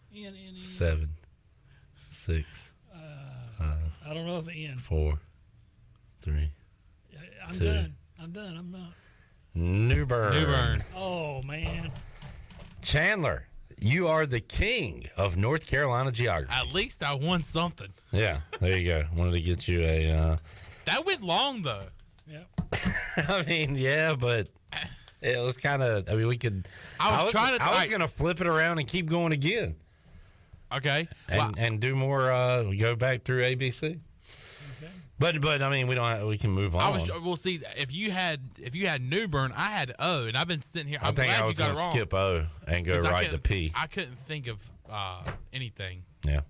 7, 6. I don't know if N. 4, 3. I'm 2. done. I'm not. New Bern. Oh, man. Chandler, you are the king of North Carolina geography. At least I won something. Yeah, there you go. Wanted to get you a... That went long, though. Yep. I mean, yeah, but it was kind of... I mean, we could... I was going to flip it around and keep going again. Okay. And do more... go back through ABC. Okay. But I mean, we can move on. We'll see. If you had New Bern, I had O, and I've been sitting here. I'm think glad I was you got it going to wrong. skip O and go right to P. I couldn't think of anything. Yeah.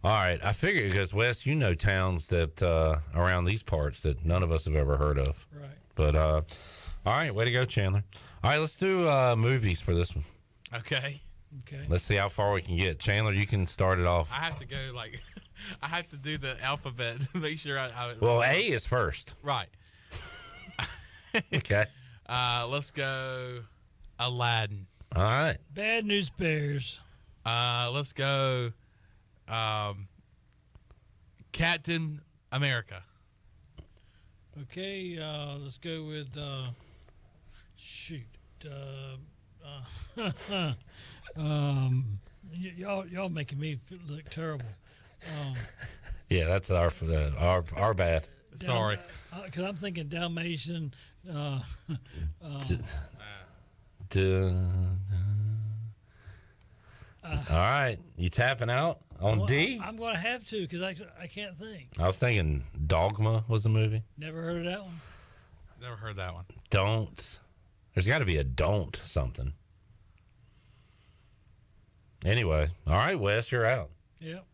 All right. I figured because, Wes, you know towns that around these parts that none of us have ever heard of. Right. But, all right. Way to go, Chandler. All right. Let's do movies for this one. Okay. Let's see how far we can get. Chandler, you can start it off. I have to go, I have to do the alphabet to make sure I Well, A is first. Right. Okay. Let's go Aladdin. All right. Bad News Bears. Let's go Captain America. Okay, let's go with y'all making me look terrible. Yeah, that's our bad. Sorry. Because I'm thinking Dalmatian. All right, you tapping out on D? I'm going to have to because I can't think. I was thinking Dogma was the movie. Never heard of that one. Never heard that one. Don't. There's got to be a don't something. Anyway, all right, Wes, you're out. Yep.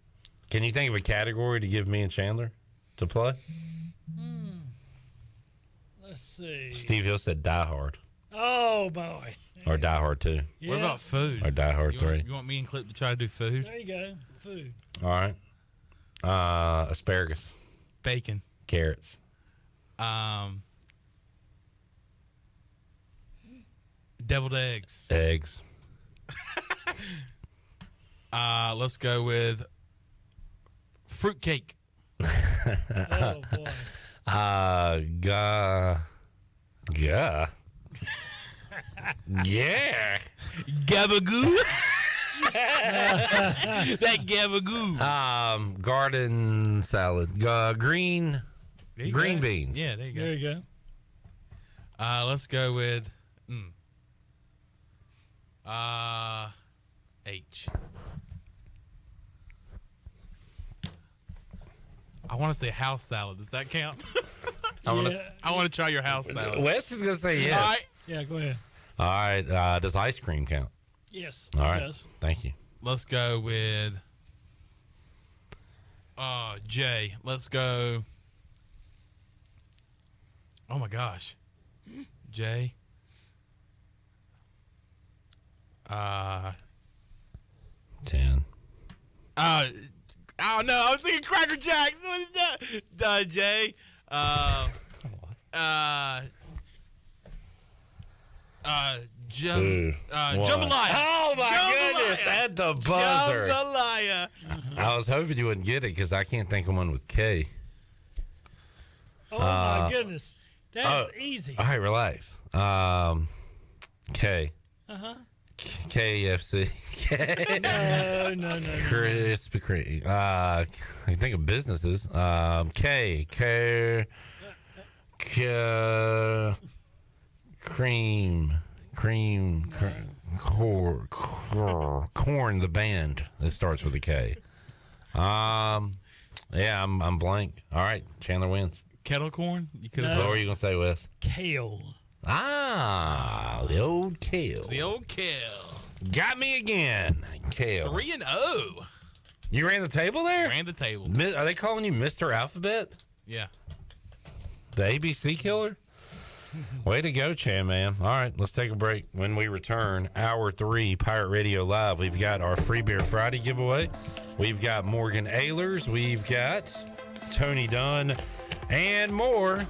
Can you think of a category to give me and Chandler to play? Let's see. Steve Hill said Die Hard. Oh, boy. Or Die Hard 2. Yeah. What about food? Or Die Hard 3. You want me and Clip to try to do food? There you go. Food. All right. Asparagus. Bacon. Carrots. Deviled eggs. Eggs. Let's go with fruitcake. Oh, boy. Yeah. Gabagoo. That gabagoo. Garden salad. Green beans. Yeah, there you go. There you go. Let's go with H. I want to say house salad. Does that count? I want to try your house salad. Wes is going to say yes. All right. Yeah, go ahead. All right. Does ice cream count? Yes. All right. Yes. Thank you. Let's go with Jay. Let's go. Oh my gosh. Jay. 10. Oh no, I was thinking Cracker Jacks. What is that? Jay. Jambalaya. Oh my goodness, at the buzzer. Jambalaya. I was hoping you wouldn't get it because I can't think of one with K. Oh my goodness, that's easy. All right, relax. K. KFC. No. Krispy Kreme. I can think of businesses. Corn, the band that starts with a K. Yeah, I'm blank. All right, Chandler wins. Kettle corn? You could have. What were you gonna say, Wes? Kale. Ah, the old kale. The old kale. Got me again. Kale. 3-0. You ran the table there? Ran the table. Are they calling you Mr. Alphabet? Yeah. The ABC killer? Way to go, Chan, man. All right, let's take a break. When we return, Hour 3, Pirate Radio Live, we've got our Free Beer Friday giveaway. We've got Morgan Ahlers. We've got Tony Dunn and more.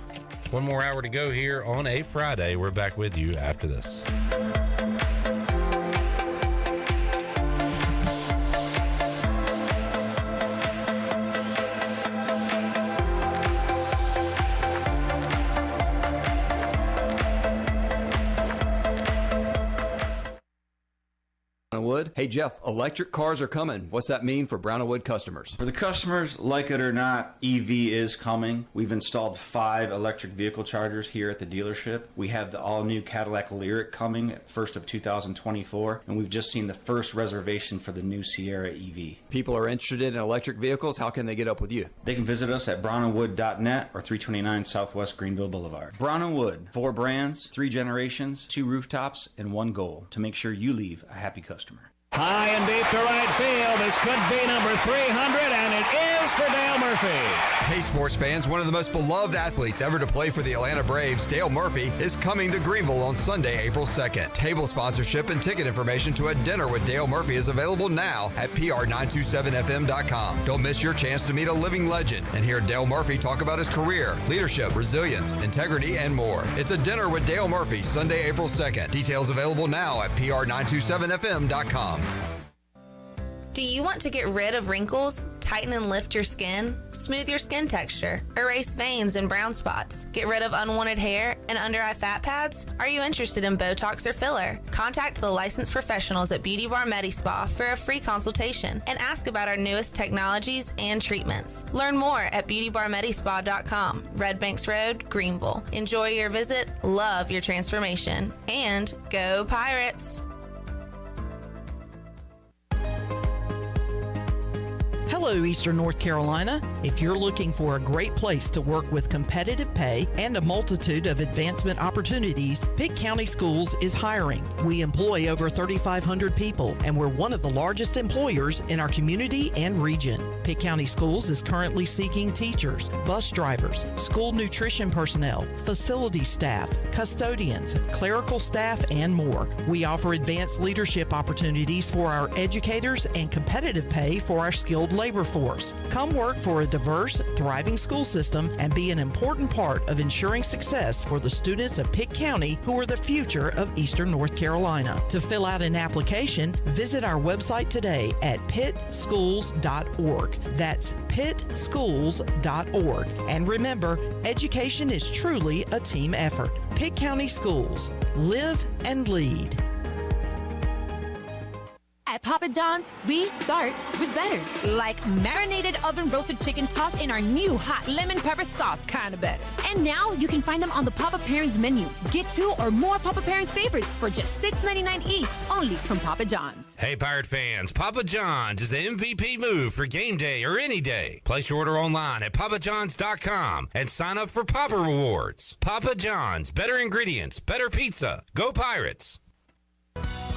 One more hour to go here on a Friday. We're back with you after this. Wood. Hey Jeff, electric cars are coming. What's that mean for Brown & Wood customers? For the customers, like it or not, EV is coming. We've installed 5 electric vehicle chargers here at the dealership. We have the all-new Cadillac Lyriq coming at 1st of 2024, and we've just seen the first reservation for the new Sierra EV. People are interested in electric vehicles. How can they get up with you? They can visit us at brownandwood.net or 329 Southwest Greenville Boulevard. Brown & Wood, 4 brands, 3 generations, 2 rooftops, and 1 goal, to make sure you leave a happy customer. High and deep to right field. This could be number 300, and it is for Dale Murphy. Hey, sports fans, one of the most beloved athletes ever to play for the Atlanta Braves, Dale Murphy, is coming to Greenville on Sunday, April 2nd. Table sponsorship and ticket information to a dinner with Dale Murphy is available now at pr927fm.com. Don't miss your chance to meet a living legend and hear Dale Murphy talk about his career, leadership, resilience, integrity, and more. It's a dinner with Dale Murphy, Sunday, April 2nd. Details available now at pr927fm.com. Do you want to get rid of wrinkles, tighten and lift your skin, smooth your skin texture, erase veins and brown spots, get rid of unwanted hair and under-eye fat pads? Are you interested in Botox or filler? Contact the licensed professionals at Beauty Bar Medi Spa for a free consultation and ask about our newest technologies and treatments. Learn more at beautybarmedispa.com, Red Banks Road, Greenville. Enjoy your visit, love your transformation, and go Pirates! Hello, Eastern North Carolina. If you're looking for a great place to work with competitive pay and a multitude of advancement opportunities, Pitt County Schools is hiring. We employ over 3,500 people, and we're one of the largest employers in our community and region. Pitt County Schools is currently seeking teachers, bus drivers, school nutrition personnel, facility staff, custodians, clerical staff, and more. We offer advanced leadership opportunities for our educators and competitive pay for our skilled labor force. Come work for a diverse, thriving school system and be an important part of ensuring success for the students of Pitt County who are the future of Eastern North Carolina. To fill out an application, visit our website today at pittschools.org. That's pittschools.org. And remember, education is truly a team effort. Pitt County Schools. Live and lead. At Papa John's, we start with better. Like marinated oven roasted chicken tossed in our new hot lemon pepper sauce kind of better. And now you can find them on the Papa Pairings menu. Get 2 or more Papa Pairings favorites for just $6.99 each, only from Papa John's. Hey, Pirate fans, Papa John's is the MVP move for game day or any day. Place your order online at papajohns.com and sign up for Papa Rewards. Papa John's, better ingredients, better pizza. Go Pirates!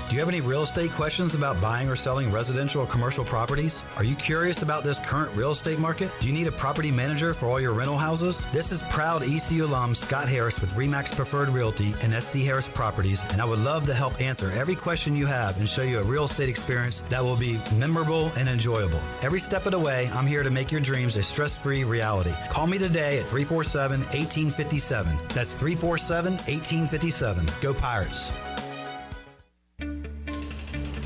Do you have any real estate questions about buying or selling residential or commercial properties? Are you curious about this current real estate market? Do you need a property manager for all your rental houses? This is proud ECU alum Scott Harris with RE/MAX Preferred Realty and SD Harris Properties, and I would love to help answer every question you have and show you a real estate experience that will be memorable and enjoyable. Every step of the way, I'm here to make your dreams a stress-free reality. Call me today at 347-1857. That's 347-1857. Go Pirates.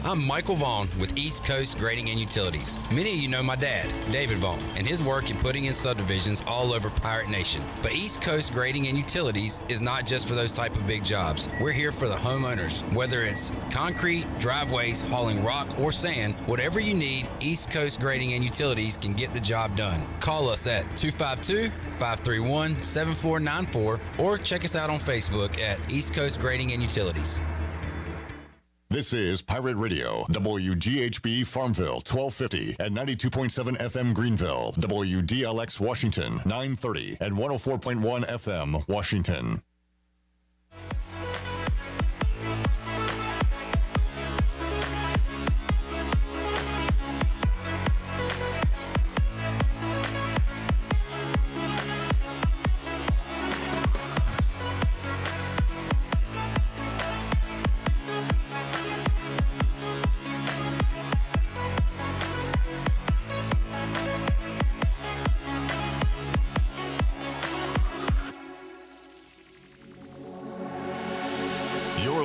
I'm Michael Vaughn with East Coast Grading and Utilities. Many of you know my dad, David Vaughn, and his work in putting in subdivisions all over Pirate Nation. But East Coast Grading and Utilities is not just for those type of big jobs. We're here for the homeowners. Whether it's concrete, driveways, hauling rock, or sand, whatever you need, East Coast Grading and Utilities can get the job done. Call us at 252-531-7494 or check us out on Facebook at East Coast Grading and Utilities. This is Pirate Radio, WGHB Farmville, 1250 and 92.7 FM Greenville, WDLX Washington, 930 and 104.1 FM Washington.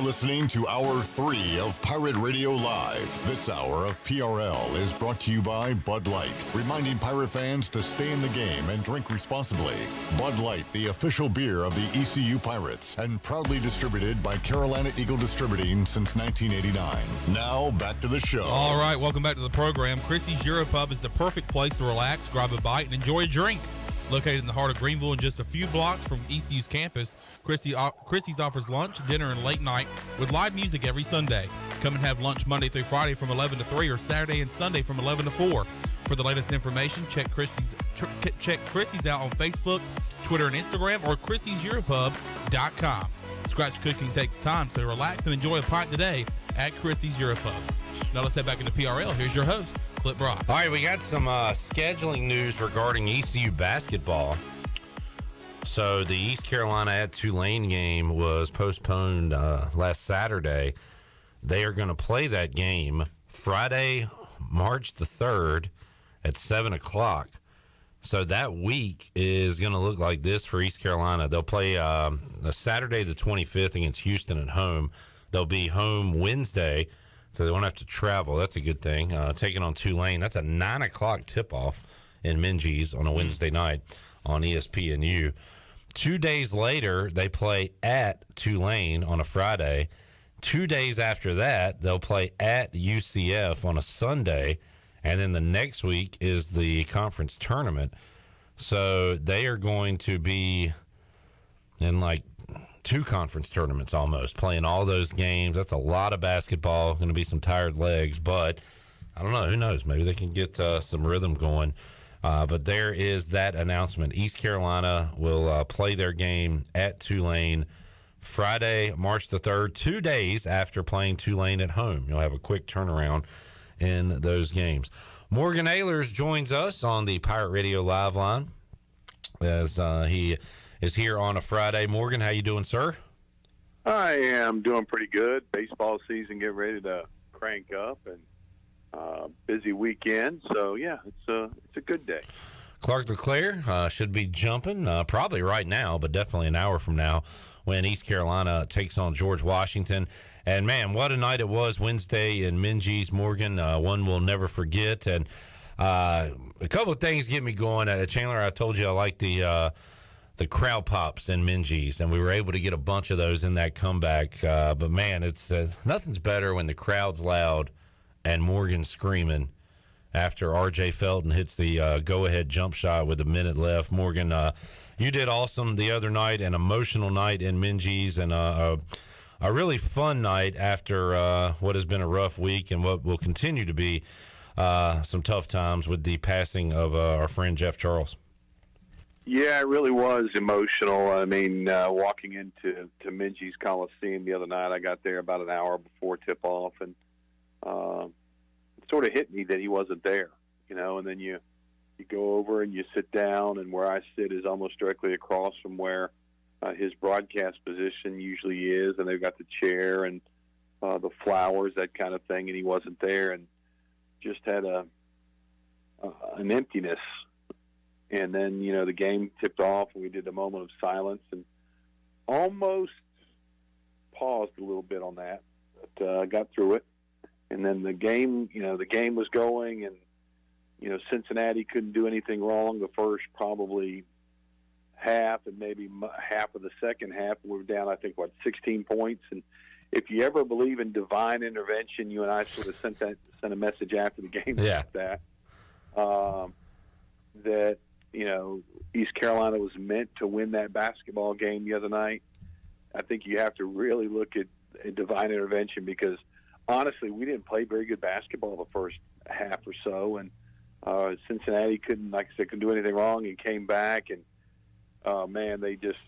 Listening to Hour 3 of Pirate Radio Live. This hour of PRL is brought to you by Bud Light, reminding Pirate fans to stay in the game and drink responsibly. Bud Light, the official beer of the ECU Pirates, and proudly distributed by Carolina Eagle Distributing since 1989. Now, back to the show. All right, welcome back to the program. Christie's Europub is the perfect place to relax, grab a bite, and enjoy a drink. Located in the heart of Greenville and just a few blocks from ECU's campus, Christie's offers lunch, dinner, and late night with live music every Sunday. Come and have lunch Monday through Friday from 11 to 3 or Saturday and Sunday from 11 to 4. For the latest information, check Christie's out on Facebook, Twitter, and Instagram, or Christie'sEuropub.com. Scratch cooking takes time, so relax and enjoy a pint today at Christie's Europub. Now let's head back into PRL. Here's your host, Clip Brock. All right, we got some scheduling news regarding ECU basketball. So the East Carolina at Tulane game was postponed last Saturday. They are going to play that game Friday, March the 3rd at 7 o'clock. So that week is going to look like this for East Carolina. They'll play Saturday the 25th against Houston at home. They'll be home Wednesday, so they won't have to travel. That's a good thing. Taking on Tulane. That's a 9 o'clock tip-off in Minges on a Wednesday night on ESPNU. 2 days later, they play at Tulane on a Friday. 2 days after that, they'll play at UCF on a Sunday. And then the next week is the conference tournament. So they are going to be in like 2 conference tournaments almost, playing all those games. That's a lot of basketball. Going to be some tired legs, but I don't know. Who knows? Maybe they can get some rhythm going. But there is that announcement. East Carolina will play their game at Tulane Friday, March the 3rd, 2 days after playing Tulane at home. You'll have a quick turnaround in those games. Morgan Ahlers joins us on the Pirate Radio Live line as he is here on a Friday. Morgan, how you doing, sir? I am doing pretty good. Baseball season getting ready to crank up, and busy weekend. So, yeah, it's a good day. Clark LeClaire should be jumping probably right now, but definitely an hour from now when East Carolina takes on George Washington. And, man, what a night it was Wednesday in Minges, Morgan. One we'll never forget. And a couple of things get me going. Chandler, I told you I like the crowd pops in Minges, and we were able to get a bunch of those in that comeback. But, man, it's nothing's better when the crowd's loud and Morgan screaming after R.J. Felton hits the go-ahead jump shot with a minute left. Morgan, you did awesome the other night, an emotional night in Minges, and a really fun night after what has been a rough week and what will continue to be some tough times with the passing of our friend Jeff Charles. Yeah, it really was emotional. I mean, walking into Minji's Coliseum the other night, I got there about an hour before tip-off, and it sort of hit me that he wasn't there, and then you go over and you sit down, and where I sit is almost directly across from where his broadcast position usually is, and they've got the chair and the flowers, that kind of thing, and he wasn't there, and just had an emptiness. And then, the game tipped off, and we did a moment of silence and almost paused a little bit on that, but got through it. And then the game was going, and, Cincinnati couldn't do anything wrong the first probably half and maybe half of the second half. We were down, I think, 16 points. And if you ever believe in divine intervention, you and I sort of sent a message after the game about that, that, East Carolina was meant to win that basketball game the other night. I think you have to really look at divine intervention, because honestly, we didn't play very good basketball the first half or so, and Cincinnati couldn't do anything wrong, and came back, and man, they just,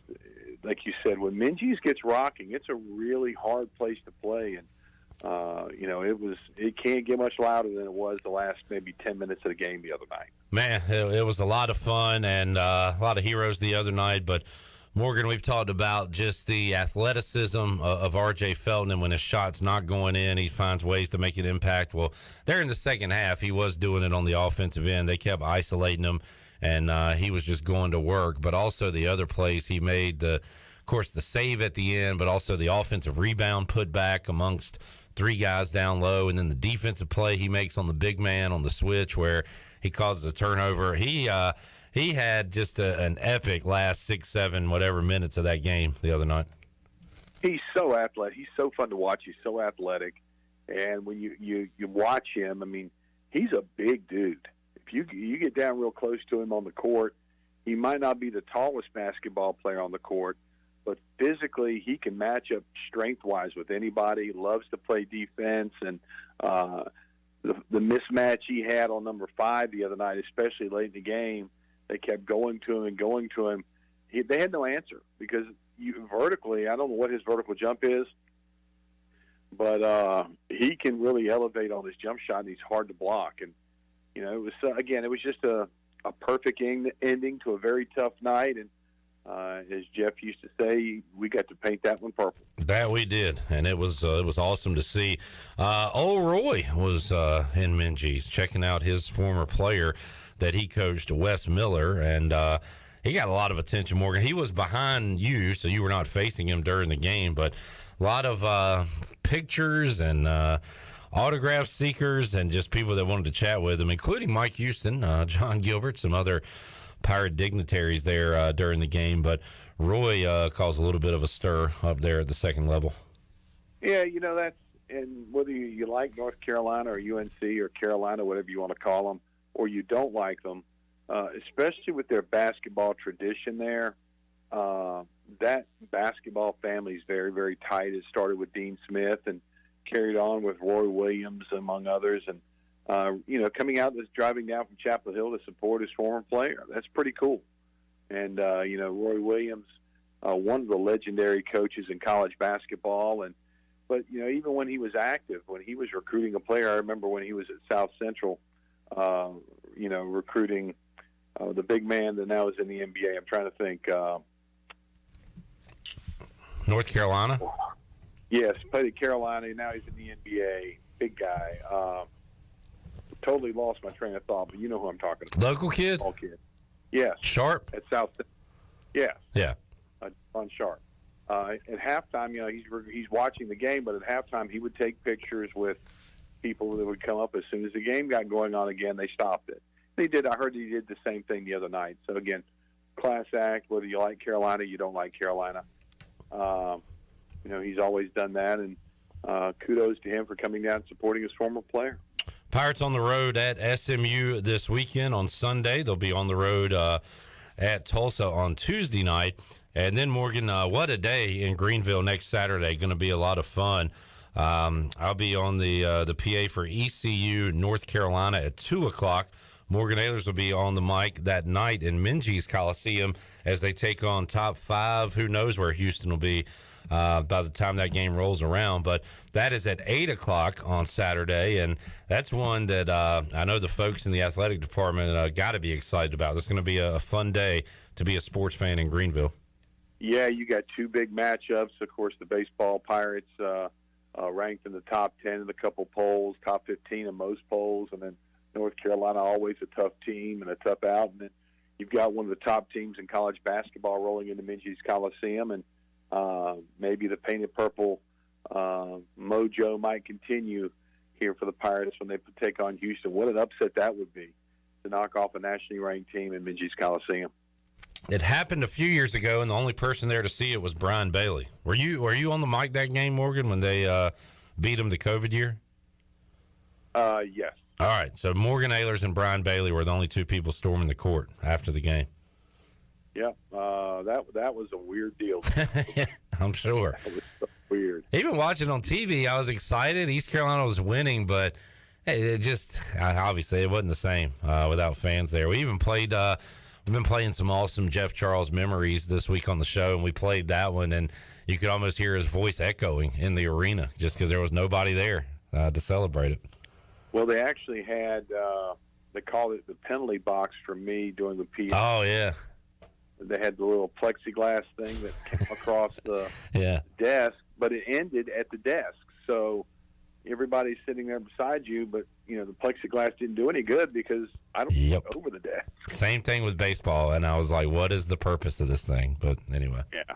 like you said, when Minji's gets rocking, it's a really hard place to play, and it can't get much louder than it was the last maybe 10 minutes of the game the other night. Man, it was a lot of fun and a lot of heroes the other night. But, Morgan, we've talked about just the athleticism of R.J. Felton, and when his shot's not going in, he finds ways to make an impact. Well, there in the second half, he was doing it on the offensive end. They kept isolating him, and he was just going to work. But also the other plays he made, of course, the save at the end, but also the offensive rebound put back amongst three guys down low, and then the defensive play he makes on the big man on the switch where he causes a turnover. He had just an epic last 6, 7, whatever minutes of that game the other night. He's so athletic. He's so fun to watch. He's so athletic. And when you watch him, I mean, he's a big dude. If you get down real close to him on the court, he might not be the tallest basketball player on the court, but physically he can match up strength-wise with anybody. He loves to play defense, and the mismatch he had on number 5 the other night, especially late in the game, they kept going to him. They had no answer, because vertically, I don't know what his vertical jump is, but he can really elevate on his jump shot, and he's hard to block. And, it was just a perfect ending to a very tough night. And as Jeff used to say, we got to paint that one purple. That we did, and it was awesome to see. Old Roy was in Minji's, checking out his former player that he coached, Wes Miller, and he got a lot of attention, Morgan. He was behind you, so you were not facing him during the game, but a lot of pictures and autograph seekers and just people that wanted to chat with him, including Mike Houston, John Gilbert, some other Pirate dignitaries there during the game. But Roy caused a little bit of a stir up there at the second level. Yeah, that's, and whether you like North Carolina or UNC or Carolina, whatever you want to call them, or you don't like them, especially with their basketball tradition there, that basketball family is very, very tight. It started with Dean Smith and carried on with Roy Williams, among others. And, coming out, driving down from Chapel Hill to support his former player, that's pretty cool. And, Roy Williams, one of the legendary coaches in college basketball. But even when he was active, when he was recruiting a player, I remember when he was at South Central, recruiting the big man that now is in the NBA. I'm trying to think. North Carolina? Yes, played at Carolina. Now he's in the NBA. Big guy. Totally lost my train of thought, but you know who I'm talking about. Local kid? All kid. Yes. Sharp? At South. Yes. Yeah. On Sharp. At halftime, he's watching the game, but at halftime he would take pictures with people that would come up. As soon as the game got going on again, they stopped it. I heard he did the same thing the other night. So again, class act, whether you like Carolina, you don't like Carolina. He's always done that, and kudos to him for coming down and supporting his former player. Pirates on the road at SMU this weekend on Sunday. They'll be on the road at Tulsa on Tuesday night. And then, Morgan, what a day in Greenville next Saturday. Going to be a lot of fun. I'll be on the PA for ECU North Carolina at 2 o'clock. Morgan Ahlers will be on the mic that night in Minges Coliseum as they take on top 5. Who knows where Houston will be by the time that game rolls around. But that is at 8 o'clock on Saturday, and that's one that I know the folks in the athletic department got to be excited about. This is going to be a fun day to be a sports fan in Greenville. Yeah, you got 2 big matchups. Of course, the baseball Pirates ranked in the top 10 in a couple polls, top 15 in most polls, and then North Carolina, always a tough team and a tough out. And then you've got one of the top teams in college basketball rolling into Minges Coliseum, and maybe the painted purple mojo might continue here for the Pirates when they take on Houston. What an upset that would be to knock off a nationally ranked team in Minges Coliseum. It happened a few years ago, and the only person there to see it was Brian Bailey. Were you on the mic that game, Morgan, when they beat them the COVID year? Yes. All right, so Morgan Ahlers and Brian Bailey were the only 2 people storming the court after the game. Yeah, that was a weird deal. Yeah, I'm sure. That was so weird. Even watching on TV, I was excited. East Carolina was winning, but it just obviously it wasn't the same without fans there. We even played. We've been playing some awesome Jeff Charles memories this week on the show, and we played that one, and you could almost hear his voice echoing in the arena just because there was nobody there to celebrate it. Well, they actually had they called it the penalty box for me during the PA. Oh yeah. They had the little plexiglass thing that came across the desk, but it ended at the desk. So everybody's sitting there beside you, but the plexiglass didn't do any good because I don't look over the desk. Same thing with baseball, and I was like, what is the purpose of this thing? But anyway. Yeah.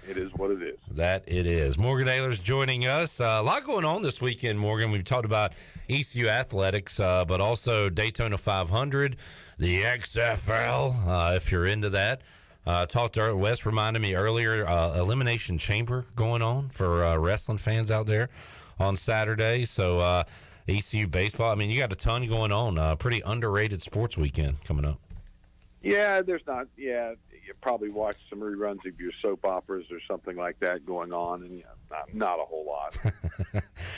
It is what it is. That it is. Morgan Ahlers joining us. A lot going on this weekend, Morgan. We've talked about ECU athletics, but also Daytona 500, the XFL, if you're into that. Talked to Wes, reminded me earlier, Elimination Chamber going on for wrestling fans out there on Saturday. So ECU baseball, I mean, you got a ton going on. Pretty underrated sports weekend coming up. Yeah, there's not. Yeah, you probably watch some reruns of your soap operas or something like that going on, and not a whole lot.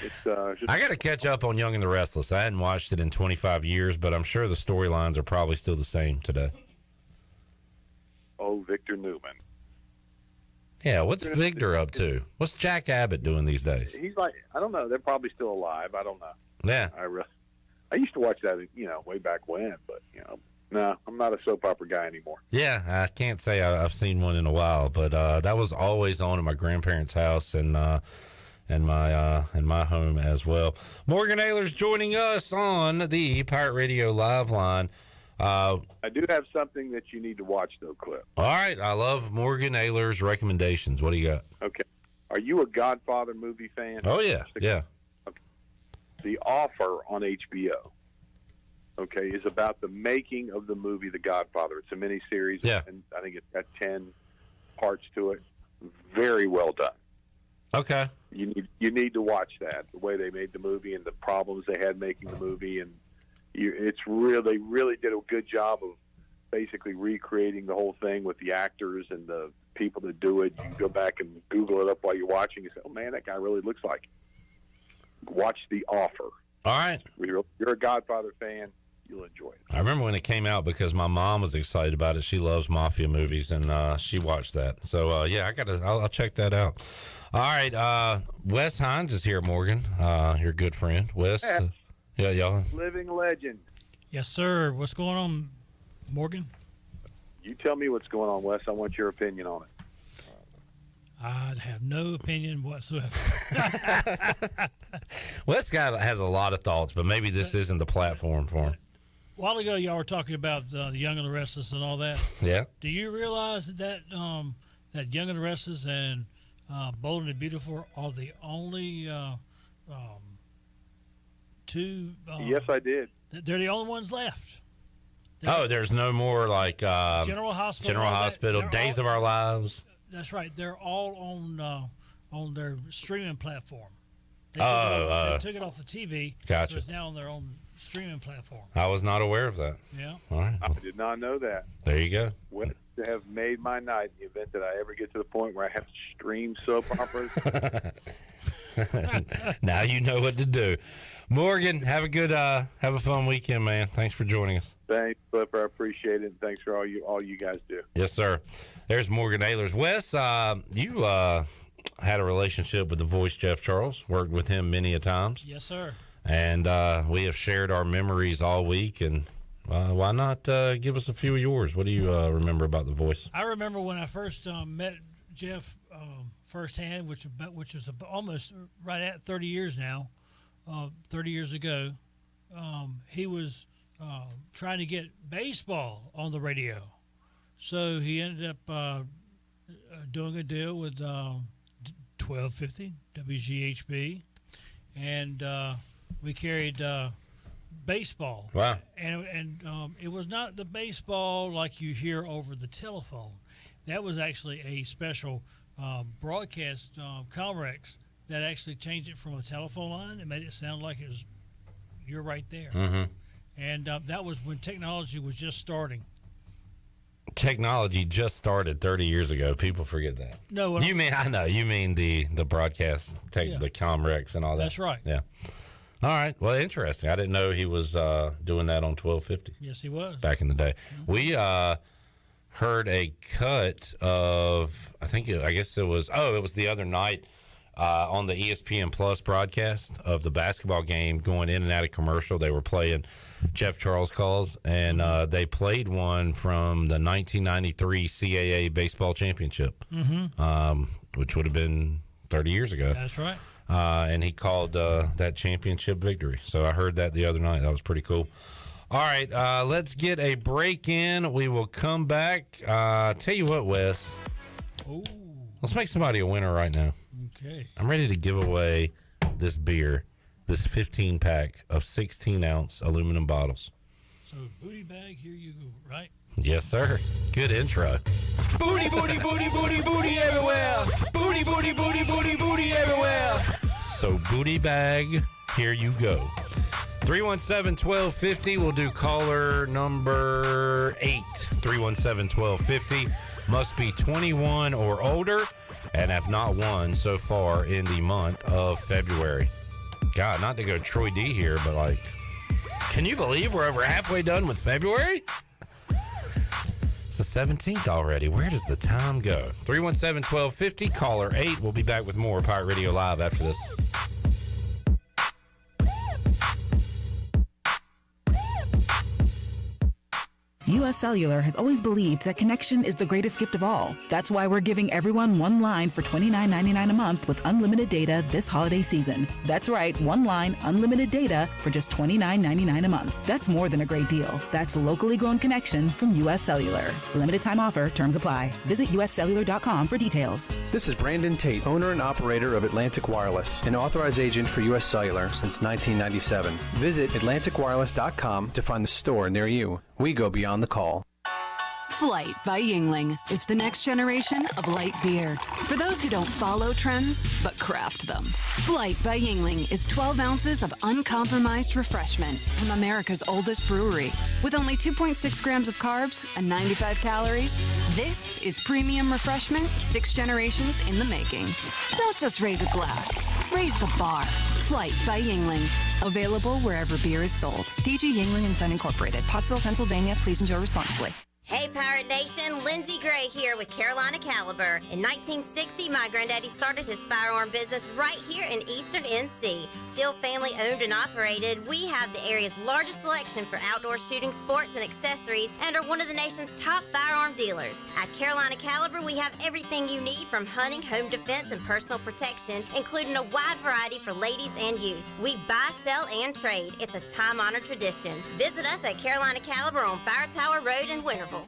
It's I got to catch up on Young and the Restless. I hadn't watched it in 25 years, but I'm sure the storylines are probably still the same today. Oh, Victor Newman. Yeah, what's Victor up to? What's Jack Abbott doing these days? He's like, I don't know. They're probably still alive. I don't know. Yeah. I used to watch that, way back when, but no, I'm not a soap opera guy anymore. Yeah, I can't say I've seen one in a while, but that was always on at my grandparents' house and my home as well. Morgan Ahlers joining us on the Pirate Radio Live line. I do have something that you need to watch, though, Clip. All right, I love Morgan Ahlers' recommendations. What do you got? Okay, are you a Godfather movie fan? Oh yeah, yeah. Okay. The Offer on HBO. Okay, is about the making of the movie The Godfather. It's a miniseries, and I think it's got 10 parts to it. Very well done. Okay. You need to watch that, the way they made the movie and the problems they had making the movie, and they really did a good job of basically recreating the whole thing with the actors and the people that do it. You can go back and Google it up while you're watching and say, oh man, that guy really looks like him. Watch The Offer. All right. You're a Godfather fan. You'll enjoy it. I remember when it came out because my mom was excited about it. She loves mafia movies, and she watched that. So I'll check that out. All right, Wes Hines is here, Morgan. Your good friend, Wes. Yeah, y'all. Living legend. Yes, sir. What's going on, Morgan? You tell me what's going on, Wes. I want your opinion on it. I'd have no opinion whatsoever. Wes has a lot of thoughts, but maybe this isn't the platform for him. A while ago, y'all were talking about the Young and the Restless and all that. Yeah. Do you realize that Young and the Restless and Bold and the Beautiful are the only two? Yes, I did. They're the only ones left. There's no more like General Hospital, Days of Our Lives. That's right. They're all on their streaming platform. They took it off the TV. Gotcha. So it's now on their own streaming platform. I was not aware of that. Yeah. All right. I did not know that. There you go. Wes have made my night in the event that I ever get to the point where I have to stream soap operas. Now you know what to do. Morgan, have a fun weekend, man. Thanks for joining us. Thanks, Flipper. I appreciate it. And thanks for all you guys do. Yes, sir. There's Morgan Ahlers. Wes, you had a relationship with the voice Jeff Charles, worked with him many a times. Yes, sir. And we have shared our memories all week. And why not give us a few of yours? What do you remember about the voice? I remember when I first met Jeff firsthand, which was almost right at 30 years now. 30 years ago, he was trying to get baseball on the radio. So he ended up doing a deal with 1250 WGHB, and we carried baseball. Wow. And it was not the baseball like you hear over the telephone. That was actually a special broadcast Comrex that actually changed it from a telephone line and made it sound like it was you're right there. Mm-hmm. And that was when technology was just starting. Technology just started 30 years ago. People forget that. No, I know. You mean the broadcast, the Comrex and all that. That's right. Yeah. All right. Well, interesting. I didn't know he was doing that on 1250. Yes, he was. Back in the day. Mm-hmm. We heard a cut of, I guess it was the other night on the ESPN Plus broadcast of the basketball game going in and out of commercial. They were playing Jeff Charles calls, and they played one from the 1993 CAA baseball championship, which would have been 30 years ago. That's right. And he called that championship victory. So I heard that the other night. That was pretty cool. All right, let's get a break in. We will come back. Tell you what, Wes. Ooh. Let's make somebody a winner right now. Okay. I'm ready to give away this beer, this 15-pack of 16-ounce aluminum bottles. So, booty bag, here you go, right? Yes, sir. Good intro. Booty, booty, booty, booty, booty everywhere. Booty, booty, booty, booty, booty everywhere. So, booty bag, here you go. 317-1250. We'll do caller number 8. 317-1250. Must be 21 or older and have not won so far in the month of February. God, not to go Troy D here, but can you believe we're over halfway done with February? It's the 17th already. Where does the time go? 317-1250, caller 8. We'll be back with more Pirate Radio Live after this. U.S. Cellular has always believed that connection is the greatest gift of all. That's why we're giving everyone one line for $29.99 a month with unlimited data this holiday season. That's right, one line, unlimited data for just $29.99 a month. That's more than a great deal. That's locally grown connection from U.S. Cellular. Limited time offer, terms apply. Visit uscellular.com for details. This is Brandon Tate, owner and operator of Atlantic Wireless, an authorized agent for U.S. Cellular since 1997. Visit atlanticwireless.com to find the store near you. We go beyond the call. Flight by Yingling. It's the next generation of light beer. For those who don't follow trends, but craft them. Flight by Yingling is 12 ounces of uncompromised refreshment from America's oldest brewery. With only 2.6 grams of carbs and 95 calories, this is premium refreshment 6 generations in the making. Don't just raise a glass, raise the bar. Flight by Yingling. Available wherever beer is sold. DG Yingling & Son Incorporated, Pottsville, Pennsylvania. Please enjoy responsibly. Hey Pirate Nation, Lindsay Gray here with Carolina Caliber. In 1960, my granddaddy started his firearm business right here in Eastern NC. Still family owned and operated, we have the area's largest selection for outdoor shooting sports and accessories and are one of the nation's top firearm dealers. At Carolina Caliber, we have everything you need from hunting, home defense, and personal protection, including a wide variety for ladies and youth. We buy, sell, and trade. It's a time-honored tradition. Visit us at Carolina Caliber on Fire Tower Road in Winterville.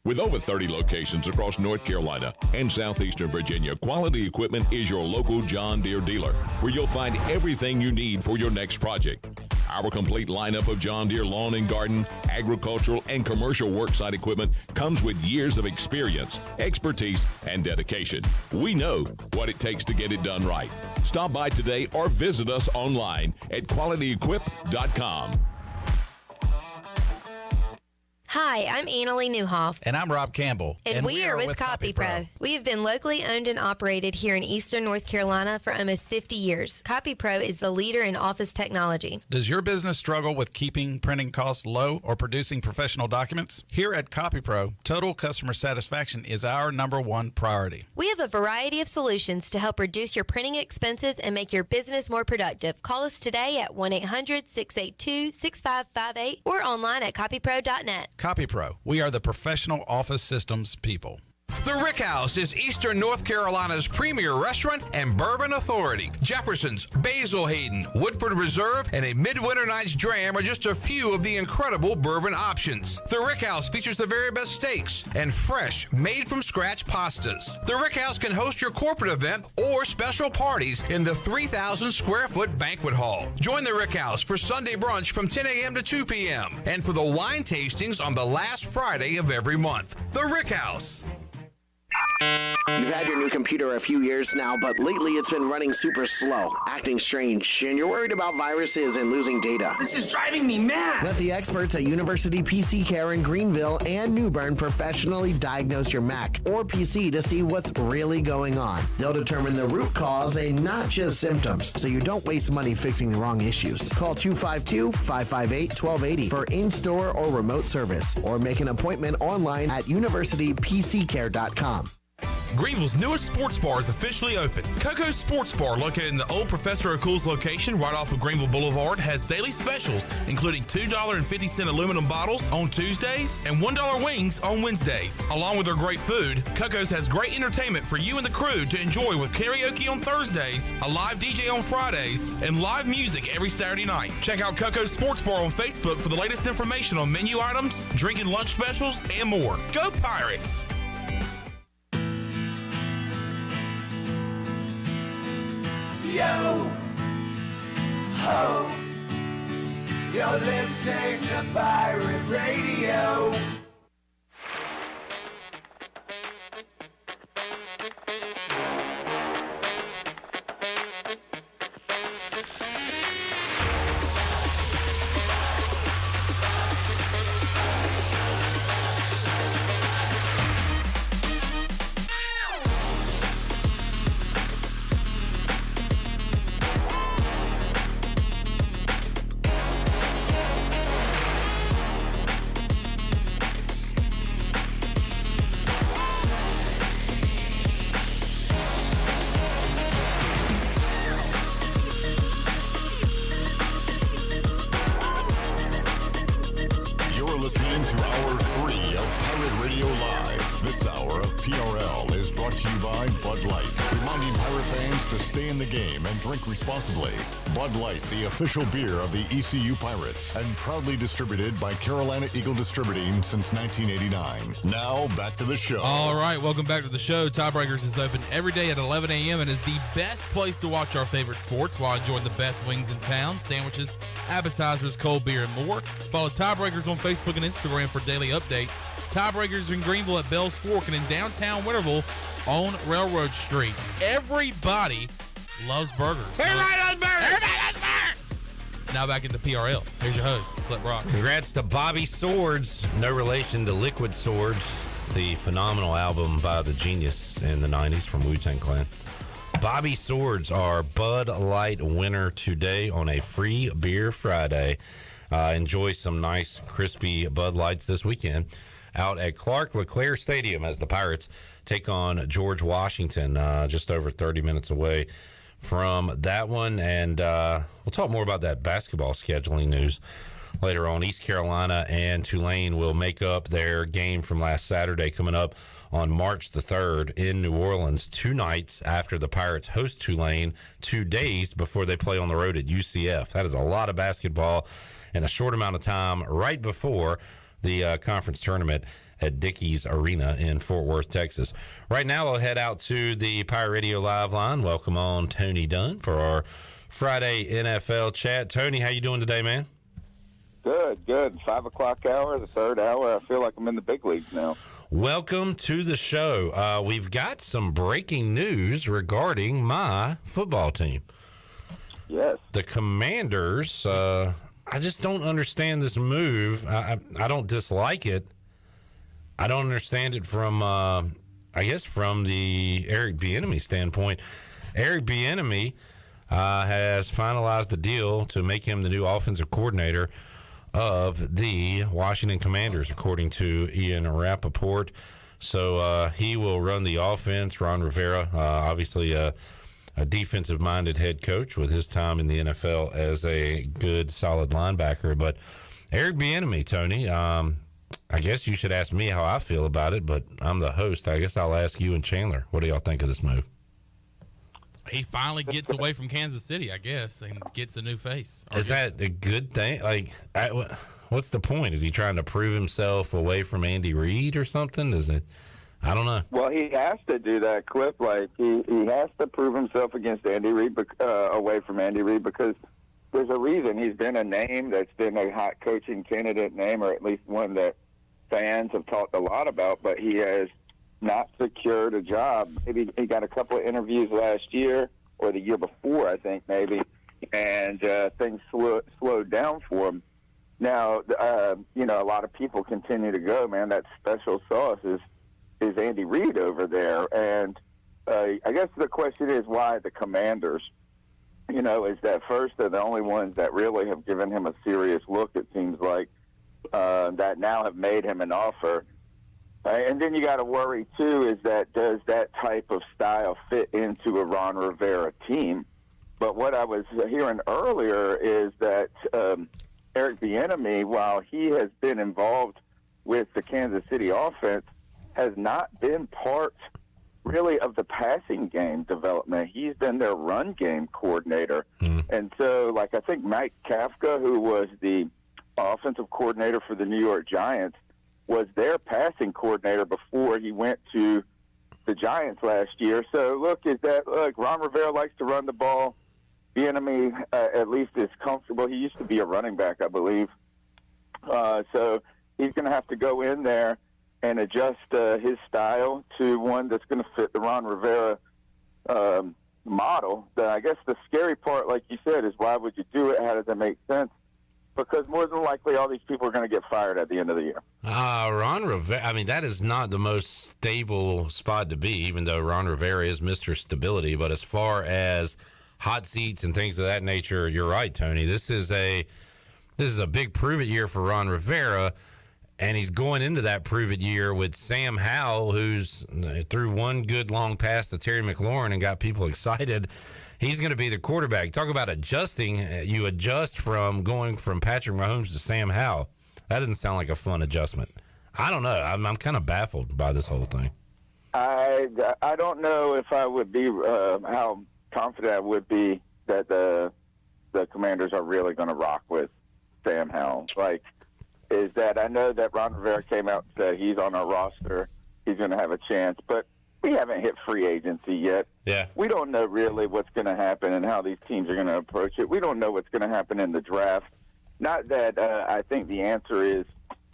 With over 30 locations across North Carolina and southeastern Virginia, Quality Equipment is your local John Deere dealer, where you'll find everything you need for your next project. Our complete lineup of John Deere lawn and garden, agricultural, and commercial worksite equipment comes with years of experience, expertise, and dedication. We know what it takes to get it done right. Stop by today or visit us online at qualityequip.com. Hi, I'm Annalie Newhoff. And I'm Rob Campbell. And we are with CopyPro. We have been locally owned and operated here in Eastern North Carolina for almost 50 years. CopyPro is the leader in office technology. Does your business struggle with keeping printing costs low or producing professional documents? Here at CopyPro, total customer satisfaction is our #1 priority. We have a variety of solutions to help reduce your printing expenses and make your business more productive. Call us today at 1-800-682-6558 or online at copypro.net. CopyPro, we are the professional office systems people. The Rick House is Eastern North Carolina's premier restaurant and bourbon authority. Jefferson's, Basil Hayden, Woodford Reserve, and a Midwinter Night's Dram are just a few of the incredible bourbon options. The Rick House features the very best steaks and fresh, made-from-scratch pastas. The Rick House can host your corporate event or special parties in the 3,000-square-foot banquet hall. Join the Rick House for Sunday brunch from 10 a.m. to 2 p.m. and for the wine tastings on the last Friday of every month. The Rick House. You've had your new computer a few years now, but lately it's been running super slow, acting strange, and you're worried about viruses and losing data. This is driving me mad! Let the experts at University PC Care in Greenville and New Bern professionally diagnose your Mac or PC to see what's really going on. They'll determine the root cause and not just symptoms, so you don't waste money fixing the wrong issues. Call 252-558-1280 for in-store or remote service, or make an appointment online at universitypccare.com. Greenville's newest sports bar is officially open. Coco's Sports Bar, located in the old Professor O'Cool's location right off of Greenville Boulevard, has daily specials, including $2.50 aluminum bottles on Tuesdays and $1 wings on Wednesdays. Along with their great food, Coco's has great entertainment for you and the crew to enjoy with karaoke on Thursdays, a live DJ on Fridays, and live music every Saturday night. Check out Coco's Sports Bar on Facebook for the latest information on menu items, drink and lunch specials, and more. Go Pirates! Yo, ho, you're listening to Pirate Radio. Listening to Hour 3 of Pirate Radio Live. This hour of PRL is brought to you by Bud Light, reminding Pirate fans to stay in the game and drink responsibly. Bud Light, the official beer of the ECU Pirates, and proudly distributed by Carolina Eagle Distributing since 1989. Now, back to the show. All right, welcome back to the show. Tiebreakers is open every day at 11 a.m. and is the best place to watch our favorite sports while enjoying the best wings in town, sandwiches, appetizers, cold beer, and more. Follow Tiebreakers on Facebook and Instagram for daily updates. Tiebreakers in Greenville at Bell's Fork and in downtown Winterville on Railroad Street. Everybody loves burgers. Everybody loves burgers! Everybody loves burgers! Now back into PRL. Here's your host, Flip Rock. Congrats to Bobby Swords. No relation to Liquid Swords, the phenomenal album by the Genius in the 90s from Wu-Tang Clan. Bobby Swords, our Bud Light winner today on a free beer Friday. Enjoy some nice, crispy Bud Lights this weekend out at Clark LeClaire Stadium as the Pirates take on George Washington, just over 30 minutes away from that one. And we'll talk more about that basketball scheduling news later on. East Carolina and Tulane will make up their game from last Saturday coming up on March the 3rd in New Orleans, 2 nights after the Pirates host Tulane, 2 days before they play on the road at UCF. That is a lot of basketball in a short amount of time right before the conference tournament at Dickies Arena in Fort Worth, Texas. Right now, I'll head out to the Pirate Radio Live line. Welcome on Tony Dunn for our Friday NFL chat. Tony, how you doing today, man? Good. 5 o'clock hour, the third hour. I feel like I'm in the big leagues now. Welcome to the show. We've got some breaking news regarding my football team. Yes. The Commanders I just don't understand this move. I don't dislike it. I don't understand it from, I guess, from the Eric Bieniemy standpoint. Eric Bieniemy has finalized a deal to make him the new offensive coordinator of the Washington Commanders, according to Ian Rappaport. So he will run the offense. Ron Rivera, obviously a defensive-minded head coach with his time in the NFL as a good, solid linebacker. But Eric Bieniemy, Tony, I guess you should ask me how I feel about it, but I'm the host. I guess I'll ask you and Chandler. What do y'all think of this move? He finally gets away from Kansas City, I guess, and gets a new face. Is that a good thing? Like, what's the point? Is he trying to prove himself away from Andy Reid or something? Is it? I don't know. Well, he has to do that, Cliff. Like, he has to prove himself against Andy Reid, away from Andy Reid, because there's a reason he's been a name that's been a hot coaching candidate name, or at least one that fans have talked a lot about, but he has not secured a job. Maybe he got a couple of interviews last year or the year before, I think, maybe, and things slowed down for him. Now, a lot of people continue to go, man, that special sauce is Andy Reid over there. And I guess the question is why the Commanders? Is that first they're the only ones that really have given him a serious look, it seems like, that now have made him an offer. And then you got to worry, too, is that does that type of style fit into a Ron Rivera team? But what I was hearing earlier is that Eric Bieniemy, while he has been involved with the Kansas City offense, has not been part, really, of the passing game development. He's been their run game coordinator. And so, I think Mike Kafka, who was the offensive coordinator for the New York Giants, was their passing coordinator before he went to the Giants last year. So, Ron Rivera likes to run the ball. Bieniemy, at least, is comfortable. He used to be a running back, I believe. So he's going to have to go in there and adjust his style to one that's going to fit the Ron Rivera model. I guess the scary part, like you said, is why would you do it? How does it make sense? Because more than likely all these people are going to get fired at the end of the year. Ron Rivera, that is not the most stable spot to be, even though Ron Rivera is Mr. Stability. But as far as hot seats and things of that nature, you're right, Tony. This is a big prove-it year for Ron Rivera, and he's going into that prove-it year with Sam Howell, who's threw one good long pass to Terry McLaurin and got people excited. He's going to be the quarterback. Talk about adjusting. You adjust from going from Patrick Mahomes to Sam Howell. That doesn't sound like a fun adjustment. I don't know. I'm kind of baffled by this whole thing. I don't know if I would be how confident I would be that the Commanders are really going to rock with Sam Howell. Is that I know that Ron Rivera came out and said he's on our roster. He's going to have a chance, but we haven't hit free agency yet. Yeah. We don't know really what's going to happen and how these teams are going to approach it. We don't know what's going to happen in the draft. Not that I think the answer is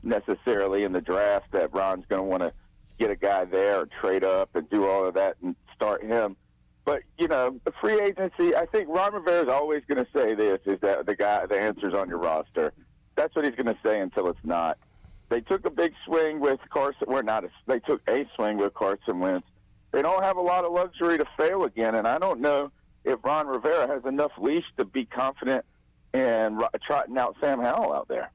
necessarily in the draft that Ron's going to want to get a guy there or trade up and do all of that and start him. But, the free agency, I think Ron Rivera is always going to say this, is that the answer's on your roster. That's what he's going to say until it's not. They took a big swing with Carson. They took a swing with Carson Wentz. They don't have a lot of luxury to fail again, and I don't know if Ron Rivera has enough leash to be confident in trotting out Sam Howell out there.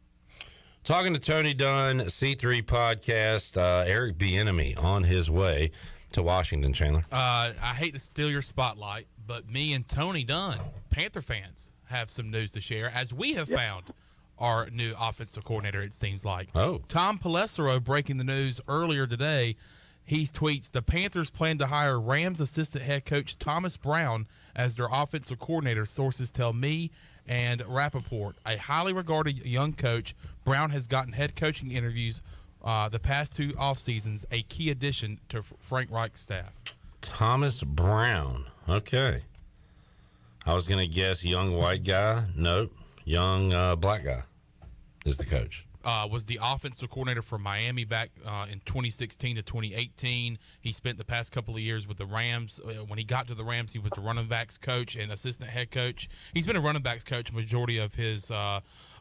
Talking to Tony Dunn, C3 Podcast, Eric Bieniemy on his way to Washington, Chandler. I hate to steal your spotlight, but me and Tony Dunn, Panther fans, have some news to share, as we have found our new offensive coordinator, it seems like. Oh. Tom Pelissero breaking the news earlier today. He tweets, the Panthers plan to hire Rams assistant head coach Thomas Brown as their offensive coordinator, sources tell me and Rappaport. A highly regarded young coach, Brown has gotten head coaching interviews the past two off seasons, a key addition to Frank Reich's staff. Thomas Brown. Okay. I was going to guess young white guy. Nope. Young black guy is the coach. Was the offensive coordinator for Miami back in 2016 to 2018. He spent the past couple of years with the Rams. When he got to the Rams, he was the running backs coach and assistant head coach. He's been a running backs coach majority of his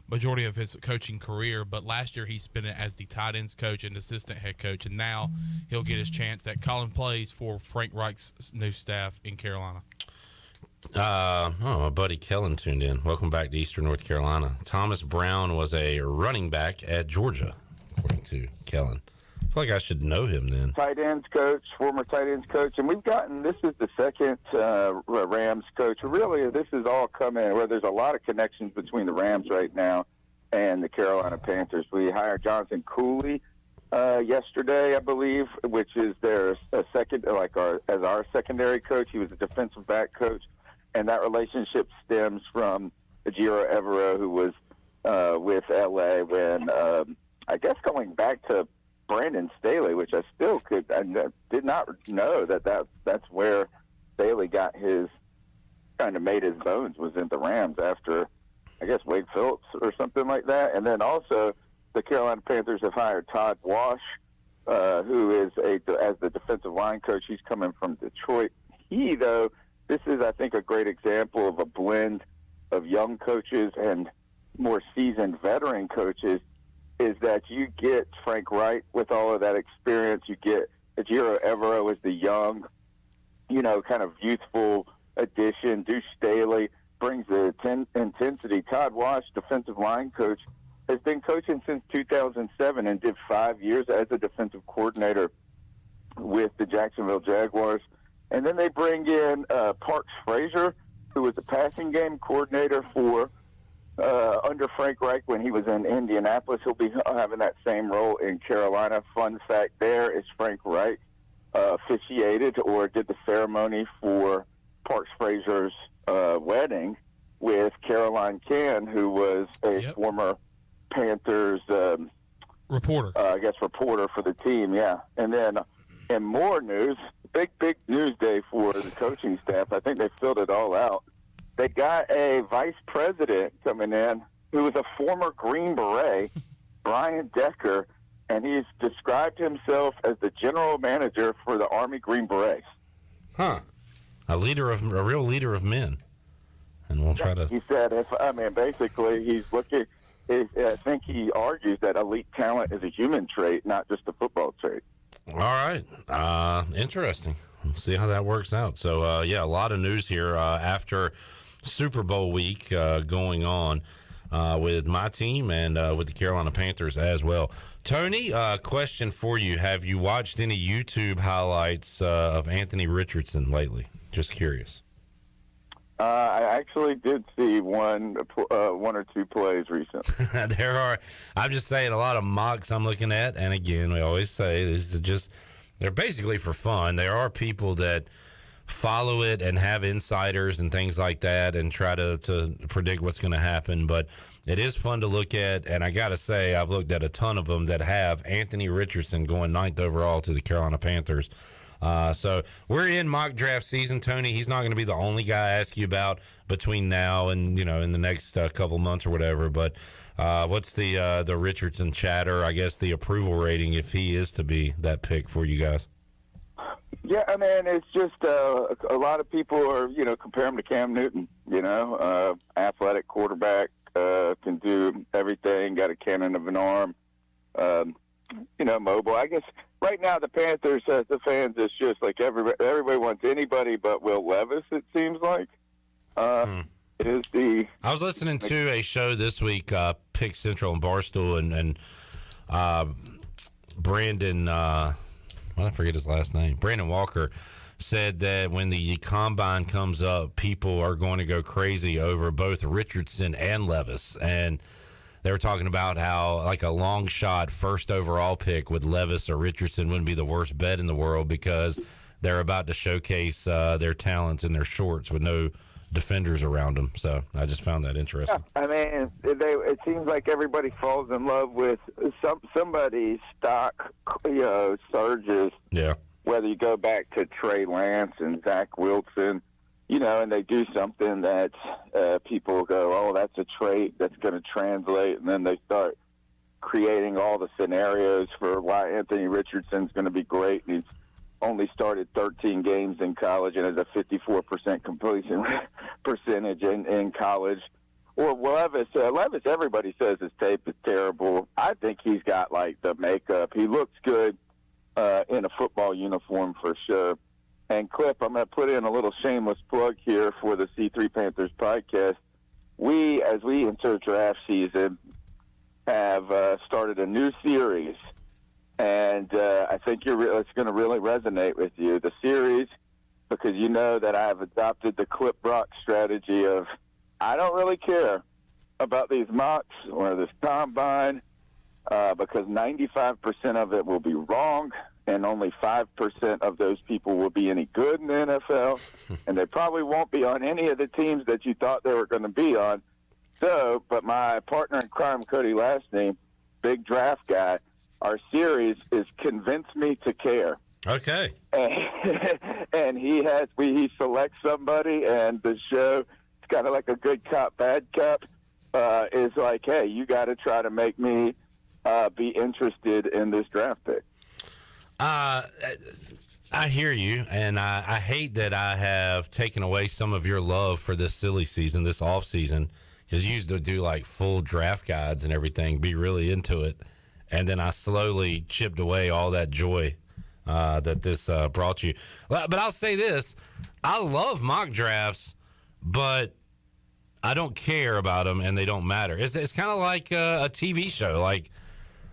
majority of his coaching career. But last year he spent it as the tight ends coach and assistant head coach, and now he'll get his chance at calling plays for Frank Reich's new staff in Carolina. My buddy Kellen tuned in. Welcome back to Eastern North Carolina. Thomas Brown was a running back at Georgia, according to Kellen. I feel like I should know him then. Tight ends coach, former tight ends coach, and this is the second Rams coach. Really, this is all coming where there's a lot of connections between the Rams right now and the Carolina Panthers. We hired Jonathan Cooley yesterday, I believe, which is their second, as our secondary coach. He was a defensive back coach. And that relationship stems from Ejiro Evero, who was with LA when, I guess, going back to Brandon Staley, which I did not know that's where Staley got made his bones, was in the Rams after, I guess, Wade Phillips or something like that. And then also the Carolina Panthers have hired Todd Wash, who is as the defensive line coach. He's coming from Detroit. This is, I think, a great example of a blend of young coaches and more seasoned veteran coaches, is that you get Frank Reich with all of that experience. You get Ejiro Evero as the young, kind of youthful addition. Deuce Staley brings the intensity. Todd Wash, defensive line coach, has been coaching since 2007 and did 5 years as a defensive coordinator with the Jacksonville Jaguars. And then they bring in Parks Frazier, who was a passing game coordinator for under Frank Reich when he was in Indianapolis. He'll be having that same role in Carolina. Fun fact there is Frank Reich officiated or did the ceremony for Parks Frazier's wedding with Caroline Cann, who was a former Panthers reporter. Reporter for the team, yeah. And then in more news, big news day for the coaching staff. I think they filled it all out. They got a vice president coming in who is a former Green Beret, Brian Decker, and he's described himself as the general manager for the Army Green Berets. Huh. A real leader of men. And we'll try to... He said, basically, he's looking... I think he argues that elite talent is a human trait, not just a football trait. All right. Interesting. We'll see how that works out. So, a lot of news here after Super Bowl week going on with my team and with the Carolina Panthers as well. Tony, question for you. Have you watched any YouTube highlights of Anthony Richardson lately? Just curious. I actually did see one or two plays recently. There are, I'm just saying, a lot of mocks I'm looking at. And again, we always say this is just, they're basically for fun. There are people that follow it and have insiders and things like that and try to predict what's going to happen. But it is fun to look at. And I got to say, I've looked at a ton of them that have Anthony Richardson going 9th overall to the Carolina Panthers. So we're in mock draft season, Tony. He's not going to be the only guy I ask you about between now and, in the next couple months or whatever. But what's the Richardson chatter, I guess, the approval rating, if he is to be that pick for you guys? Yeah, it's just a lot of people are, compare him to Cam Newton, athletic quarterback, can do everything, got a cannon of an arm, mobile. I guess right now the Panthers, the fans, it's just like everybody wants anybody but Will Levis, it seems like. I was listening to a show this week, Pick Central and Barstool, and Brandon, I forget his last name, Brandon Walker, said that when the combine comes up, people are going to go crazy over both Richardson and Levis. And they were talking about how, like, a long shot first overall pick with Levis or Richardson wouldn't be the worst bet in the world because they're about to showcase their talents in their shorts with no defenders around them. So I just found that interesting. Yeah, it seems like everybody falls in love with somebody's stock, surges. Yeah. Whether you go back to Trey Lance and Zach Wilson, and they do something that people go, oh, that's a trait that's going to translate, and then they start creating all the scenarios for why Anthony Richardson's going to be great. And he's only started 13 games in college and has a 54% completion percentage in college. or Levis. Levis, everybody says his tape is terrible. I think he's got, like, the makeup. He looks good in a football uniform for sure. And, Clip, I'm going to put in a little shameless plug here for the C3 Panthers podcast. We, as we enter draft season, have started a new series, and I think it's going to really resonate with you. The series, because you know that I've adopted the Clip Brock strategy of I don't really care about these mocks or this combine because 95% of it will be wrong, and only 5% of those people will be any good in the NFL, and they probably won't be on any of the teams that you thought they were going to be on. So, but my partner in crime, Cody Lastney, big draft guy, our series is Convince Me to Care. Okay. And he selects somebody, and the show, it's kind of like a good cop, bad cop, is like, hey, you got to try to make me be interested in this draft pick. I hear you, and I hate that I have taken away some of your love for this silly season, this off season, because you used to do like full draft guides and everything, be really into it, and then I slowly chipped away all that joy that this brought you. But I'll say this, I love mock drafts, but I don't care about them, and they don't matter. It's kind of like a TV show. Like,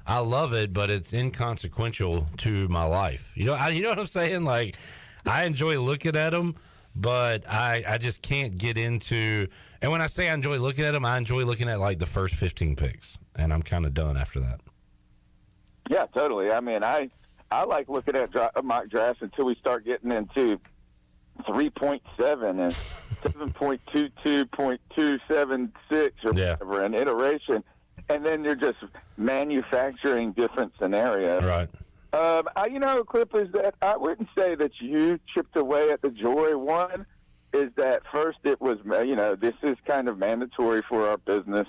I love it, but it's inconsequential to my life. You know what I'm saying? Like, I enjoy looking at them, but I just can't get into. And when I say I enjoy looking at them, I enjoy looking at like the first 15 picks, and I'm kind of done after that. Yeah, totally. I mean, I like looking at mock drafts until we start getting into 3.7 and 7.22.276 or whatever, an iteration. And then you're just manufacturing different scenarios. Right. Clip, is that I wouldn't say that you chipped away at the joy. One is that first it was, this is kind of mandatory for our business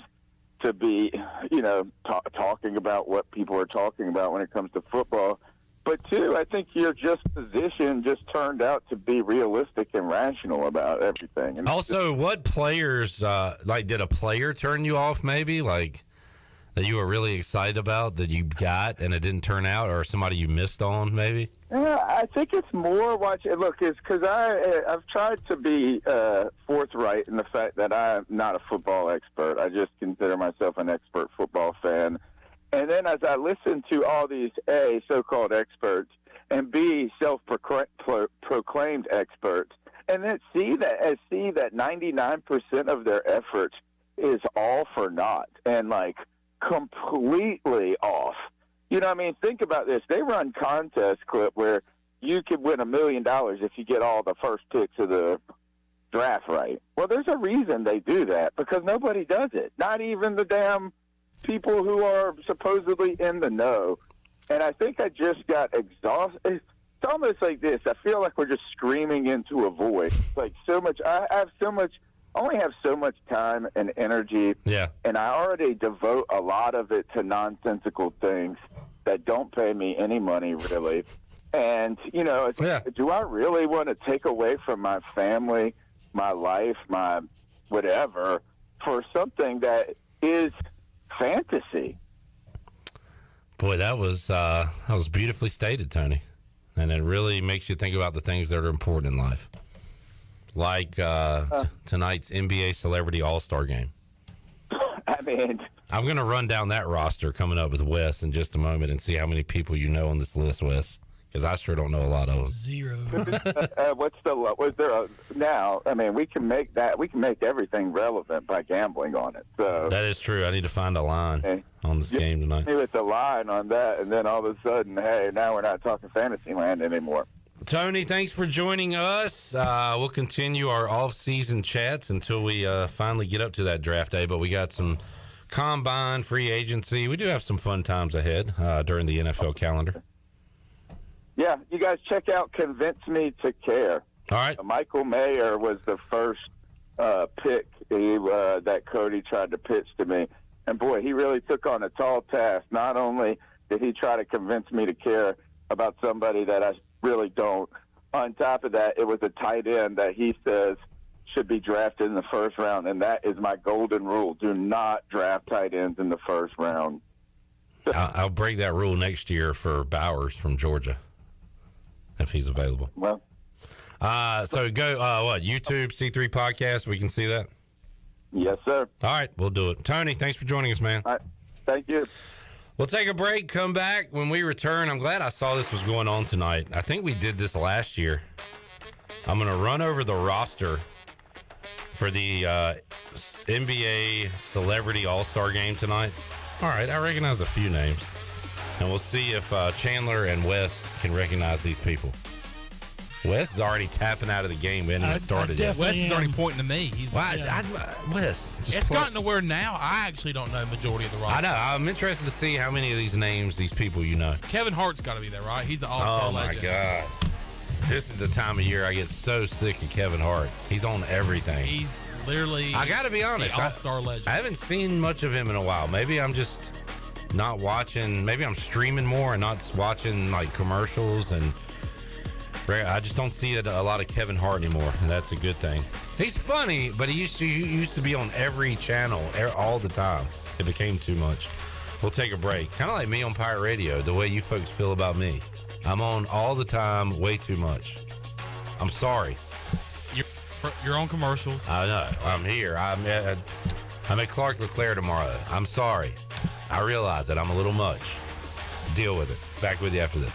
to be, talking about what people are talking about when it comes to football. But two, I think your position just turned out to be realistic and rational about everything. And also, what players, did a player turn you off maybe? Like, that you were really excited about that you got and it didn't turn out, or somebody you missed on maybe? Yeah, I think it's more it's because I've tried to be forthright in the fact that I'm not a football expert. I just consider myself an expert football fan. And then as I listen to all these A, so-called experts, and B, self-proclaimed experts, and then see that 99% of their effort is all for naught and like completely off. You know what I mean? Think about this. They run contests, Clip, where you could win $1 million if you get all the first picks of the draft right. Well, there's a reason they do that, because nobody does it. Not even the damn people who are supposedly in the know. And I think I just got exhausted. It's almost like this. I feel like we're just screaming into a void. Like so much. I only have so much time and energy. Yeah. And I already devote a lot of it to nonsensical things that don't pay me any money, really. And, do I really want to take away from my family, my life, my whatever, for something that is fantasy? Boy, that was beautifully stated, Tony. And it really makes you think about the things that are important in life. Like tonight's NBA Celebrity All-Star Game. I mean, I'm going to run down that roster coming up with Wes in just a moment and see how many people you know on this list, Wes, because I sure don't know a lot of them. 0. Now? I mean, we can make everything relevant by gambling on it. So that is true. I need to find a line on this game tonight. With the line on that, and then all of a sudden, hey, now we're not talking fantasy land anymore. Tony, thanks for joining us. We'll continue our off-season chats until we finally get up to that draft day, but we got some combine, free agency. We do have some fun times ahead during the NFL calendar. Yeah, you guys check out Convince Me to Care. All right. Michael Mayer was the first pick that Cody tried to pitch to me. And, boy, he really took on a tall task. Not only did he try to convince me to care about somebody that I really don't. On top of that, it was a tight end that he says should be drafted in the first round, and that is my golden rule. Do not draft tight ends in the first round. I'll break that rule next year for Bowers from Georgia, if he's available. Well, so go, YouTube C3 Podcast, we can see that? Yes, sir. All right, we'll do it. Tony, thanks for joining us, man. All right, thank you. We'll take a break, come back. When we return, I'm glad I saw this was going on tonight. I think we did this last year. I'm going to run over the roster for the NBA Celebrity All-Star Game tonight. All right, I recognize a few names. And we'll see if Chandler and Wes can recognize these people. Wes is already tapping out of the game. We haven't even started yet. Wes is already pointing to me. He's Wes. It's gotten to where now I actually don't know the majority of the roster. I know. I'm interested to see how many of these names, these people you know. Kevin Hart's got to be there, right? He's the all-star legend. Oh, my God. This is the time of year I get so sick of Kevin Hart. He's on everything. He's literally I got to be honest. the all-star legend. I haven't seen much of him in a while. Maybe I'm just not watching. Maybe I'm streaming more and not watching, like, commercials and... I just don't see a lot of Kevin Hart anymore, and that's a good thing. He's funny, but he used to be on every channel all the time. It became too much. We'll take a break. Kind of like me on Pirate Radio, the way you folks feel about me. I'm on all the time, way too much. I'm sorry. You're on commercials. I know. I'm here. I'm at Clark LeClaire tomorrow. I'm sorry. I realize that I'm a little much. Deal with it. Back with you after this.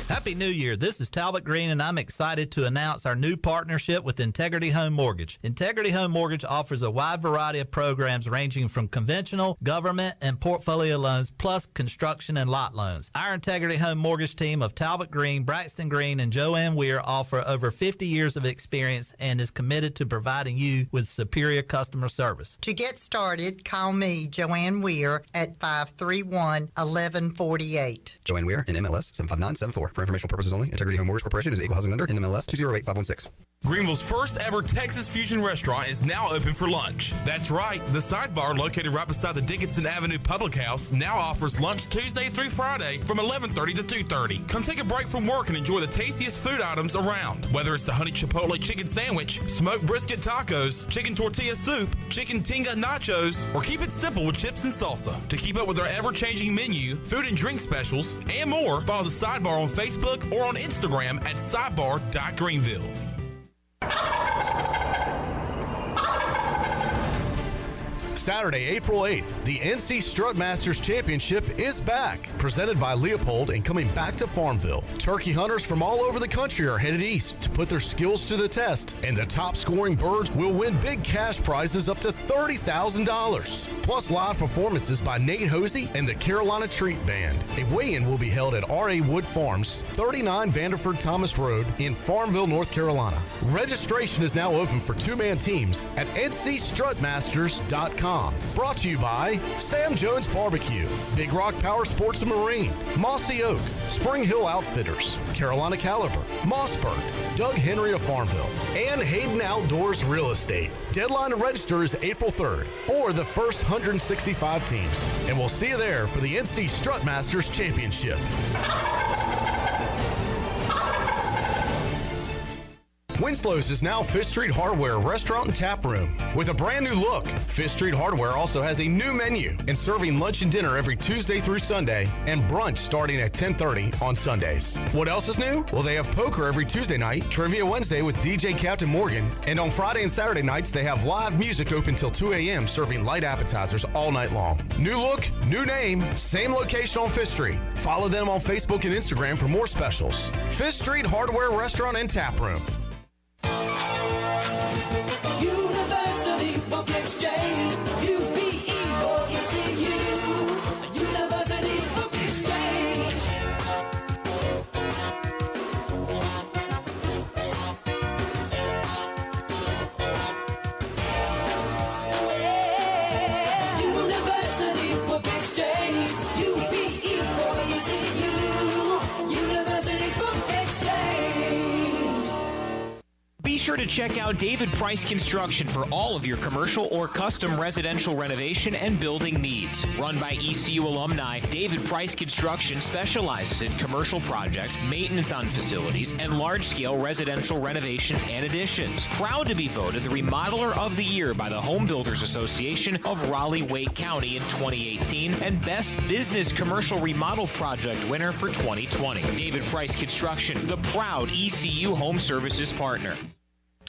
Happy New Year. This is Talbot Green, and I'm excited to announce our new partnership with Integrity Home Mortgage. Integrity Home Mortgage offers a wide variety of programs ranging from conventional, government, and portfolio loans, plus construction and lot loans. Our Integrity Home Mortgage team of Talbot Green, Braxton Green, and Joanne Weir offer over 50 years of experience and is committed to providing you with superior customer service. To get started, call me, Joanne Weir, at 531-1148. Joanne Weir, in MLS 75974. For informational purposes only, Integrity Home Mortgage Corporation is an equal housing lender, NMLS 208516. Greenville's first ever Texas Fusion restaurant is now open for lunch. That's right, the Sidebar, located right beside the Dickinson Avenue Public House, now offers lunch Tuesday through Friday from 11:30 to 2:30. Come take a break from work and enjoy the tastiest food items around. Whether it's the honey chipotle chicken sandwich, smoked brisket tacos, chicken tortilla soup, chicken tinga nachos, or keep it simple with chips and salsa. To keep up with our ever-changing menu, food and drink specials, and more, follow the Sidebar on Facebook or on Instagram at sidebar.greenville. Saturday, April 8th, the NC Strutmasters Championship is back, presented by Leopold and coming back to Farmville. Turkey hunters from all over the country are headed east to put their skills to the test, and the top scoring birds will win big cash prizes up to $30,000. Plus live performances by Nate Hosey and the Carolina Treat Band. A weigh-in will be held at R.A. Wood Farms, 39 Vanderford Thomas Road in Farmville, North Carolina. Registration is now open for two-man teams at ncstrutmasters.com. Brought to you by Sam Jones Barbecue, Big Rock Power Sports and Marine, Mossy Oak, Spring Hill Outfitters, Carolina Caliber, Mossberg, Doug Henry of Farmville, and Hayden Outdoors Real Estate. Deadline to register is April 3rd, or the first 165 teams. And we'll see you there for the NC Strutmasters Championship. Winslow's is now Fifth Street Hardware Restaurant and Tap Room. With a brand new look, Fifth Street Hardware also has a new menu and serving lunch and dinner every Tuesday through Sunday and brunch starting at 10:30 on Sundays. What else is new? Well, they have poker every Tuesday night, Trivia Wednesday with DJ Captain Morgan, and on Friday and Saturday nights they have live music open till 2 a.m. serving light appetizers all night long. New look, new name, same location on Fifth Street. Follow them on Facebook and Instagram for more specials. Fifth Street Hardware Restaurant and Tap Room. University Book Exchange, UPE or ECU, University Book Exchange. University Book Exchange, UPE or ECU, University Book Exchange. check out David Price Construction for all of your commercial or custom residential renovation and building needs. Run by ECU alumni, David Price Construction specializes in commercial projects, maintenance on facilities, and large-scale residential renovations and additions. Proud to be voted the Remodeler of the Year by the Home Builders Association of Raleigh-Wake County in 2018 and Best Business Commercial Remodel Project winner for 2020. David Price Construction, the proud ECU Home Services partner.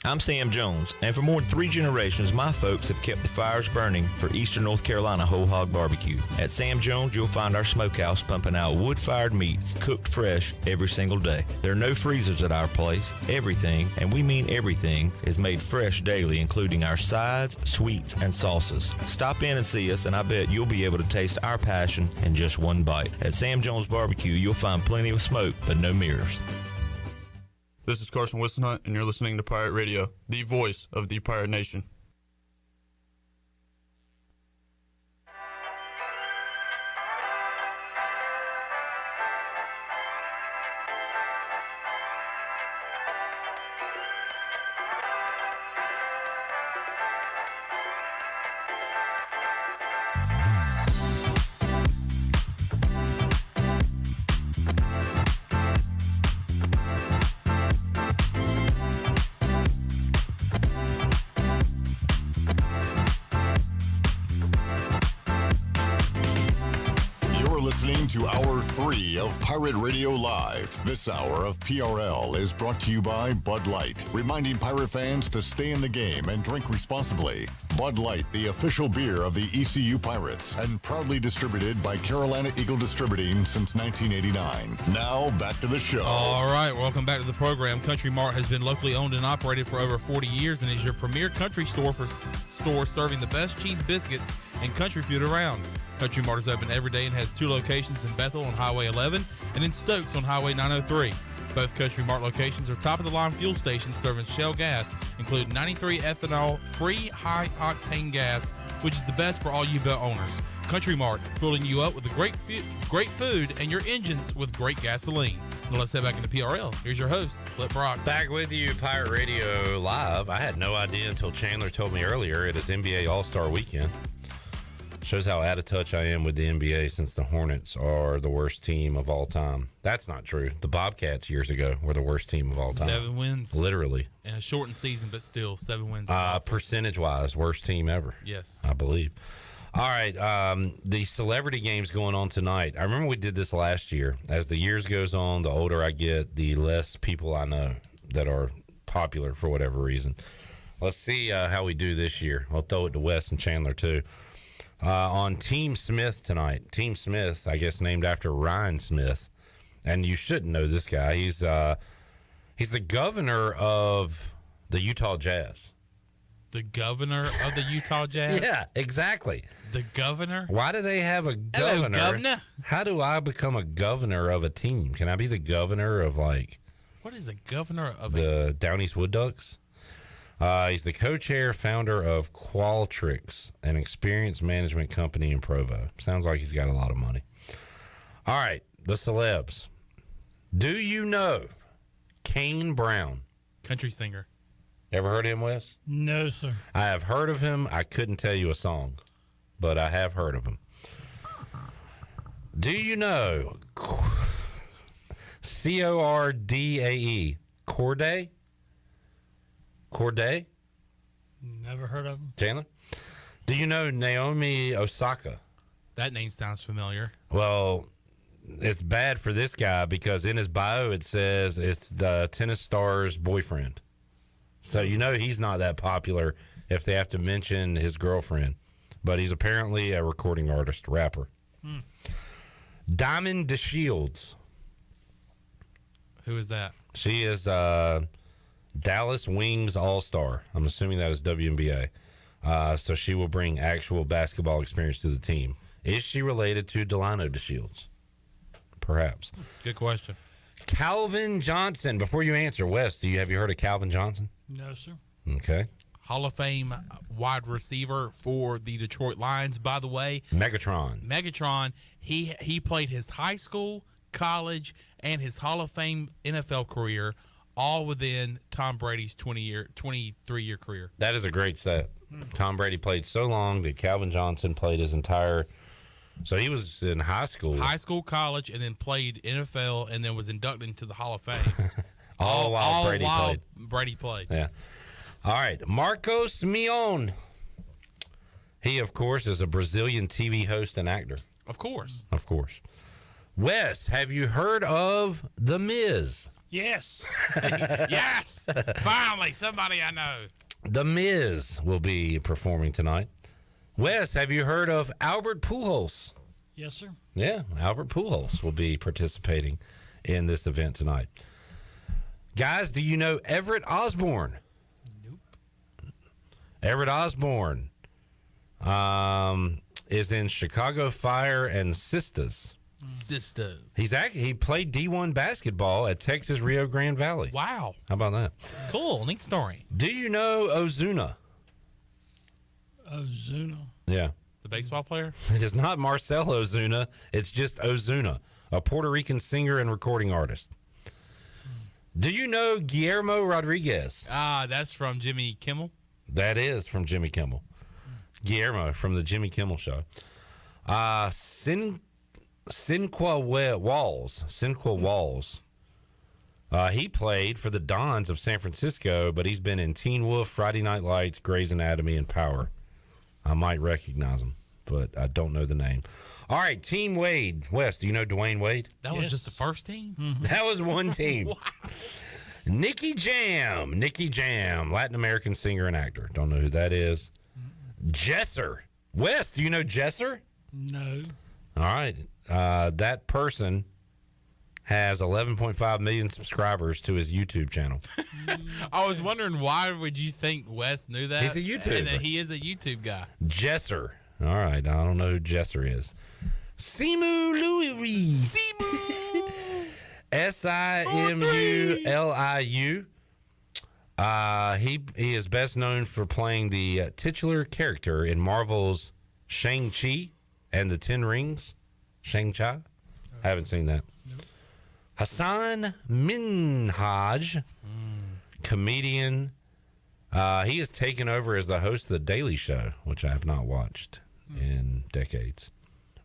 I'm Sam Jones, and for more than 3 generations, my folks have kept the fires burning for Eastern North Carolina Whole Hog Barbecue. At Sam Jones, you'll find our smokehouse pumping out wood-fired meats, cooked fresh every single day. There are no freezers at our place. Everything, and we mean everything, is made fresh daily, including our sides, sweets, and sauces. Stop in and see us, and I bet you'll be able to taste our passion in just one bite. At Sam Jones Barbecue, you'll find plenty of smoke, but no mirrors. This is Carson Whistlehunt, and you're listening to Pirate Radio, the voice of the Pirate Nation. To Hour 3 of Pirate Radio Live. This hour of PRL is brought to you by Bud Light, reminding Pirate fans to stay in the game and drink responsibly. Bud Light, the official beer of the ECU Pirates, and proudly distributed by Carolina Eagle Distributing since 1989. Now, back to the show. All right, welcome back to the program. Country Mart has been locally owned and operated for over 40 years and is your premier country store serving the best cheese biscuits and country food around. Country Mart is open every day and has 2 locations in Bethel on Highway 11 and in Stokes on Highway 903. Both Country Mart locations are top-of-the-line fuel stations serving Shell gas, including 93 ethanol-free high-octane gas, which is the best for all U-Boat owners. Country Mart, filling you up with the great food and your engines with great gasoline. Now let's head back into PRL. Here's your host, Flip Brock. Back with you, Pirate Radio Live. I had no idea until Chandler told me earlier it is NBA All-Star Weekend. Shows how out of touch I am with the NBA since the Hornets are the worst team of all time. That's not true. The Bobcats years ago were the worst team of all time. 7 wins. Literally. In a shortened season, but still 7 wins. Percentage-wise, worst team ever. Yes. I believe. All right, the celebrity games going on tonight. I remember we did this last year. As the years goes on, the older I get, the less people I know that are popular for whatever reason. Let's see how we do this year. I'll throw it to Wes and Chandler, too. On Team Smith tonight. Team Smith, I guess named after Ryan Smith. And you should know this guy. He's the governor of the Utah Jazz. The governor of the Utah Jazz? Yeah, exactly. The governor? Why do they have a governor? Hello, governor. How do I become a governor of a team? Can I be the governor of, like... What is a governor of the Down East Wood Ducks? He's the co-chair, founder of Qualtrics, an experience management company in Provo. Sounds like he's got a lot of money. All right, the celebs. Do you know Kane Brown? Country singer. Ever heard of him, Wes? No, sir. I have heard of him. I couldn't tell you a song, but I have heard of him. Do you know Cordae? Cordae? Cordae? Never heard of him. Chandler? Do you know Naomi Osaka? That name sounds familiar. Well, it's bad for this guy because in his bio it says it's the tennis star's boyfriend. So you know he's not that popular if they have to mention his girlfriend. But he's apparently a recording artist, rapper. Diamond DeShields. Who is that? She is Dallas Wings All-Star. I'm assuming that is WNBA. So she will bring actual basketball experience to the team. Is she related to Delano DeShields? Perhaps. Good question. Calvin Johnson. Before you answer, Wes, have you heard of Calvin Johnson? No, sir. Okay. Hall of Fame wide receiver for the Detroit Lions, by the way. Megatron. He played his high school, college, and his Hall of Fame NFL career all within Tom Brady's 23-year career. That is a great stat. Tom Brady played so long that Calvin Johnson played his entire. So he was in high school, college, and then played NFL, and then was inducted into the Hall of Fame. all while Brady played. Yeah. All right, Marcos Mion. He, of course, is a Brazilian TV host and actor. Of course. Of course. Wes, have you heard of The Miz? Yes. Yes. Finally, somebody I know. The Miz will be performing tonight. Wes, have you heard of Albert Pujols? Yes, sir. Yeah, Albert Pujols will be participating in this event tonight. Guys, do you know Everett Osborne? Nope. Everett Osborne is in Chicago Fire and Sisters. He played D1 basketball at Texas Rio Grande Valley. Wow. How about that? Cool. Neat story. Do you know Ozuna? Ozuna. Yeah. The baseball player? It is not Marcel Ozuna. It's just Ozuna, a Puerto Rican singer and recording artist. Do you know Guillermo Rodriguez? That's from Jimmy Kimmel. That is from Jimmy Kimmel. Guillermo from the Jimmy Kimmel Show. Cinqua Walls. He played for the Dons of San Francisco, but he's been in Teen Wolf, Friday Night Lights, Grey's Anatomy, and Power. I might recognize him, but I don't know the name. All right, Team Wade. Wes, do you know Dwayne Wade? That was just the first team? Mm-hmm. That was one team. Wow. Nicky Jam, Latin American singer and actor. Don't know who that is. Jesser. Wes, do you know Jesser? No. All right. That person has 11.5 million subscribers to his YouTube channel. I was wondering, why would you think Wes knew that? He's a YouTuber. And that he is a YouTube guy. Jesser. All right. I don't know who Jesser is. Simu Louis. Simu. Simuliu. He is best known for playing the titular character in Marvel's Shang-Chi and the Ten Rings. Shang-Chi? I haven't seen that. Nope. Hassan Minhaj, comedian. He has taken over as the host of The Daily Show, which I have not watched in decades.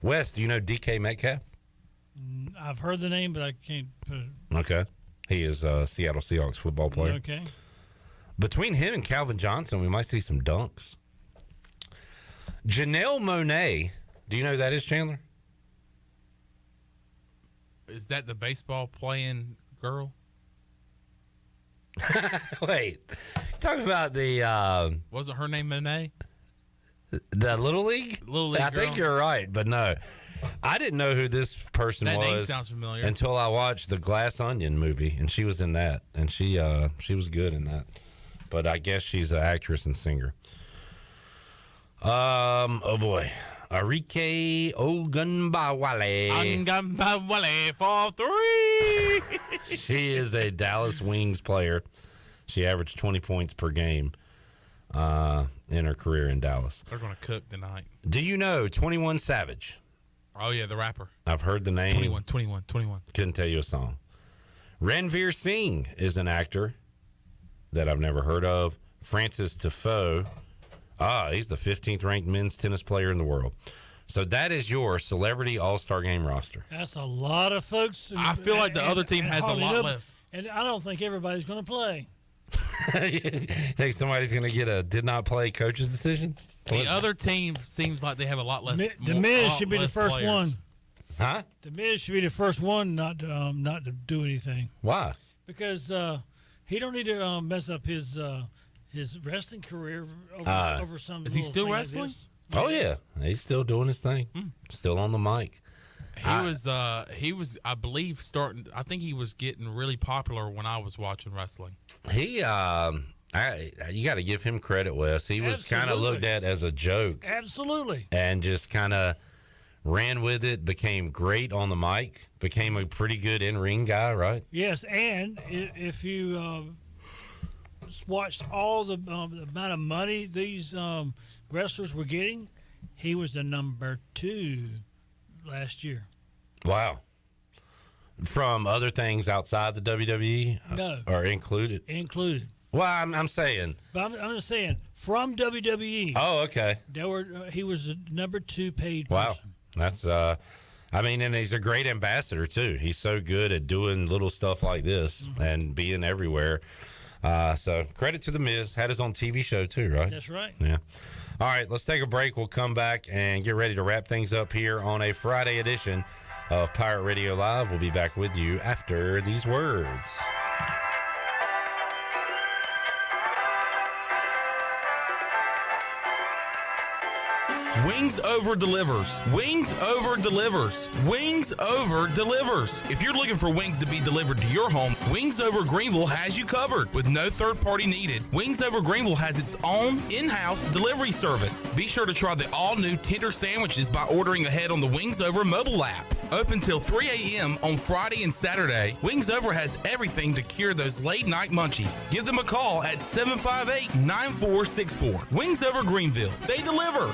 Wes, do you know DK Metcalf? I've heard the name, but I can't put it. Okay. He is a Seattle Seahawks football player. Okay. Between him and Calvin Johnson, we might see some dunks. Janelle Monáe, do you know who that is, Chandler? Is that the baseball playing girl? Wait. Talking about the... Wasn't her name Monet? The Little League? Little League I girl? think you're right, but no. I didn't know who this person That was. name sounds familiar. Until I watched the Glass Onion movie, and she was in that. And she was good in that. But I guess she's an actress and singer. Oh boy. Arike Ogunbawale. Ogunbawale for 3. She is a Dallas Wings player. She averaged 20 points per game in her career in Dallas. They're going to cook tonight. Do you know 21 Savage? Oh, yeah, the rapper. I've heard the name. 21. Couldn't tell you a song. Ranveer Singh is an actor that I've never heard of. Francis Tiafoe. He's the 15th ranked men's tennis player in the world. So that is your celebrity all-star game roster. That's a lot of folks. I feel like the other team has a lot less. And I don't think everybody's going to play. Think somebody's going to get a did not play coach's decision? The other team seems like they have a lot less. The Miz should be the first one. Huh? The Miz should be the first one not to do anything. Why? Because he don't need to mess up his wrestling career over some. Is he still thing like wrestling? this. Oh yeah, he's still doing his thing. Still on the mic. He was, I believe, starting. I think he was getting really popular when I was watching wrestling. He, you got to give him credit, Wes. He was kind of looked at as a joke. Absolutely. And just kind of ran with it. Became great on the mic. Became a pretty good in-ring guy, right? Yes, and if you watched all the amount of money these wrestlers were getting, he was the number 2 last year. Wow. From other things outside the WWE? No. Or included? Included. Well, I'm saying. But I'm just saying, from WWE. Oh, okay. He was the number 2 paid Wow. person. That's, and he's a great ambassador, too. He's so good at doing little stuff like this and being everywhere. So credit to The Miz. Had his own TV show, too, right? That's right. Yeah. All right, let's take a break. We'll come back and get ready to wrap things up here on a Friday edition of Pirate Radio Live. We'll be back with you after these words. Wings Over delivers. Wings Over delivers. Wings Over delivers. If you're looking for wings to be delivered to your home, Wings Over Greenville has you covered with no third party needed. Wings Over Greenville has its own in-house delivery service. Be sure to try the all-new tender sandwiches by ordering ahead on the Wings Over mobile app. Open till 3 a.m. on Friday and Saturday, Wings Over has everything to cure those late night munchies. Give them a call at 758-9464. Wings Over Greenville. They deliver.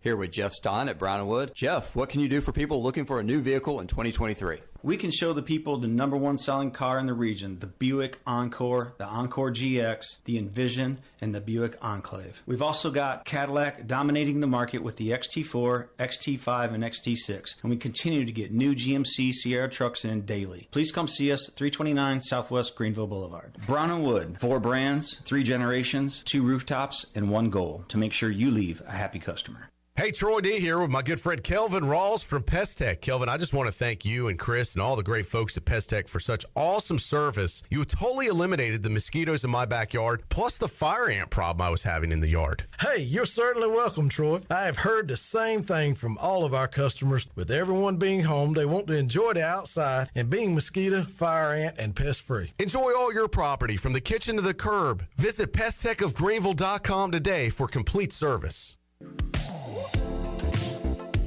Here with Jeff Stein at Brown & Wood. Jeff, what can you do for people looking for a new vehicle in 2023? We can show the people the number one selling car in the region, the Buick Encore, the Encore GX, the Envision, and the Buick Enclave. We've also got Cadillac dominating the market with the XT4, XT5, and XT6, and we continue to get new GMC Sierra trucks in daily. Please come see us at 329 Southwest Greenville Boulevard. Brown & Wood, 4 brands, 3 generations, 2 rooftops, and 1 goal to make sure you leave a happy customer. Hey, Troy D here with my good friend Kelvin Rawls from Pest Tech. Kelvin, I just want to thank you and Chris and all the great folks at Pest Tech for such awesome service. You totally eliminated the mosquitoes in my backyard, plus the fire ant problem I was having in the yard. Hey, you're certainly welcome, Troy. I have heard the same thing from all of our customers. With everyone being home, they want to enjoy the outside and being mosquito, fire ant, and pest free. Enjoy all your property from the kitchen to the curb. Visit pesttechofgreenville.com today for complete service.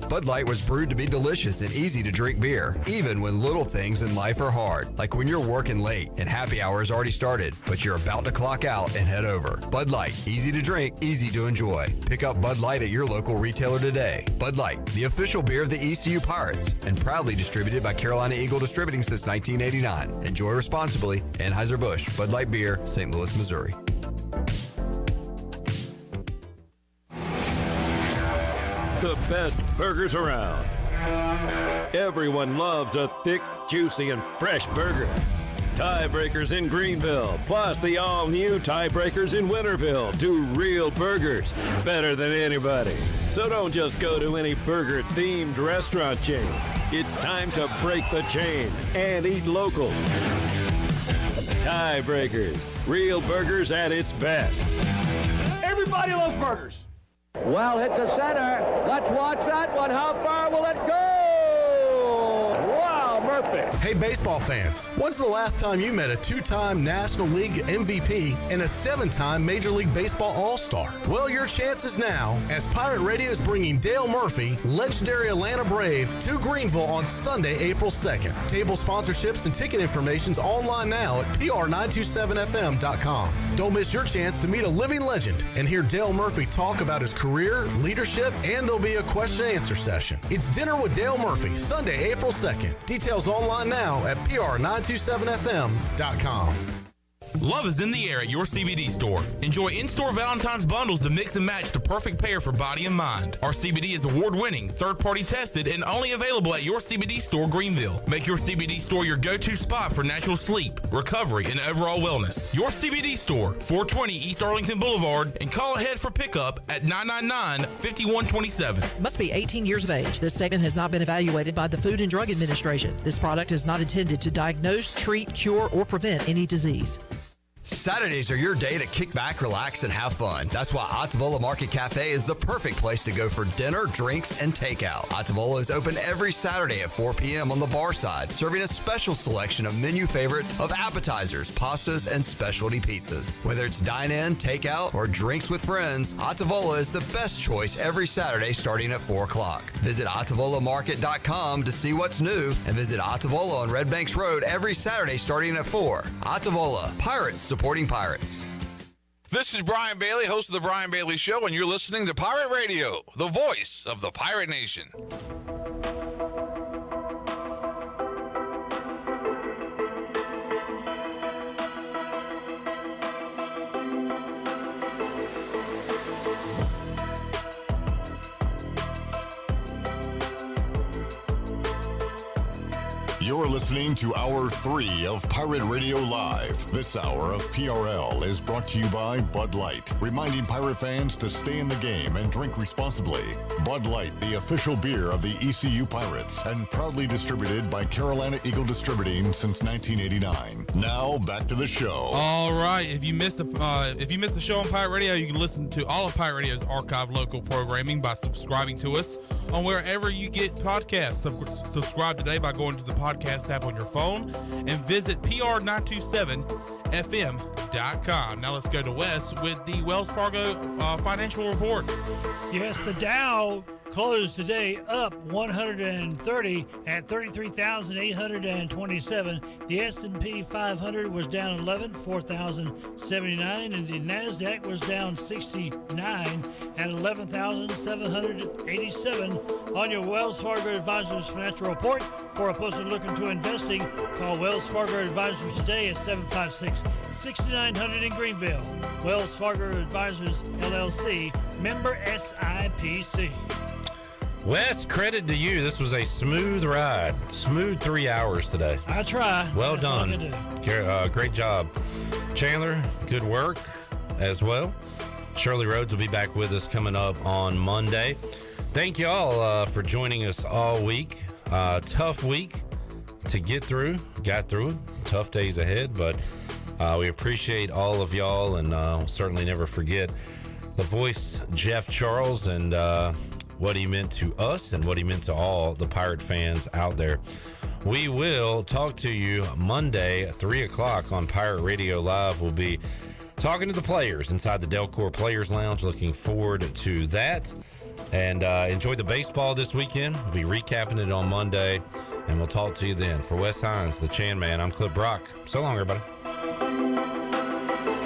Bud Light was brewed to be delicious and easy to drink beer, even when little things in life are hard, like when you're working late and happy hour has already started, but you're about to clock out and head over. Bud Light, easy to drink, easy to enjoy. Pick up Bud Light at your local retailer today. Bud Light, the official beer of the ECU Pirates, and proudly distributed by Carolina Eagle Distributing since 1989. Enjoy responsibly. Anheuser-Busch, Bud Light Beer, St. Louis, Missouri. The best burgers around. Everyone loves a thick, juicy, and fresh burger. Tiebreakers in Greenville, plus the all-new Tiebreakers in Winterville. Do real burgers better than anybody. So don't just go to any burger-themed restaurant chain. It's time to break the chain and eat local. Tiebreakers, real burgers at its best. Everybody loves burgers. Well hit to center. Let's watch that one. How far will it go? Wow, Murphy. Hey, baseball fans, when's the last time you met a 2-time National League MVP and a 7-time Major League Baseball All-Star? Well, your chance is now, as Pirate Radio is bringing Dale Murphy, legendary Atlanta Brave, to Greenville on Sunday, April 2nd. Table sponsorships and ticket information's online now at pr927fm.com. Don't miss your chance to meet a living legend and hear Dale Murphy talk about his career, leadership, and there'll be a question and answer session. It's Dinner with Dale Murphy, Sunday, April 2nd. Details online now at pr927fm.com. Love is in the air at your CBD store. Enjoy in-store Valentine's bundles to mix and match the perfect pair for body and mind. Our CBD is award-winning, third-party tested, and only available at your CBD store, Greenville. Make your CBD store your go-to spot for natural sleep, recovery, and overall wellness. Your CBD store, 420 East Arlington Boulevard, and call ahead for pickup at 999-5127. Must be 18 years of age. This statement has not been evaluated by the Food and Drug Administration. This product is not intended to diagnose, treat, cure, or prevent any disease. Saturdays are your day to kick back, relax, and have fun. That's why Ottavola Market Cafe is the perfect place to go for dinner, drinks, and takeout. Ottavola is open every Saturday at 4 p.m. on the bar side, serving a special selection of menu favorites of appetizers, pastas, and specialty pizzas. Whether it's dine-in, takeout, or drinks with friends, Ottavola is the best choice every Saturday starting at 4 o'clock. Visit OttavolaMarket.com to see what's new, and visit Ottavola on Red Banks Road every Saturday starting at 4. Ottavola, Pirates supporting Pirates. This is Brian Bailey, host of The Brian Bailey Show, and you're listening to Pirate Radio, the voice of the Pirate Nation. You're listening to Hour 3 of Pirate Radio Live. This hour of PRL is brought to you by Bud Light, reminding Pirate fans to stay in the game and drink responsibly. Bud Light, the official beer of the ECU Pirates, and proudly distributed by Carolina Eagle Distributing since 1989. Now, back to the show. All right. If you missed the show on Pirate Radio, you can listen to all of Pirate Radio's archive local programming by subscribing to us on wherever you get podcasts. Subscribe today by going to the podcast app on your phone and visit pr927fm.com. Now let's go to Wes with the Wells Fargo financial report. Yes, the Dow closed today up 130 at 33,827. The S&P 500 was down 11, 4,079, and the NASDAQ was down 69 at 11,787. On your Wells Fargo Advisors financial report, for a person looking to investing, call Wells Fargo Advisors today at 756-6900 in Greenville. Wells Fargo Advisors, LLC, member SIPC. Wes, credit to you. This was a smooth ride. Smooth 3 hours today. I try. Well That's all I done. can do. Great job. Chandler, good work as well. Shirley Rhodes will be back with us coming up on Monday. Thank you all for joining us all week. Tough week to get through. Got through it. Tough days ahead, but we appreciate all of y'all, and we'll certainly never forget the voice, Jeff Charles, and what he meant to us and what he meant to all the Pirate fans out there. We will talk to you Monday at 3 o'clock on Pirate Radio Live. We'll be talking to the players inside the Delcor Players Lounge. Looking forward to that. And enjoy the baseball this weekend. We'll be recapping it on Monday, and we'll talk to you then. For Wes Hines, the Chan Man, I'm Clip Brock. So long, everybody.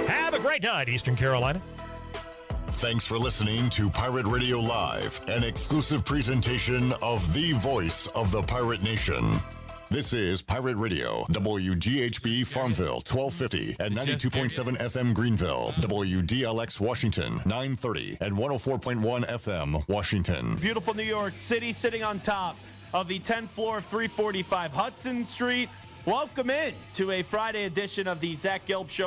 Have a great night, Eastern Carolina. Thanks for listening to Pirate Radio Live, an exclusive presentation of the voice of the Pirate Nation. This is Pirate Radio, WGHB Farmville, 1250 and 92.7 FM Greenville, WDLX Washington, 930 and 104.1 FM Washington. Beautiful New York City, sitting on top of the 10th floor of 345 Hudson Street. Welcome in to a Friday edition of the Zach Gelb Show.